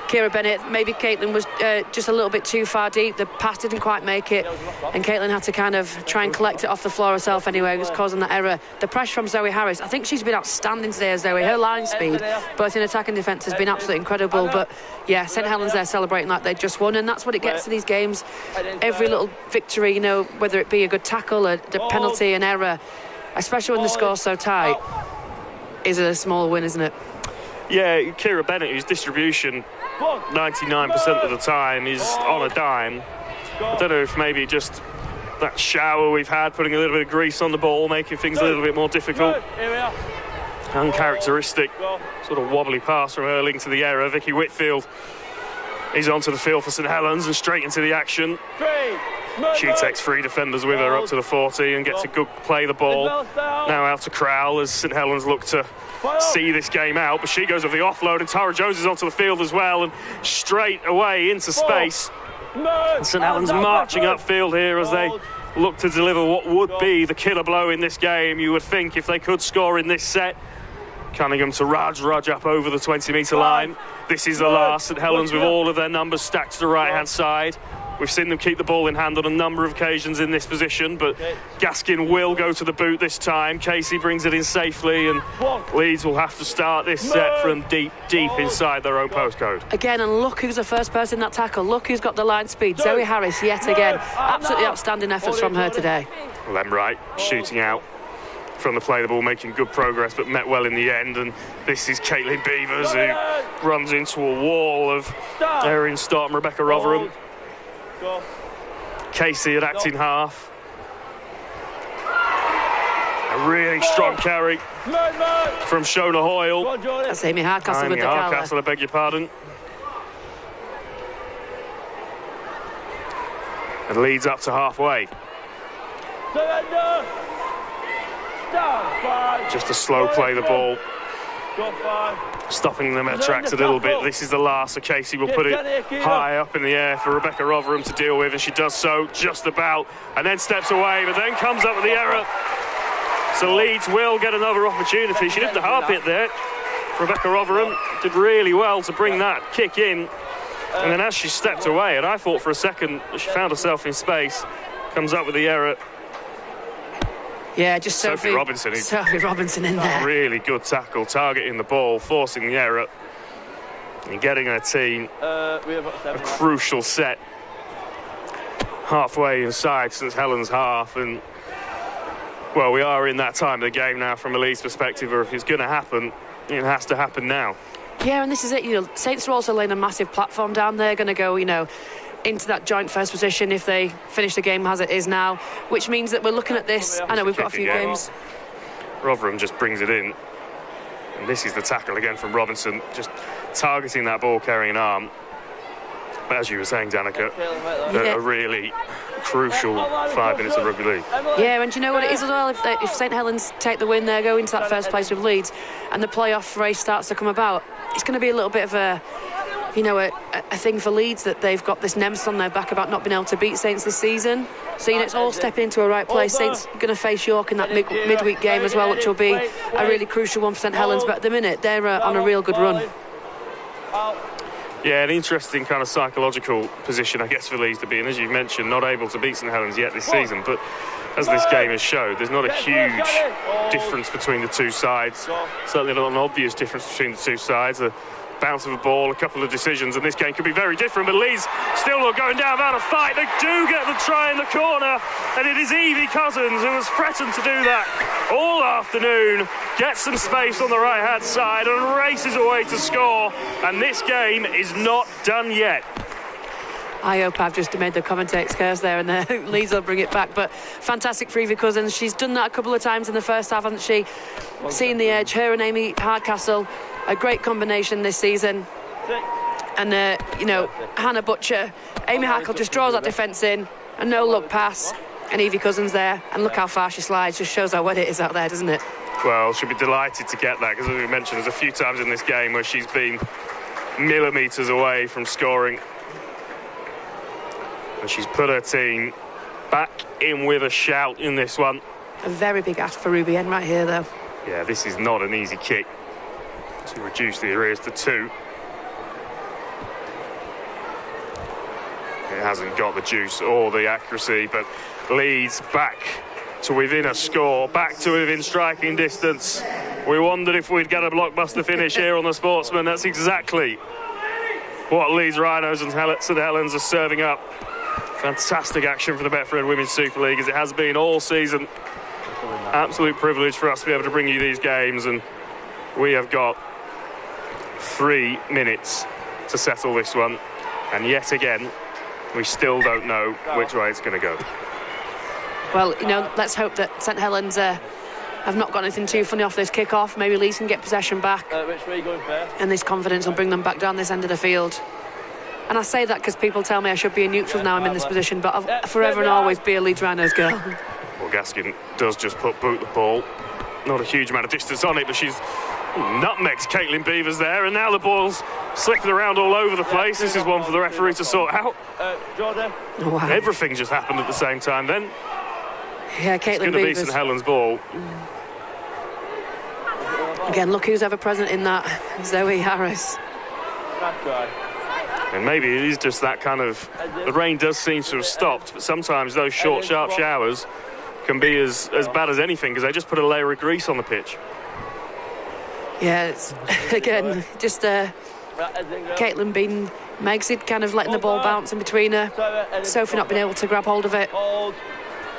Kira Bennett. Maybe Caitlin was just a little bit too far deep. The pass didn't quite make it, and Caitlin had to kind of try and collect it off the floor herself anyway. It was causing that error. The pressure from Zoe Harris, I think she's been outstanding today, Zoe. Her line speed, both in attack and defence, has been absolutely incredible. But yeah, St Helens there celebrating like they just won, and that's what it gets to these games. Every little victory, you know, whether it be a good tackle, a penalty, an error, especially when the score's so tight, is a small win, isn't it? Yeah, Kira Bennett, whose distribution 99% of the time is on a dime. I don't know if maybe just that shower we've had, putting a little bit of grease on the ball, making things a little bit more difficult. Uncharacteristic sort of wobbly pass from her linked to the error. Vicky Whitfield is onto the field for St Helens and straight into the action. She takes 3 defenders with her up to the 40 and gets a good play the ball. Now out to Crowell as St Helens look to see this game out, but she goes with the offload, and Tara Jones is onto the field as well, and straight away into space. And St Helens marching upfield here as they look to deliver what would be the killer blow in this game. You would think if they could score in this set, Cunningham to Raj up over the 20-metre line. This is the last. St Helens with all of their numbers stacked to the right-hand side. We've seen them keep the ball in hand on a number of occasions in this position, but Gaskin will go to the boot this time. Casey brings it in safely, and Leeds will have to start this set from deep inside their own postcode. Again, and look who's the first person in that tackle. Look who's got the line speed. Zoe Harris, yet again. Absolutely outstanding efforts from her today. Lemwright shooting out from the play, the ball making good progress, but met well in the end. And this is Caitlin Beavers, who runs into a wall of Erin Stott and Rebecca Rotherham. Casey at acting half. A really strong carry from Shona Hoyle. That's Amy Hardcastle with the Hardcastle, I beg your pardon. And leads up to halfway. Just a slow play the ball, stopping them at tracks a little bit. This is the last, so Casey will put it high up in the air for Rebecca Rotherham to deal with, and she does so just about, and then steps away, but then comes up with the error. So Leeds will get another opportunity. She did the hard bit there. Rebecca Rotherham did really well to bring that kick in, and then as she stepped away, and I thought for a second she found herself in space, comes up with the error. Yeah, just Sophie Robinson in there. Really good tackle, targeting the ball, forcing the error, and getting her team a crucial set halfway inside St Helens half. And well, we are in that time of the game now from a Leeds perspective, or if it's going to happen, it has to happen now. Yeah, and this is it. Saints are also laying a massive platform down there, going to go, into that joint first position if they finish the game as it is now, which means that we're looking at this. I know we've got a few games. Rotherham just brings it in, and this is the tackle again from Robinson, just targeting that ball carrying arm. But as you were saying, Danica, a really crucial 5 minutes of rugby league. Yeah, and do you know what it is as well? If St Helens take the win, they go into that first place with Leeds, and the playoff race starts to come about, it's going to be a little bit of a thing for Leeds that they've got this nemesis on their back about not being able to beat Saints this season. So it's all stepping into a right place. Saints going to face York in that midweek game as well, which will be a really crucial one for St Helens. But at the minute, they're on a real good run. Yeah, an interesting kind of psychological position, I guess, for Leeds to be in. As you've mentioned, not able to beat St Helens yet this season, but as this game has showed, there's not a huge difference between the two sides. Certainly not an obvious difference between the two sides. A bounce of a ball, a couple of decisions, and this game could be very different, but Leeds still not going down without a fight. They do get the try in the corner, and it is Evie Cousins who has threatened to do that all afternoon, gets some space on the right hand side and races away to score, and this game is not done yet. I hope I've just made the commentator's curse there, and Leeds will bring it back. But fantastic for Evie Cousins. She's done that a couple of times in the first half, hasn't she? Seeing the edge, her and Amy Hardcastle, a great combination this season. And Hannah Butcher, Amy Hardcastle just draws that defence in, a no-look pass, and Evie Cousins there, and look how far she slides. Just shows how wet it is out there, doesn't it? Well, she'll be delighted to get that, because as we mentioned, there's a few times in this game where she's been millimetres away from scoring. And she's put her team back in with a shout in this one. A very big ask for Ruby N right here, though. Yeah, this is not an easy kick to reduce the arrears to 2. It hasn't got the juice or the accuracy, but Leeds back to within a score, back to within striking distance. We wondered if we'd get a blockbuster finish here on the Sportsman. That's exactly what Leeds Rhinos and St Helens are serving up. Fantastic action from the Betfred Women's Super League, as it has been all season. Absolute privilege for us to be able to bring you these games, and we have got 3 minutes to settle this one, and yet again we still don't know which way it's going to go. Well, let's hope that St Helens have not got anything too funny off this kick-off. Maybe Leeds can get possession back, and this confidence will bring them back down this end of the field. And I say that because people tell me I should be a neutral now I'm in this position, but I'll forever and always be a Leeds Rhinos girl. Well, Gaskin does just boot the ball. Not a huge amount of distance on it, but she's nutmegs Caitlin Beavers there, and now the ball's slipping around all over the place. This is one for the referee to sort out. Wow. Everything just happened at the same time then. Yeah, Caitlin Beavers. It's going to be St Helens' ball. Again, look who's ever present in that. Zoe Harris. And maybe it is just that kind of... The rain does seem to have stopped, but sometimes those short, sharp showers can be as bad as anything, because they just put a layer of grease on the pitch. Yeah, it's, again, just Caitlin being Meg's kind of letting the ball bounce in between her. Sophie not being able to grab hold of it.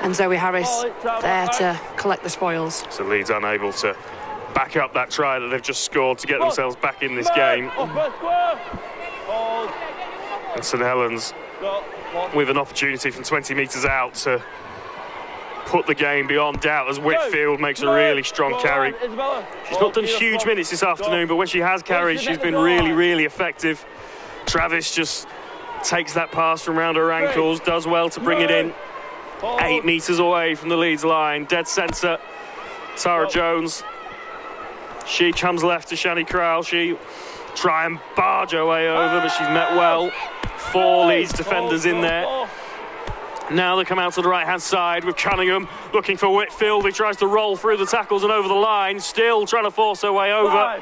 And Zoe Harris there to collect the spoils. So Leeds unable to back up that try that they've just scored to get themselves back in this game. And St Helens with an opportunity from 20 metres out to put the game beyond doubt as Whitfield makes a really strong carry. She's not done huge minutes this afternoon, but when she has carried, she's been really, really effective. Travis just takes that pass from round her ankles, does well to bring it in. 8 metres away from the Leeds line, dead centre. Tara Jones. She comes left to Shani Crowell. She try and barge her way over, but she's met well. 4 Leeds defenders in there. Now they come out to the right-hand side with Cunningham looking for Whitfield. He tries to roll through the tackles and over the line, still trying to force her way over.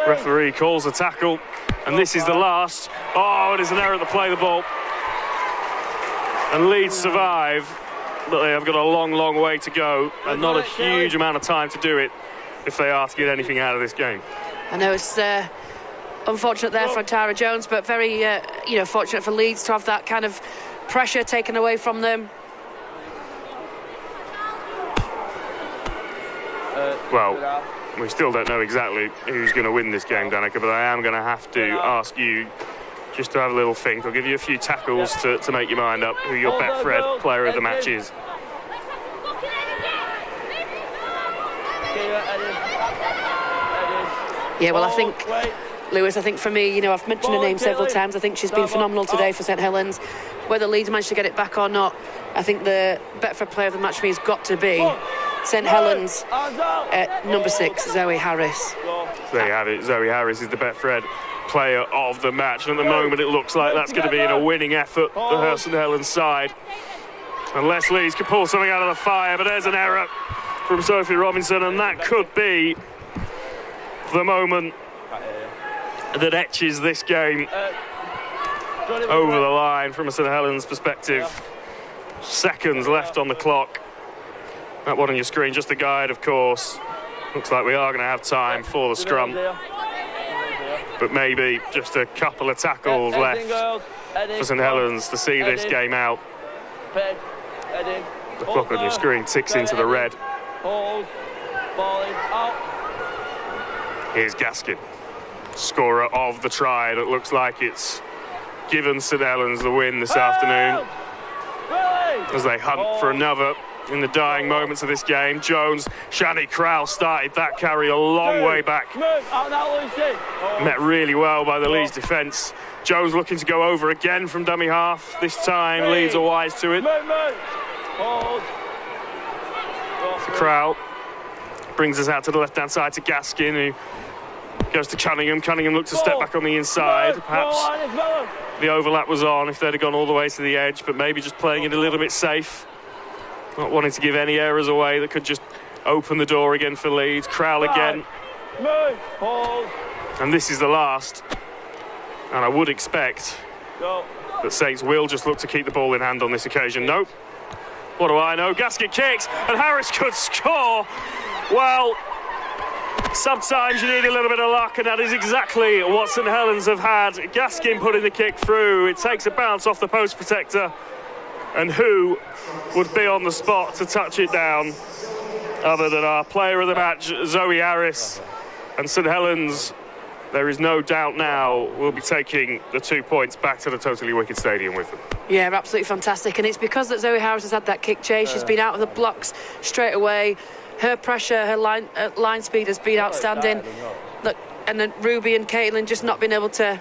Referee calls a tackle, and this is the last. Oh, it is an error at the play of the ball. And Leeds survive, but they have got a long, long way to go, and not a huge amount of time to do it if they are to get anything out of this game. I know it's unfortunate there for Tara Jones, but very, fortunate for Leeds to have that kind of pressure taken away from them. Well, we still don't know exactly who's going to win this game, Danica, but I am going to have to ask you just to have a little think. I'll give you a few tackles to make your mind up who your Betfred player of the match is. Yeah, well, I think, Lewis, for me, I've mentioned her name several times. I think she's been phenomenal today for St Helens. Whether Leeds managed to get it back or not, I think the Betfred player of the match for me has got to be St Helens at number 6, Zoe Harris. There you have it. Zoe Harris is the Betfred player of the match, and at the moment it looks like that's going to be in a winning effort for her St Helens side, unless Leeds can pull something out of the fire. But there's an error from Sophie Robinson, and that could be the moment that etches this game over the line from a St Helens perspective. Seconds left on the clock. That one on your screen, just a guide, of course. Looks like we are going to have time for the scrum, but maybe just a couple of tackles left for St Helens to see this game out. The clock on your screen ticks into the red. Here's Gaskin, scorer of the try that looks like it's given St Helens the win this afternoon, as they hunt for another in the dying moments of this game. Jones, Shani Crowell started that carry a long way back. Met really well by the Leeds defence. Jones looking to go over again from dummy half. This time Leeds are wise to it. So Crowell brings us out to the left-hand side to Gaskin, who goes to Cunningham. Cunningham looks to step back on the inside. Perhaps the overlap was on if they'd have gone all the way to the edge, but maybe just playing it a little bit safe. Not wanting to give any errors away that could just open the door again for Leeds. Crowell again. And this is the last. And I would expect that Saints will just look to keep the ball in hand on this occasion. Nope. What do I know? Gaskin kicks, and Harris could score. Well, sometimes you need a little bit of luck, and that is exactly what St Helens have had. Gaskin putting the kick through. It takes a bounce off the post protector. And who would be on the spot to touch it down other than our player of the match, Zoe Harris? And St Helens, there is no doubt now, will be taking the 2 points back to the Totally Wicked Stadium with them. Yeah, absolutely fantastic. And it's because that Zoe Harris has had that kick chase. She's been out of the blocks straight away. Her pressure, her line speed has been outstanding. Look, and then Ruby and Caitlin just not being able to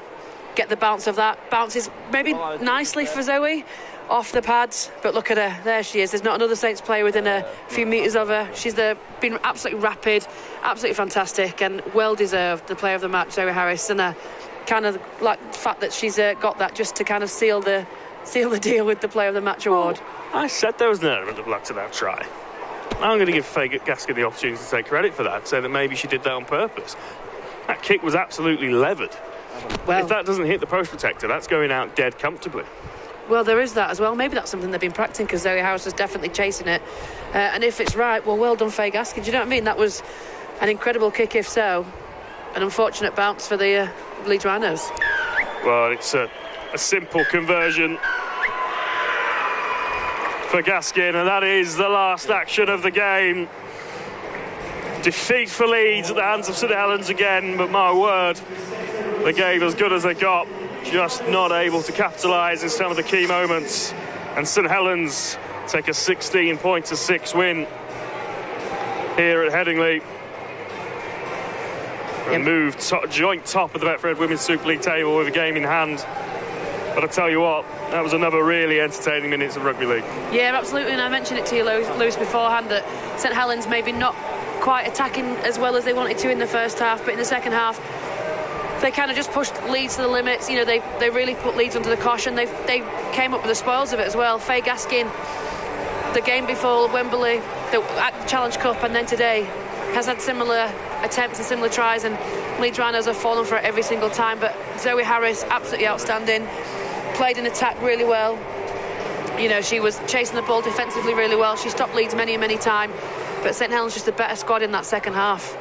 get the bounce of that. Bounces maybe nicely for Zoe off the pads, but look at her, there she is. There's not another Saints player within a few metres of her. She's been absolutely rapid, absolutely fantastic, and well deserved the player of the match, Zoe Harris. And kind of like the fact that she's got that just to kind of seal the deal with the player of the match award. I said there was an element of luck to that try. I'm going to give Faye Gaskin the opportunity to take credit for that, say that maybe she did that on purpose. That kick was absolutely levered. Well, if that doesn't hit the post protector, that's going out dead comfortably. Well, there is that as well. Maybe that's something they've been practicing, because Zoe Harris was definitely chasing it. And if it's right, well done, Faye Gaskin. Do you know what I mean? That was an incredible kick, if so. An unfortunate bounce for the Leeds Rhinos. Well, it's a simple conversion for Gaskin, and that is the last action of the game. Defeat for Leeds at the hands of St Helens again, but my word, the game as good as they got. Just not able to capitalise in some of the key moments. And St Helens take a 16-6 win here at Headingley. And move joint top of the Betfred Women's Super League table with a game in hand. But I tell you what, that was another really entertaining minutes of rugby league. Yeah, absolutely, and I mentioned it to you, Lewis, beforehand, that St Helens maybe not quite attacking as well as they wanted to in the first half, but in the second half they kind of just pushed Leeds to the limits. You know, they really put Leeds under the caution. They came up with the spoils of it as well. Faye Gaskin, the game before Wembley, the Challenge Cup, and then today has had similar attempts and similar tries, and Leeds Rhinos have fallen for it every single time. But Zoe Harris, absolutely outstanding, played in attack really well. You know, she was chasing the ball defensively really well. She stopped Leeds many times, but St Helens just a better squad in that second half.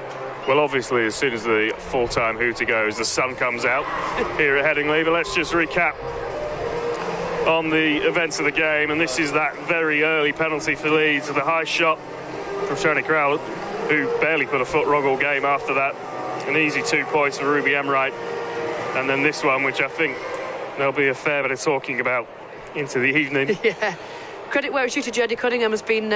Well, obviously, as soon as the full-time hooter goes, the sun comes out here at Headingley. But let's just recap on the events of the game. And this is that very early penalty for Leeds, the high shot from Shani Crowell, who barely put a foot wrong all game after that. An easy 2 points for Ruby Emright. And then this one, which I think there'll be a fair bit of talking about into the evening. Yeah. Credit where it's due to Jodie Cunningham has been,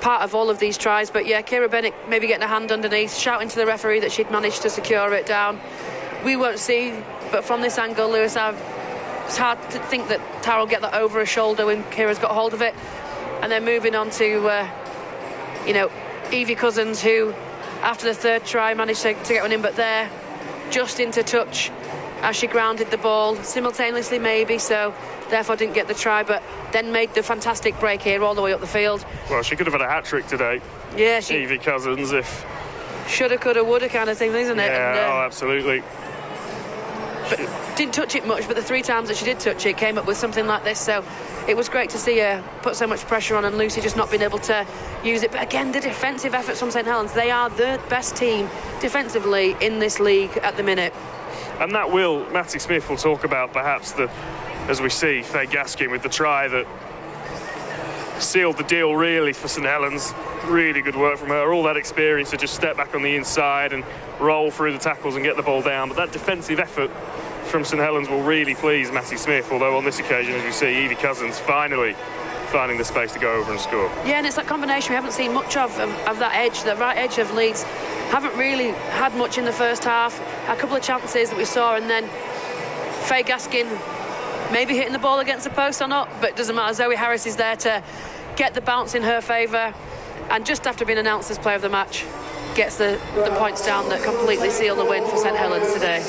part of all of these tries. But yeah, Kira Bennett maybe getting a hand underneath, shouting to the referee that she'd managed to secure it down. We won't see, but from this angle, Lewis, it's hard to think that Tara will get that over her shoulder when Kira's got hold of it. And then moving on to, Evie Cousins, who after the third try managed to get one in, but there, just into touch as she grounded the ball simultaneously maybe, so therefore didn't get the try, but then made the fantastic break here all the way up the field. Well, she could have had a hat-trick today. Yeah, Evie Cousins, if... Shoulda, coulda, woulda kind of thing, isn't it? Yeah, absolutely. But didn't touch it much, but the 3 times that she did touch it came up with something like this, so it was great to see her put so much pressure on, and Lucy just not being able to use it. But again, the defensive efforts from St Helens, they are the best team defensively in this league at the minute. And that Matty Smith will talk about perhaps as we see Faye Gaskin with the try that sealed the deal really for St Helens. Really good work from her, all that experience to just step back on the inside and roll through the tackles and get the ball down. But that defensive effort from St Helens will really please Matty Smith, although on this occasion, as you see, Evie Cousins finally finding the space to go over and score. Yeah, and it's that combination we haven't seen much of that edge, the right edge of Leeds. Haven't really had much in the first half. A couple of chances that we saw, and then Faye Gaskin maybe hitting the ball against the post or not, but it doesn't matter. Zoe Harris is there to get the bounce in her favour, and just after being announced as player of the match, gets the points down that completely seal the win for St Helens today.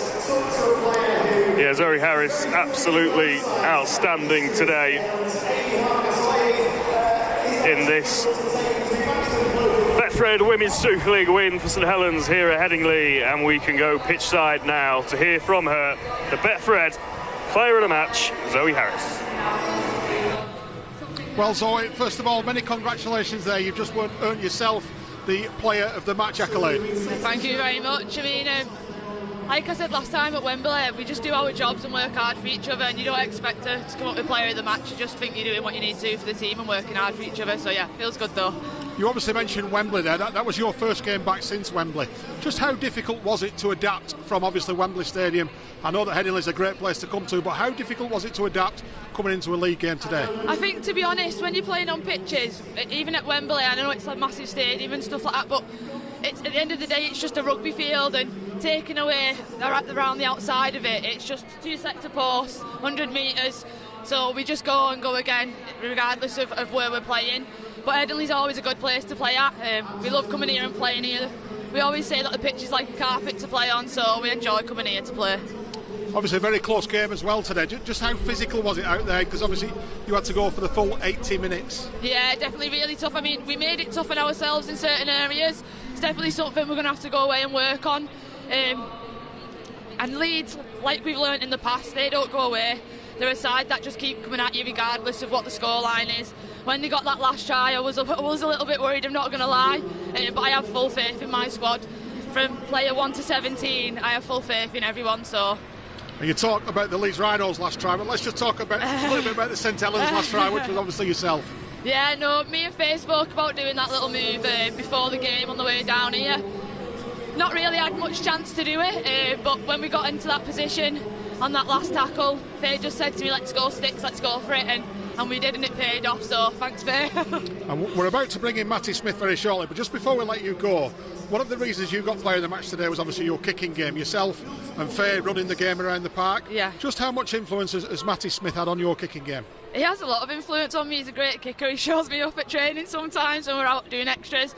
Yeah, Zoe Harris absolutely outstanding today in this Betfred Women's Super League win for St Helens here at Headingley, and we can go pitch side now to hear from her, the Betfred player of the match, Zoe Harris. Well, Zoe, first of all, many congratulations there. You've just earned yourself the player of the match accolade. Thank you very much. I mean, like I said last time at Wembley, we just do our jobs and work hard for each other, and you don't expect to come up with player of the match. You just think you're doing what you need to do for the team and working hard for each other. So yeah, feels good though. You obviously mentioned Wembley there. That was your first game back since Wembley. Just how difficult was it to adapt from obviously Wembley Stadium? I know that Headingley is a great place to come to, but how difficult was it to adapt coming into a league game today? I think, to be honest, when you're playing on pitches, even at Wembley, I know it's a massive stadium and stuff like that, but it's, at the end of the day, it's just a rugby field, and taking away around the outside of it, it's just 2 sets of posts, 100 metres, so we just go and go again, regardless of where we're playing. But Headingley's always a good place to play at. We love coming here and playing here. We always say that the pitch is like a carpet to play on, so we enjoy coming here to play. Obviously a very close game as well today. Just how physical was it out there? Because obviously you had to go for the full 80 minutes. Yeah, definitely really tough. I mean, we made it tough on ourselves in certain areas. It's definitely something we're going to have to go away and work on. And Leeds, like we've learnt in the past, they don't go away. They're a side that just keep coming at you regardless of what the scoreline is. When they got that last try, I was a little bit worried, I'm not going to lie. But I have full faith in my squad. From player 1 to 17, I have full faith in everyone. So. And you talk about the Leeds Rhinos last try, but let's just talk about a little bit about the St Helens last try, which was obviously yourself. Yeah, no, me and Faye spoke about doing that little move before the game on the way down here. Not really had much chance to do it, but when we got into that position on that last tackle, Faye just said to me, let's go Sticks, let's go for it, and we did, and it paid off, so thanks Faye. And we're about to bring in Matty Smith very shortly, but just before we let you go, one of the reasons you got player of the match today was obviously your kicking game, yourself and Faye running the game around the park. Yeah. Just how much influence has Matty Smith had on your kicking game? He has a lot of influence on me. He's a great kicker. He shows me up at training sometimes when we're out doing extras.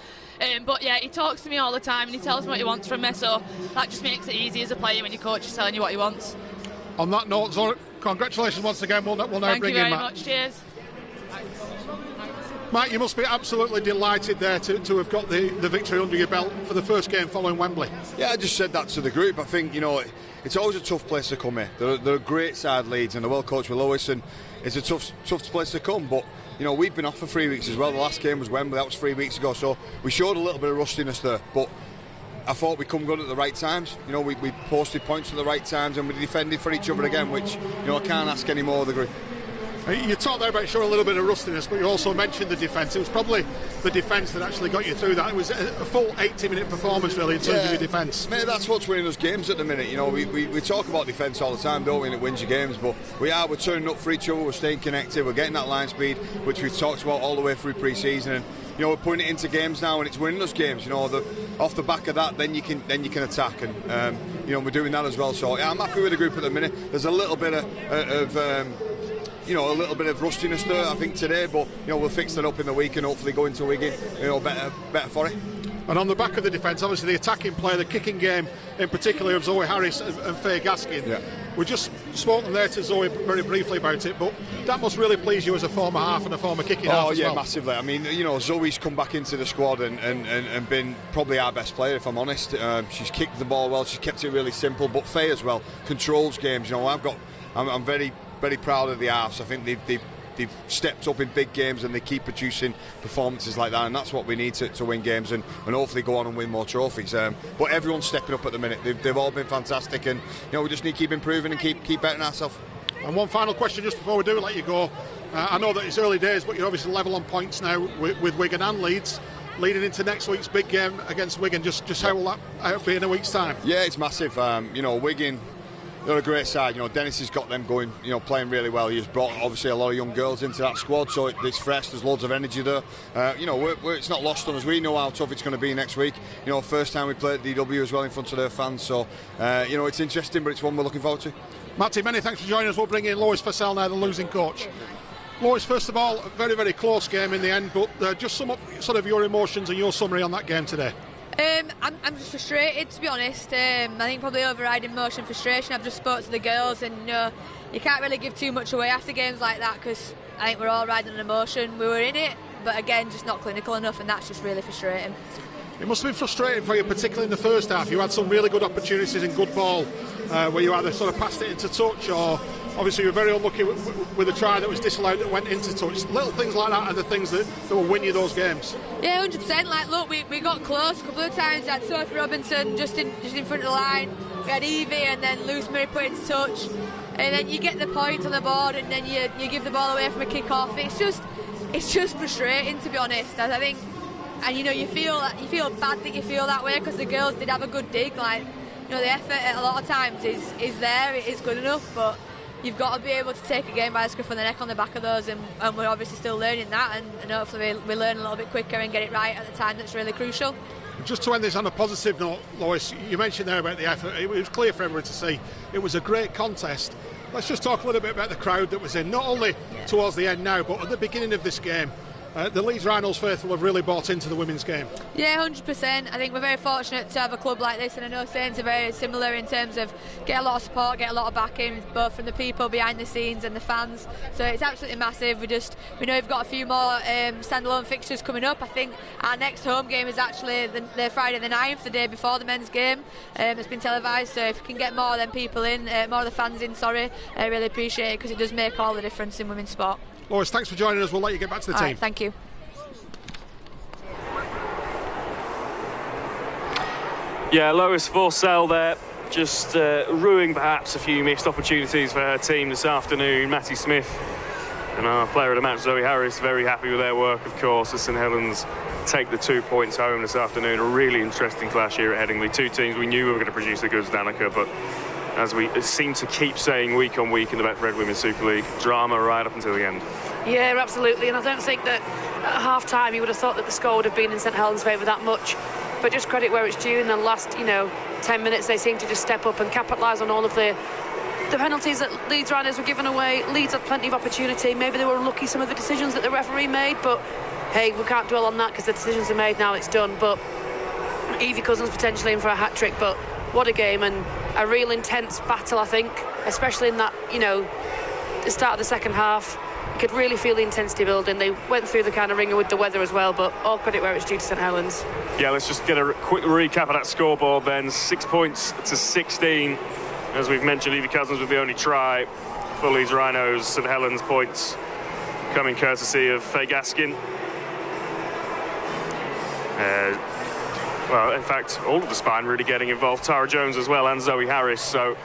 But yeah, he talks to me all the time and he tells me what he wants from me, so that just makes it easy as a player when your coach is telling you what he wants. On that note, Zora, congratulations once again. We'll now bring in Matt. Thank you very much. Cheers. Matt, you must be absolutely delighted there to have got the victory under your belt for the first game following Wembley. Yeah, I just said that to the group. I think, it's always a tough place to come here. They're a great side, Leeds, and they're well coached with Lewis, and it's a tough place to come. But, we've been off for 3 weeks as well. The last game was Wembley, that was 3 weeks ago, so we showed a little bit of rustiness there. But I thought we come good at the right times. We posted points at the right times, and we defended for each other again, which, I can't ask any more of the group. You talked there about showing a little bit of rustiness, but you also mentioned the defence. It was probably the defence that actually got you through that. It was a full 80-minute performance, really, in terms of your defence. Mate, that's what's winning us games at the minute. We talk about defence all the time, don't we, and it wins your games, but we're turning up for each other, we're staying connected, we're getting that line speed, which we've talked about all the way through pre-season, and we're putting it into games now, and it's winning us games. Off the back of that, then you can attack, and we're doing that as well. So yeah, I'm happy with the group at the minute. There's a little bit of a little bit of rustiness there, I think, today, but we'll fix that up in the week and hopefully go into Wigan better for it. And on the back of the defence, obviously the attacking play, the kicking game in particular of Zoe Harris and Faye Gaskin. Yeah. We just spoken there to Zoe very briefly about it, but that must really please you as a former half and a former kicking half as well. Oh yeah, massively. I mean, Zoe's come back into the squad and been probably our best player, if I'm honest. She's kicked the ball well, she's kept it really simple, but Faye as well controls games. I'm very, very proud of the halves. I think they've stepped up in big games and they keep producing performances like that, and that's what we need to win games and hopefully go on and win more trophies. But everyone's stepping up at the minute. They've all been fantastic, and we just need to keep improving and keep bettering ourselves. And one final question just before we do let you go. I know that it's early days, but you're obviously level on points now with Wigan and Leeds. Leading into next week's big game against Wigan, just how will that be in a week's time? Yeah, it's massive. Wigan, they're a great side. Dennis has got them going, playing really well. He's brought obviously a lot of young girls into that squad, so it's fresh. There's loads of energy there. It's not lost on us. We know how tough it's going to be next week. First time we play at DW as well in front of their fans, so it's interesting, but it's one we're looking forward to. Matty, many thanks for joining us. We'll bring in Lois Fassell now, the losing coach. Lois, first of all, a very, very close game in the end, but just sum up sort of your emotions and your summary on that game today. I'm just frustrated, to be honest. I think probably overriding emotion, frustration. I've just spoke to the girls, and you can't really give too much away after games like that, because I think we're all riding an emotion. We were in it, but again, just not clinical enough, and that's just really frustrating. It must have been frustrating for you, particularly in the first half. You had some really good opportunities in good ball, where you either sort of passed it into touch, or obviously you were very unlucky with a try that was disallowed that went into touch. Little things like that are the things that will win you those games. Yeah, 100%. Like, look, we got close a couple of times. We had Sophie Robinson just in front of the line. We had Evie, and then Luce Murray put it into touch. And then you get the points on the board, and then you give the ball away from a kick-off. It's just frustrating, to be honest. I think, and you feel bad that you feel that way, because the girls did have a good dig. Like, the effort a lot of times is there. It is good enough, but you've got to be able to take a game by the scruff of the neck on the back of those, and we're obviously still learning that, and hopefully we learn a little bit quicker and get it right at the time that's really crucial. Just to end this on a positive note, Lois, you mentioned there about the effort. It was clear for everyone to see it was a great contest. Let's just talk a little bit about the crowd that was in, not only towards the end now, but at the beginning of this game. The Leeds Rhinos faithful have really bought into the women's game. Yeah, 100%. I think we're very fortunate to have a club like this, and I know Saints are very similar in terms of get a lot of support, get a lot of backing, both from the people behind the scenes and the fans. So it's absolutely massive. We know we've got a few more standalone fixtures coming up. I think our next home game is actually the Friday the 9th, the day before the men's game. It's been televised, so if we can get more of them people in, more of the fans in, I really appreciate it, because it does make all the difference in women's sport. Lois, thanks for joining us. We'll let you get back to the team. Right, thank you. Yeah, Lois Forsell there, just ruining perhaps a few missed opportunities for her team this afternoon. Matty Smith and our player of the match, Zoe Harris, very happy with their work, of course, as St Helens take the 2 points home this afternoon. A really interesting clash here at Headingley. Two teams we knew were going to produce the goods, Danica, but as we seem to keep saying week on week in the Betfred Women's Super League, drama right up until the end. Yeah, absolutely, and I don't think that at half-time you would have thought that the score would have been in St Helens' favour that much, but just credit where it's due. In the last 10 minutes they seem to just step up and capitalise on all of the penalties that Leeds Rhinos were given away. Leeds had plenty of opportunity. Maybe they were unlucky some of the decisions that the referee made, but hey, we can't dwell on that because the decisions are made now, it's done. But Evie Cousins potentially in for a hat-trick, but what a game, and a real intense battle, I think, especially in that, the start of the second half. You could really feel the intensity building. They went through the kind of ringer with the weather as well, but all credit where it's due to St Helens. Yeah, let's just get a quick recap of that scoreboard then. 6 points to 16. As we've mentioned, Evie Cousins with the only try for Leeds Rhinos. St Helens points coming courtesy of Faye Gaskin. Well, in fact, all of the spine really getting involved. Tara Jones as well, and Zoe Harris. So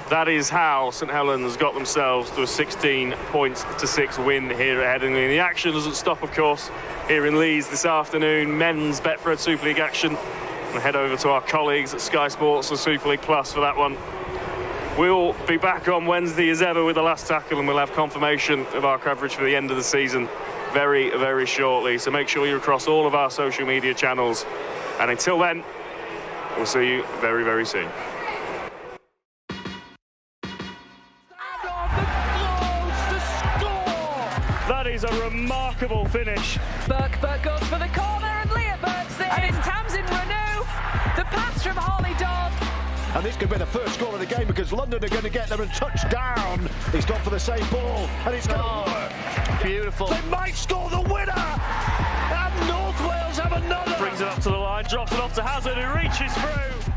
that is how St Helens got themselves to a 16 points to 6 win here at Headingley. And the action doesn't stop, of course, here in Leeds this afternoon. Men's Betfred Super League action. We'll head over to our colleagues at Sky Sports and Super League Plus for that one. We'll be back on Wednesday as ever with the last tackle, and we'll have confirmation of our coverage for the end of the season very, very shortly. So make sure you're across all of our social media channels. And until then, we'll see you very, very soon. That is a remarkable finish. Burke goes for the corner, and Leah Burke's in. And it's Tamsin Renew. The pass from Holly Dodd. And this could be the first goal of the game, because London are going to get there and touch down. He's gone for the same ball, and it's going to work. Beautiful. They might score the winner. And North Wales have another. Brings it up to the line, drops it off to Hazard, who reaches through.